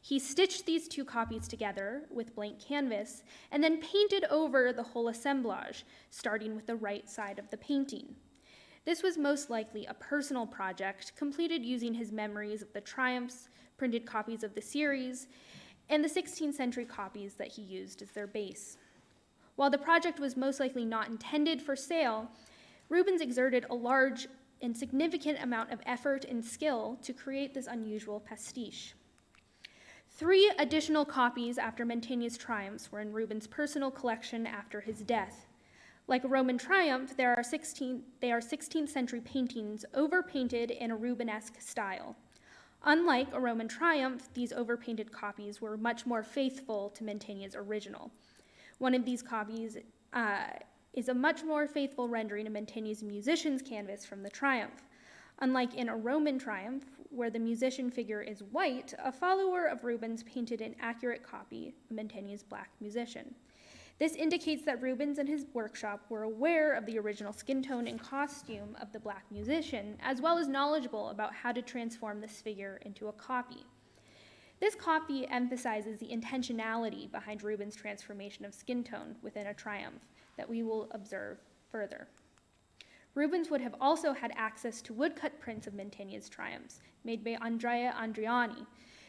He stitched these 2 copies together with blank canvas, and then painted over the whole assemblage, starting with the right side of the painting. This was most likely a personal project completed using his memories of the triumphs, printed copies of the series, and the 16th century copies that he used as their base. While the project was most likely not intended for sale, Rubens exerted a large and significant amount of effort and skill to create this unusual pastiche. 3 additional copies after Mantegna's triumphs were in Rubens' personal collection after his death. Like a Roman triumph, they are 16th century paintings overpainted in a Rubenesque style. Unlike a Roman triumph, these overpainted copies were much more faithful to Mantegna's original. One of these copies is a much more faithful rendering of Mantegna's musician's canvas from the triumph. Unlike in a Roman triumph, where the musician figure is white, a follower of Rubens painted an accurate copy of Mantegna's black musician. This indicates that Rubens and his workshop were aware of the original skin tone and costume of the black musician, as well as knowledgeable about how to transform this figure into a copy. This copy emphasizes the intentionality behind Rubens' transformation of skin tone within a triumph that we will observe further. Rubens would have also had access to woodcut prints of Mantegna's triumphs, made by Andrea Andriani.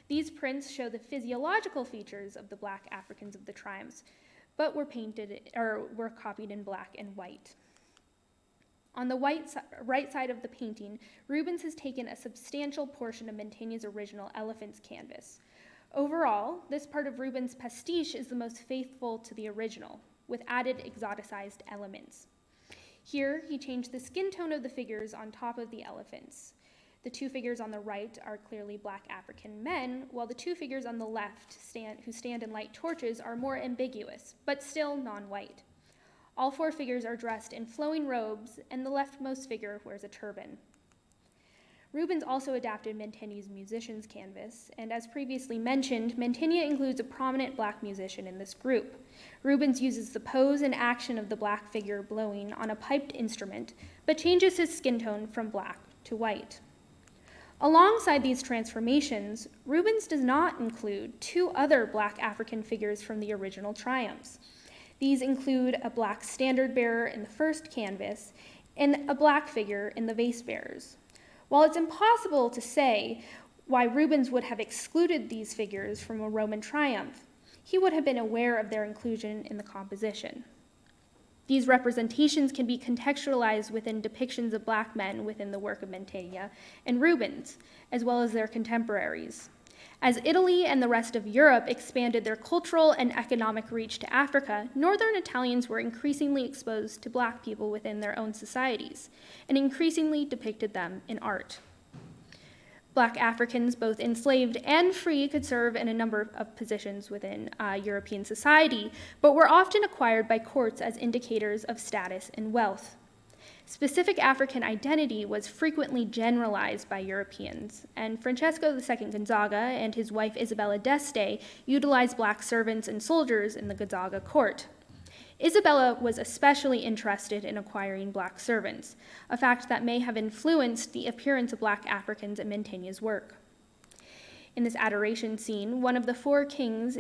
These prints show the physiological features of the black Africans of the triumphs, but were copied in black and white. On the right side of the painting, Rubens has taken a substantial portion of Mantegna's original elephant's canvas. Overall, this part of Rubens' pastiche is the most faithful to the original, with added exoticized elements. Here, he changed the skin tone of the figures on top of the elephants. The two figures on the right are clearly black African men, while the two figures on the left who stand in light torches are more ambiguous, but still non-white. All four figures are dressed in flowing robes, and the leftmost figure wears a turban. Rubens also adapted Mantegna's musician's canvas, and as previously mentioned, Mantegna includes a prominent black musician in this group. Rubens uses the pose and action of the black figure blowing on a piped instrument, but changes his skin tone from black to white. Alongside these transformations, Rubens does not include two other black African figures from the original triumphs. These include a black standard bearer in the first canvas and a black figure in the vase bearers. While it's impossible to say why Rubens would have excluded these figures from a Roman triumph, he would have been aware of their inclusion in the composition. These representations can be contextualized within depictions of black men within the work of Mantegna and Rubens, as well as their contemporaries. As Italy and the rest of Europe expanded their cultural and economic reach to Africa, Northern Italians were increasingly exposed to black people within their own societies, and increasingly depicted them in art. Black Africans, both enslaved and free, could serve in a number of positions within European society, but were often acquired by courts as indicators of status and wealth. Specific African identity was frequently generalized by Europeans, and Francesco II Gonzaga and his wife Isabella d'Este utilized black servants and soldiers in the Gonzaga court. Isabella was especially interested in acquiring black servants, a fact that may have influenced the appearance of black Africans in Mantegna's work. In this adoration scene, one of the four kings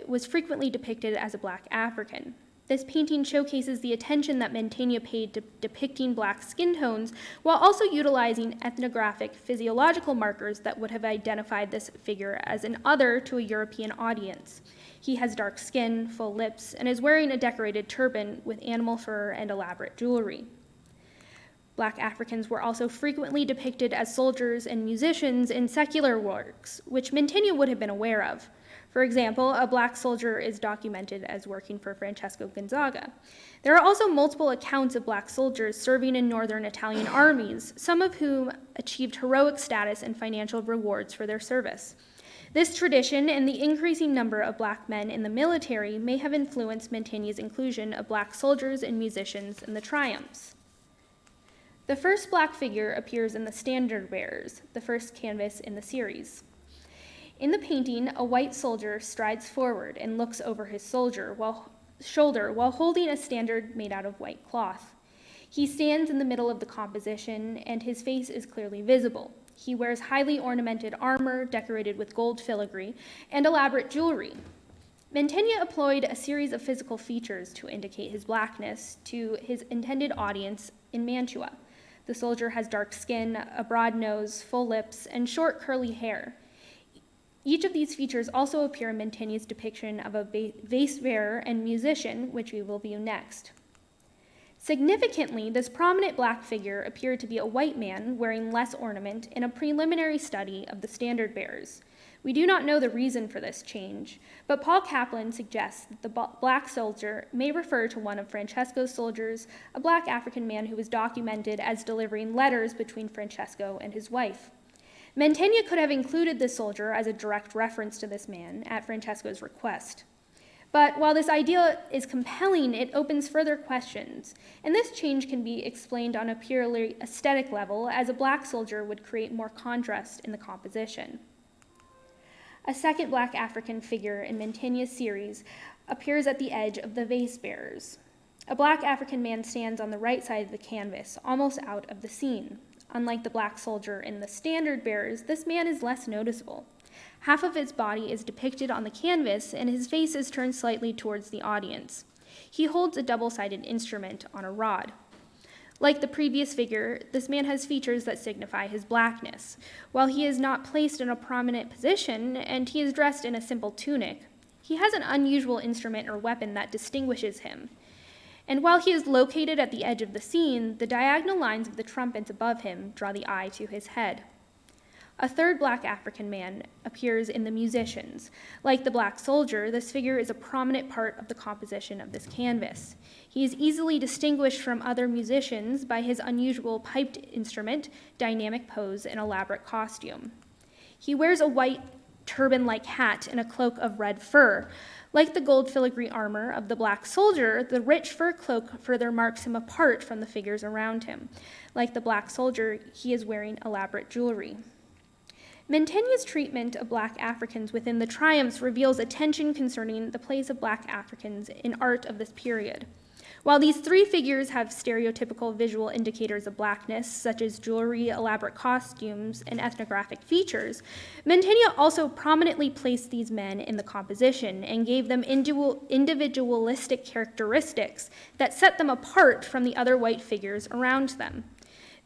was frequently depicted as a black African. This painting showcases the attention that Mantegna paid to depicting black skin tones, while also utilizing ethnographic physiological markers that would have identified this figure as an other to a European audience. He has dark skin, full lips, and is wearing a decorated turban with animal fur and elaborate jewelry. Black Africans were also frequently depicted as soldiers and musicians in secular works, which Mantegna would have been aware of. For example, a black soldier is documented as working for Francesco Gonzaga. There are also multiple accounts of black soldiers serving in northern Italian armies, some of whom achieved heroic status and financial rewards for their service. This tradition and the increasing number of black men in the military may have influenced Mantegna's inclusion of black soldiers and musicians in the triumphs. The first black figure appears in the Standard Bearers, the first canvas in the series. In the painting, a white soldier strides forward and looks over his shoulder while holding a standard made out of white cloth. He stands in the middle of the composition, and his face is clearly visible. He wears highly ornamented armor decorated with gold filigree and elaborate jewelry. Mantegna employed a series of physical features to indicate his blackness to his intended audience in Mantua. The soldier has dark skin, a broad nose, full lips, and short curly hair. Each of these features also appear in Mantegna's depiction of a vase bearer and musician, which we will view next. Significantly, this prominent black figure appeared to be a white man wearing less ornament in a preliminary study of the standard bearers. We do not know the reason for this change, but Paul Kaplan suggests that the black soldier may refer to one of Francesco's soldiers, a black African man who was documented as delivering letters between Francesco and his wife. Mantegna could have included this soldier as a direct reference to this man at Francesco's request. But while this idea is compelling, it opens further questions, and this change can be explained on a purely aesthetic level, as a black soldier would create more contrast in the composition. A second black African figure in Mantegna's series appears at the edge of the vase bearers. A black African man stands on the right side of the canvas, almost out of the scene. Unlike the black soldier in the standard bearers, this man is less noticeable. Half of his body is depicted on the canvas, and his face is turned slightly towards the audience. He holds a double-sided instrument on a rod. Like the previous figure, this man has features that signify his blackness. While he is not placed in a prominent position, and he is dressed in a simple tunic, he has an unusual instrument or weapon that distinguishes him. And while he is located at the edge of the scene, the diagonal lines of the trumpets above him draw the eye to his head. A third black African man appears in the musicians. Like the black soldier, this figure is a prominent part of the composition of this canvas. He is easily distinguished from other musicians by his unusual piped instrument, dynamic pose, and elaborate costume. He wears a white turban-like hat and a cloak of red fur. Like the gold filigree armor of the black soldier, the rich fur cloak further marks him apart from the figures around him. Like the black soldier, he is wearing elaborate jewelry. Mantegna's treatment of black Africans within the triumphs reveals a tension concerning the place of black Africans in art of this period. While these three figures have stereotypical visual indicators of blackness, such as jewelry, elaborate costumes, and ethnographic features, Mantegna also prominently placed these men in the composition and gave them individualistic characteristics that set them apart from the other white figures around them.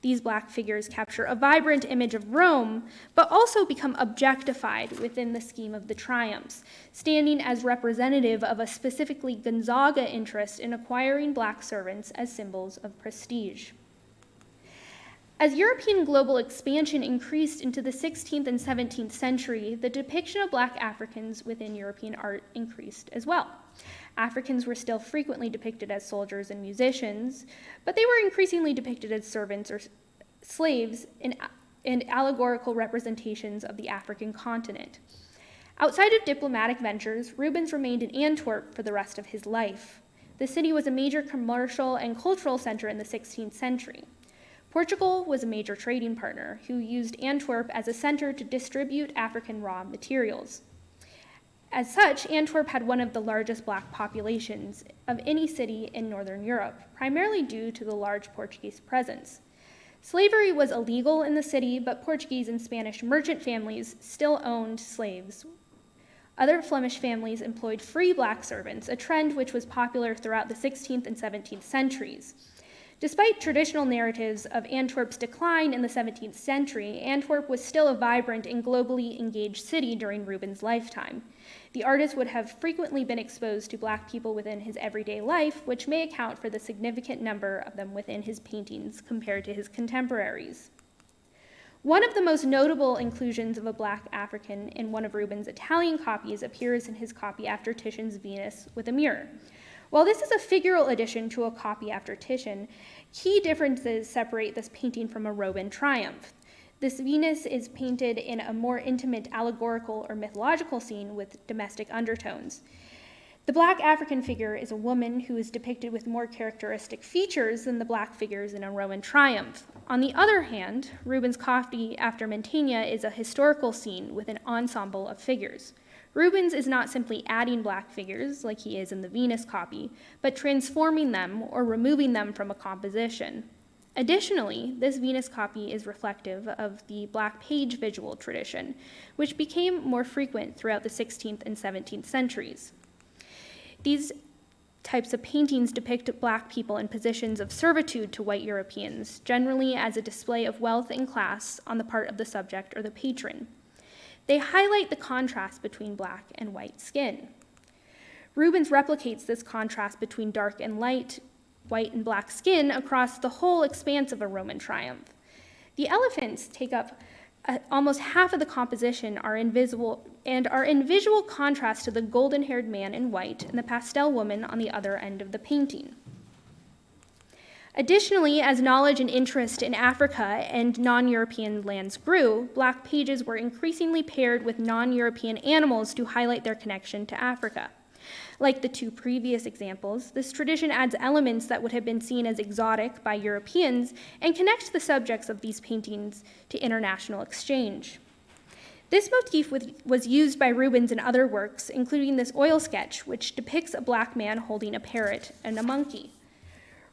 These black figures capture a vibrant image of Rome, but also become objectified within the scheme of the triumphs, standing as representative of a specifically Gonzaga interest in acquiring black servants as symbols of prestige. As European global expansion increased into the 16th and 17th century, the depiction of black Africans within European art increased as well. Africans were still frequently depicted as soldiers and musicians, but they were increasingly depicted as servants or slaves in allegorical representations of the African continent. Outside of diplomatic ventures, Rubens remained in Antwerp for the rest of his life. The city was a major commercial and cultural center in the 16th century. Portugal was a major trading partner who used Antwerp as a center to distribute African raw materials. As such, Antwerp had one of the largest black populations of any city in Northern Europe, primarily due to the large Portuguese presence. Slavery was illegal in the city, but Portuguese and Spanish merchant families still owned slaves. Other Flemish families employed free black servants, a trend which was popular throughout the 16th and 17th centuries. Despite traditional narratives of Antwerp's decline in the 17th century, Antwerp was still a vibrant and globally engaged city during Rubens' lifetime. The artist would have frequently been exposed to black people within his everyday life, which may account for the significant number of them within his paintings compared to his contemporaries. One of the most notable inclusions of a black African in one of Rubens' Italian copies appears in his copy after Titian's Venus with a mirror. While this is a figural addition to a copy after Titian, key differences separate this painting from a Roman triumph. This Venus is painted in a more intimate allegorical or mythological scene with domestic undertones. The black African figure is a woman who is depicted with more characteristic features than the black figures in a Roman triumph. On the other hand, Rubens' copy after Mantegna is a historical scene with an ensemble of figures. Rubens is not simply adding black figures, like he is in the Venus copy, but transforming them or removing them from a composition. Additionally, this Venus copy is reflective of the black page visual tradition, which became more frequent throughout the 16th and 17th centuries. These types of paintings depict black people in positions of servitude to white Europeans, generally as a display of wealth and class on the part of the subject or the patron. They highlight the contrast between black and white skin. Rubens replicates this contrast between dark and light, white and black skin across the whole expanse of a Roman triumph. The elephants take up almost half of the composition are in visual contrast to the golden-haired man in white and the pastel woman on the other end of the painting. Additionally, as knowledge and interest in Africa and non-European lands grew, Black pages were increasingly paired with non-European animals to highlight their connection to Africa. Like the two previous examples, this tradition adds elements that would have been seen as exotic by Europeans and connects the subjects of these paintings to international exchange. This motif was used by Rubens in other works, including this oil sketch, which depicts a Black man holding a parrot and a monkey.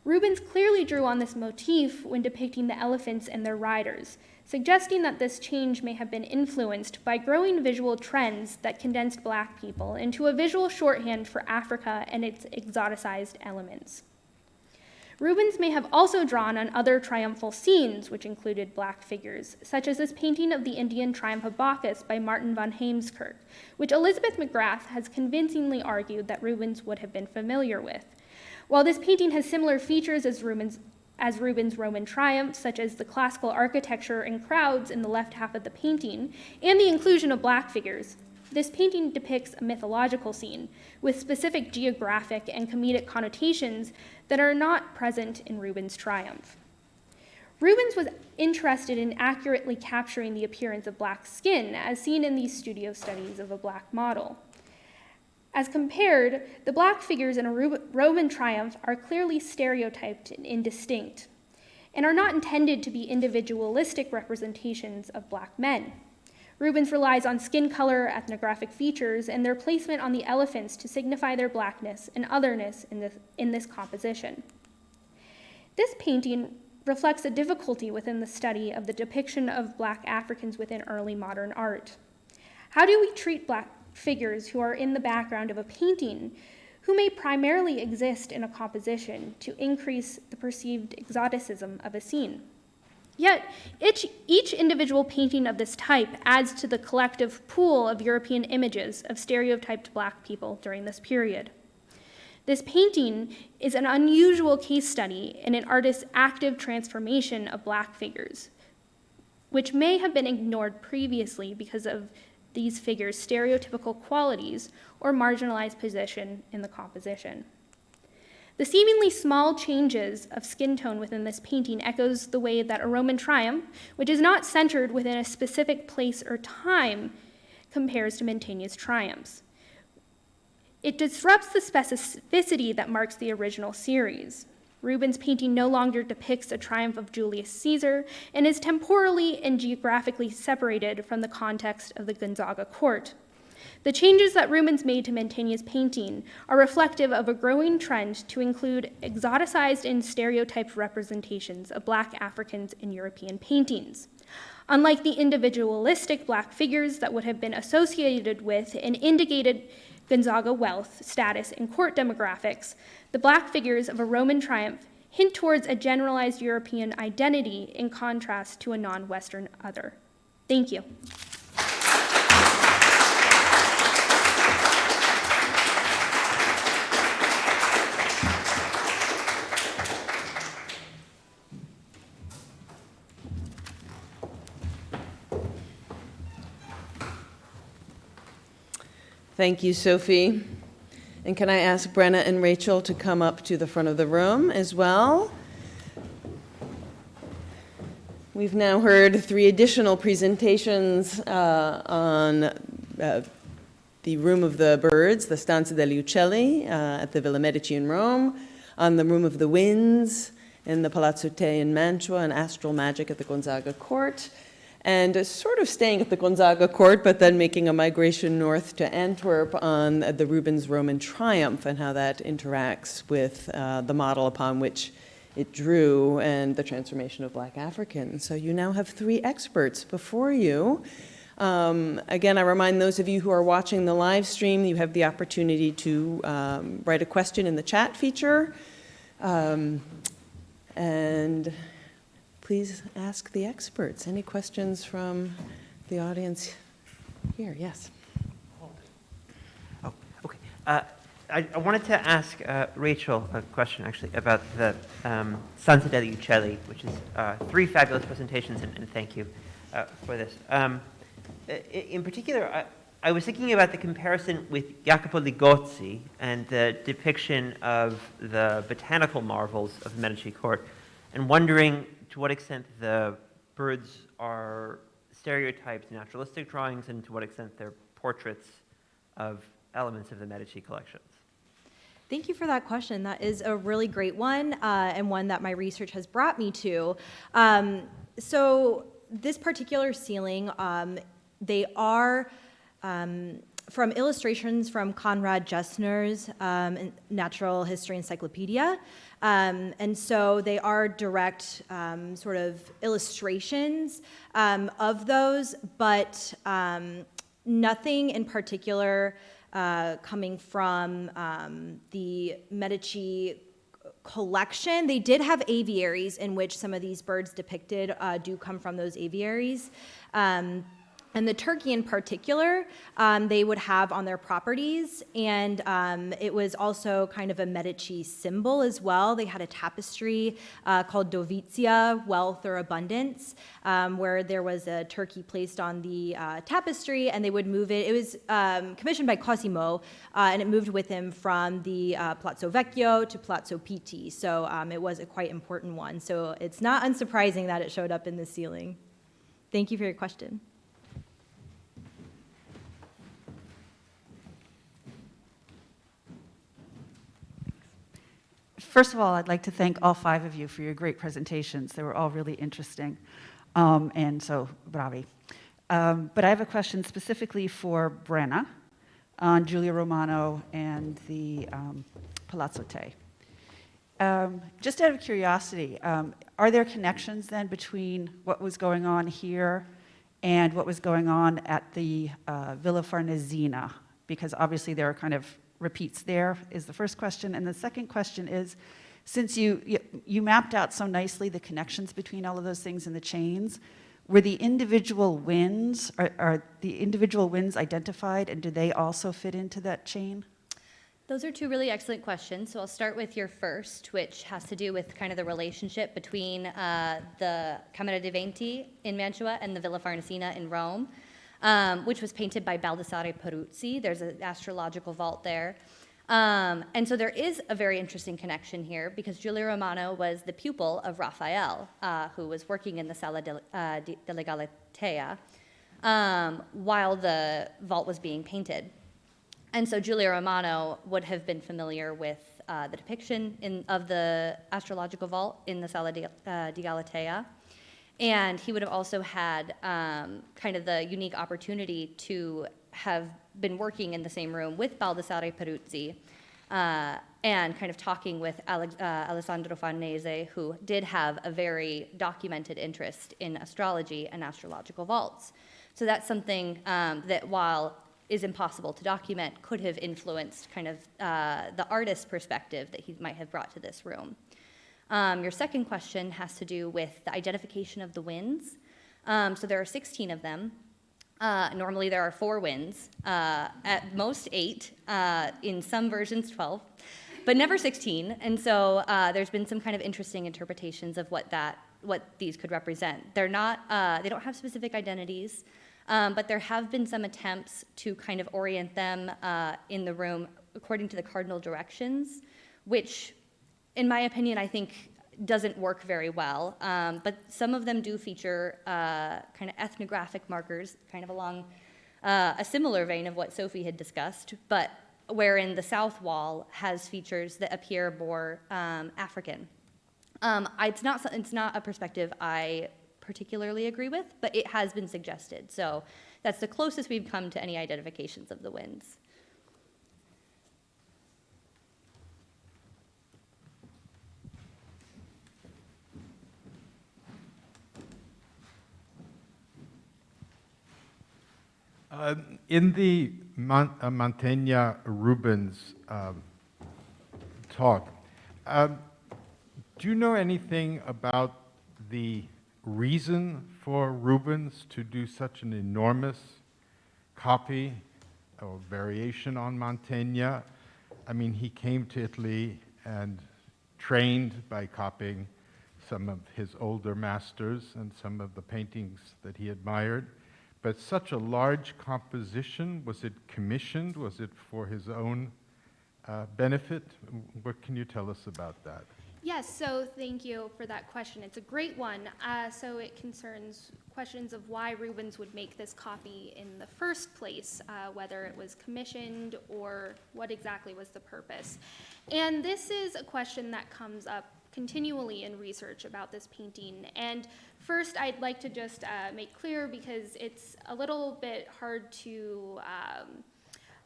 Rubens clearly drew on this motif when depicting the elephants and their riders, suggesting that this change may have been influenced by growing visual trends that condensed Black people into a visual shorthand for Africa and its exoticized elements. Rubens may have also drawn on other triumphal scenes, which included Black figures, such as this painting of the Indian Triumph of Bacchus by Martin van Heemskerk, which Elisabeth McGrath has convincingly argued that Rubens would have been familiar with. While this painting has similar features as Rubens' Roman triumph, such as the classical architecture and crowds in the left half of the painting, and the inclusion of Black figures, this painting depicts a mythological scene with specific geographic and comedic connotations that are not present in Rubens' triumph. Rubens was interested in accurately capturing the appearance of Black skin, as seen in these studio studies of a Black model. As compared, the Black figures in a Roman triumph are clearly stereotyped and indistinct, and are not intended to be individualistic representations of Black men. Rubens relies on skin color, ethnographic features, and their placement on the elephants to signify their Blackness and otherness in this composition. This painting reflects a difficulty within the study of the depiction of Black Africans within early modern art. How do we treat Black figures who are in the background of a painting, who may primarily exist in a composition to increase the perceived exoticism of a scene? Yet, each individual painting of this type adds to the collective pool of European images of stereotyped Black people during this period. This painting is an unusual case study in an artist's active transformation of Black figures, which may have been ignored previously because of these figures' stereotypical qualities or marginalized position in the composition. The seemingly small changes of skin tone within this painting echoes the way that a Roman triumph, which is not centered within a specific place or time, compares to Mantegna's triumphs. It disrupts the specificity that marks the original series. Rubens' painting no longer depicts a triumph of Julius Caesar and is temporally and geographically separated from the context of the Gonzaga court. The changes that Rubens made to Mantegna's painting are reflective of a growing trend to include exoticized and stereotyped representations of Black Africans in European paintings. Unlike the individualistic Black figures that would have been associated with and indicated Gonzaga wealth, status, and court demographics, the Black figures of a Roman triumph hint towards a generalized European identity in contrast to a non-Western other. Thank you. Thank you, Sophie. And can I ask Brenna and Rachel to come up to the front of the room as well? We've now heard 3 additional presentations on the Room of the Birds, the Stanza degli Uccelli at the Villa Medici in Rome, on the Room of the Winds in the Palazzo Te in Mantua, and Astral Magic at the Gonzaga Court. And sort of staying at the Gonzaga court, but then making a migration north to Antwerp on the Rubens Roman Triumph and how that interacts with the model upon which it drew and the transformation of Black Africans. So you now have 3 experts before you. Again, I remind those of you who are watching the live stream, you have the opportunity to write a question in the chat feature. And please ask the experts. Any questions from the audience here? Yes. Oh, okay. I wanted to ask Rachel a question, actually, about the Stanza degli Uccelli, which is 3 fabulous presentations, and thank you for this. In particular, I was thinking about the comparison with Jacopo Ligozzi and the depiction of the botanical marvels of the Medici court, and wondering to what extent the birds are stereotyped naturalistic drawings and to what extent they're portraits of elements of the Medici collections. Thank you for that question. That is a really great one, and one that my research has brought me to. So this particular ceiling, they are from illustrations from Konrad Gessner's Natural History Encyclopedia. And so they are direct sort of illustrations of those, but nothing in particular coming from the Medici collection. They did have aviaries in which some of these birds depicted do come from those aviaries. And the turkey in particular, they would have on their properties, and it was also kind of a Medici symbol as well. They had a tapestry called Dovizia, wealth or abundance, where there was a turkey placed on the tapestry, and they would move it. It was commissioned by Cosimo, and it moved with him from the Palazzo Vecchio to Palazzo Pitti, so it was a quite important one. So it's not unsurprising that it showed up in the ceiling. Thank you for your question. First of all, I'd like to thank all 5 of you for your great presentations. They were all really interesting, and so bravi. But I have a question specifically for Brenna on Giulio Romano and the Palazzo Te. Just out of curiosity, are there connections then between what was going on here and what was going on at the Villa Farnesina? Because obviously there are kind of repeats there, is the first question. And the second question is, since you mapped out so nicely the connections between all of those things in the chains, were the individual winds, are the individual winds identified, and do they also fit into that chain? Those are 2 really excellent questions. So I'll start with your first, which has to do with kind of the relationship between the Camera dei Venti in Mantua and the Villa Farnesina in Rome. Which was painted by Baldassare Peruzzi. There's an astrological vault there. And so there is a very interesting connection here because Giulio Romano was the pupil of Raphael, who was working in the Sala delle Galatea while the vault was being painted. And so Giulio Romano would have been familiar with the depiction of the astrological vault in the Sala di Galatea. And he would have also had kind of the unique opportunity to have been working in the same room with Baldassare Peruzzi and kind of talking with Alessandro Farnese, who did have a very documented interest in astrology and astrological vaults. So that's something that, while is impossible to document, could have influenced kind of the artist's perspective that he might have brought to this room. Your second question has to do with the identification of the winds. So there are 16 of them. Normally there are 4 winds, at most 8, in some versions 12, but never 16. And so there's been some kind of interesting interpretations of what these could represent. They're not, they don't have specific identities, but there have been some attempts to kind of orient them in the room according to the cardinal directions, which, in my opinion, I think doesn't work very well, but some of them do feature kind of ethnographic markers, kind of along a similar vein of what Sophie had discussed, but wherein the south wall has features that appear more African. It's not a perspective I particularly agree with, but it has been suggested. So that's the closest we've come to any identifications of the winds. In the Mantegna Rubens talk, do you know anything about the reason for Rubens to do such an enormous copy or variation on Mantegna? I mean, he came to Italy and trained by copying some of his older masters and some of the paintings that he admired. but such a large composition, was it commissioned? Was it for his own benefit? What can you tell us about that? Yes, so thank you for that question. It's a great one. So it concerns questions of why Rubens would make this copy in the first place, whether it was commissioned or what exactly was the purpose. And this is a question that comes up continually in research about this painting. And first, I'd like to just make clear, because it's a little bit hard to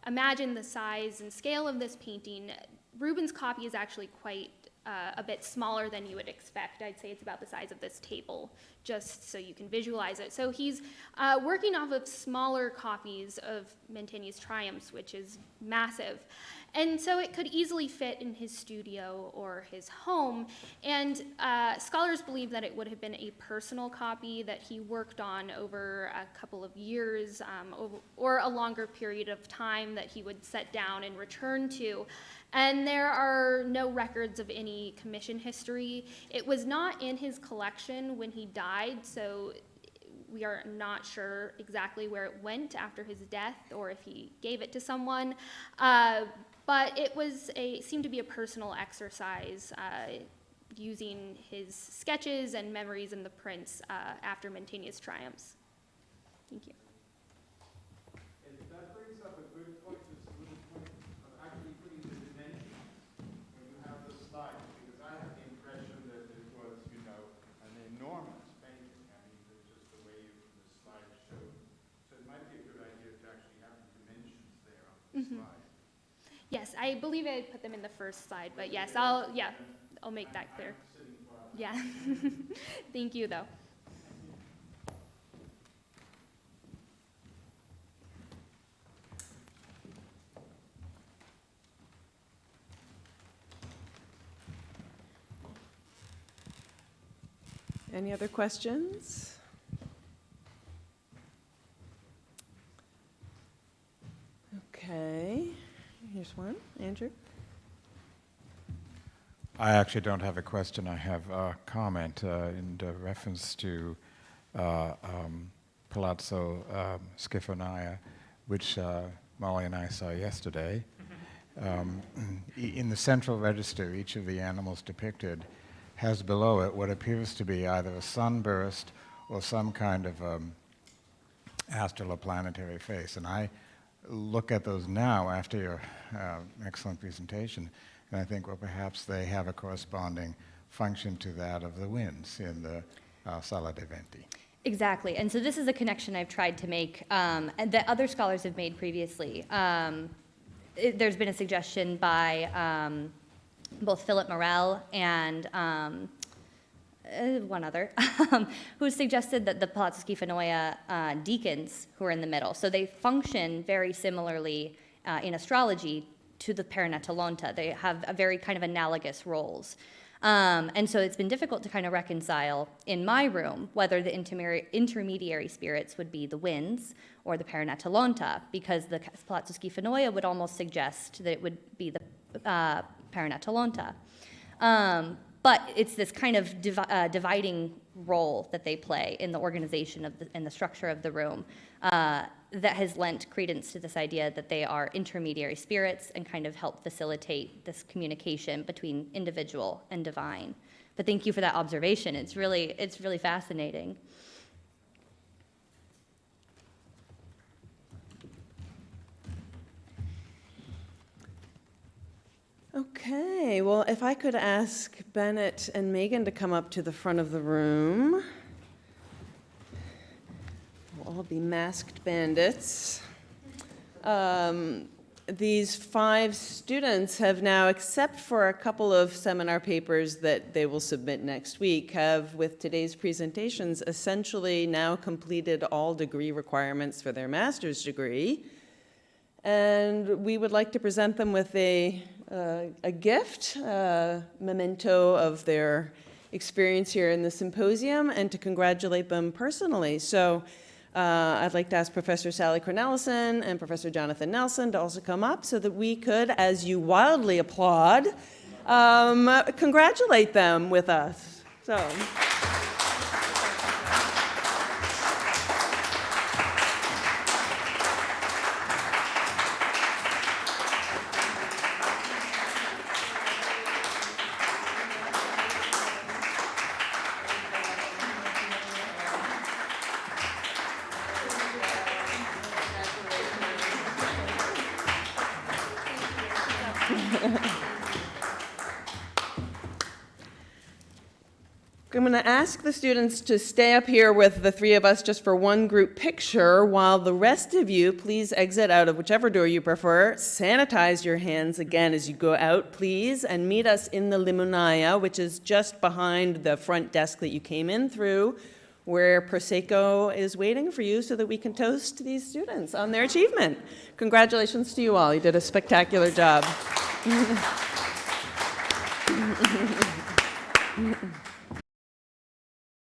imagine the size and scale of this painting. Rubens' copy is actually quite a bit smaller than you would expect. I'd say it's about the size of this table, just so you can visualize it. So he's working off of smaller copies of Mantegna's Triumphs, which is massive. And so it could easily fit in his studio or his home. And scholars believe that it would have been a personal copy that he worked on over a couple of years or a longer period of time that he would set down and return to. And there are no records of any commission history. It was not in his collection when he died, so we are not sure exactly where it went after his death or if he gave it to someone. But it seemed to be a personal exercise using his sketches and memories in the prints after Mantegna's Triumphs. Thank you. And that brings up a good point, this little point of actually putting the dimensions when you have the slide, because I have the impression that it was, an enormous painting. I mean, just the way the slide showed. So it might be a good idea to actually have the dimensions there on the slide. Yes, I believe I put them in the first slide, but yes, I'll make that clear. Yeah. Thank you, though. Any other questions? Okay. Here's one. Andrew? I actually don't have a question. I have a comment in reference to Palazzo Schifanaia, which Molly and I saw yesterday. In the central register, each of the animals depicted has below it what appears to be either a sunburst or some kind of astral-planetary face. And I look at those now after your excellent presentation, and I think, well, perhaps they have a corresponding function to that of the winds in the Sala dei Venti. Exactly, and so this is a connection I've tried to make, and that other scholars have made previously. There's been a suggestion by both Philip Morel and one other, who suggested that the Palazzo Schifanoia deacons who are in the middle, so they function very similarly in astrology to the Perinatolonta. They have a very kind of analogous roles. And so it's been difficult to kind of reconcile in my room whether the intermediary spirits would be the winds or the Perinatolonta, because the Palazzo Schifanoia would almost suggest that it would be the Perinatolonta. But it's this kind of dividing role that they play in the organization of and the structure of the room that has lent credence to this idea that they are intermediary spirits and kind of help facilitate this communication between individual and divine. But thank you for that observation. It's really fascinating. Okay, well, if I could ask Bennett and Megan to come up to the front of the room. We'll all be masked bandits. These 5 students have now, except for a couple of seminar papers that they will submit next week, have, with today's presentations, essentially now completed all degree requirements for their master's degree. And we would like to present them with a gift, a memento of their experience here in the symposium, and to congratulate them personally. So I'd like to ask Professor Sally Cornelison and Professor Jonathan Nelson to also come up so that we could, as you wildly applaud, congratulate them with us. So. I'm going to ask the students to stay up here with the three of us just for one group picture, while the rest of you please exit out of whichever door you prefer. Sanitize your hands again as you go out, please, and meet us in the Limonaya, which is just behind the front desk that you came in through, where Prosecco is waiting for you so that we can toast these students on their achievement. Congratulations to you all. You did a spectacular job.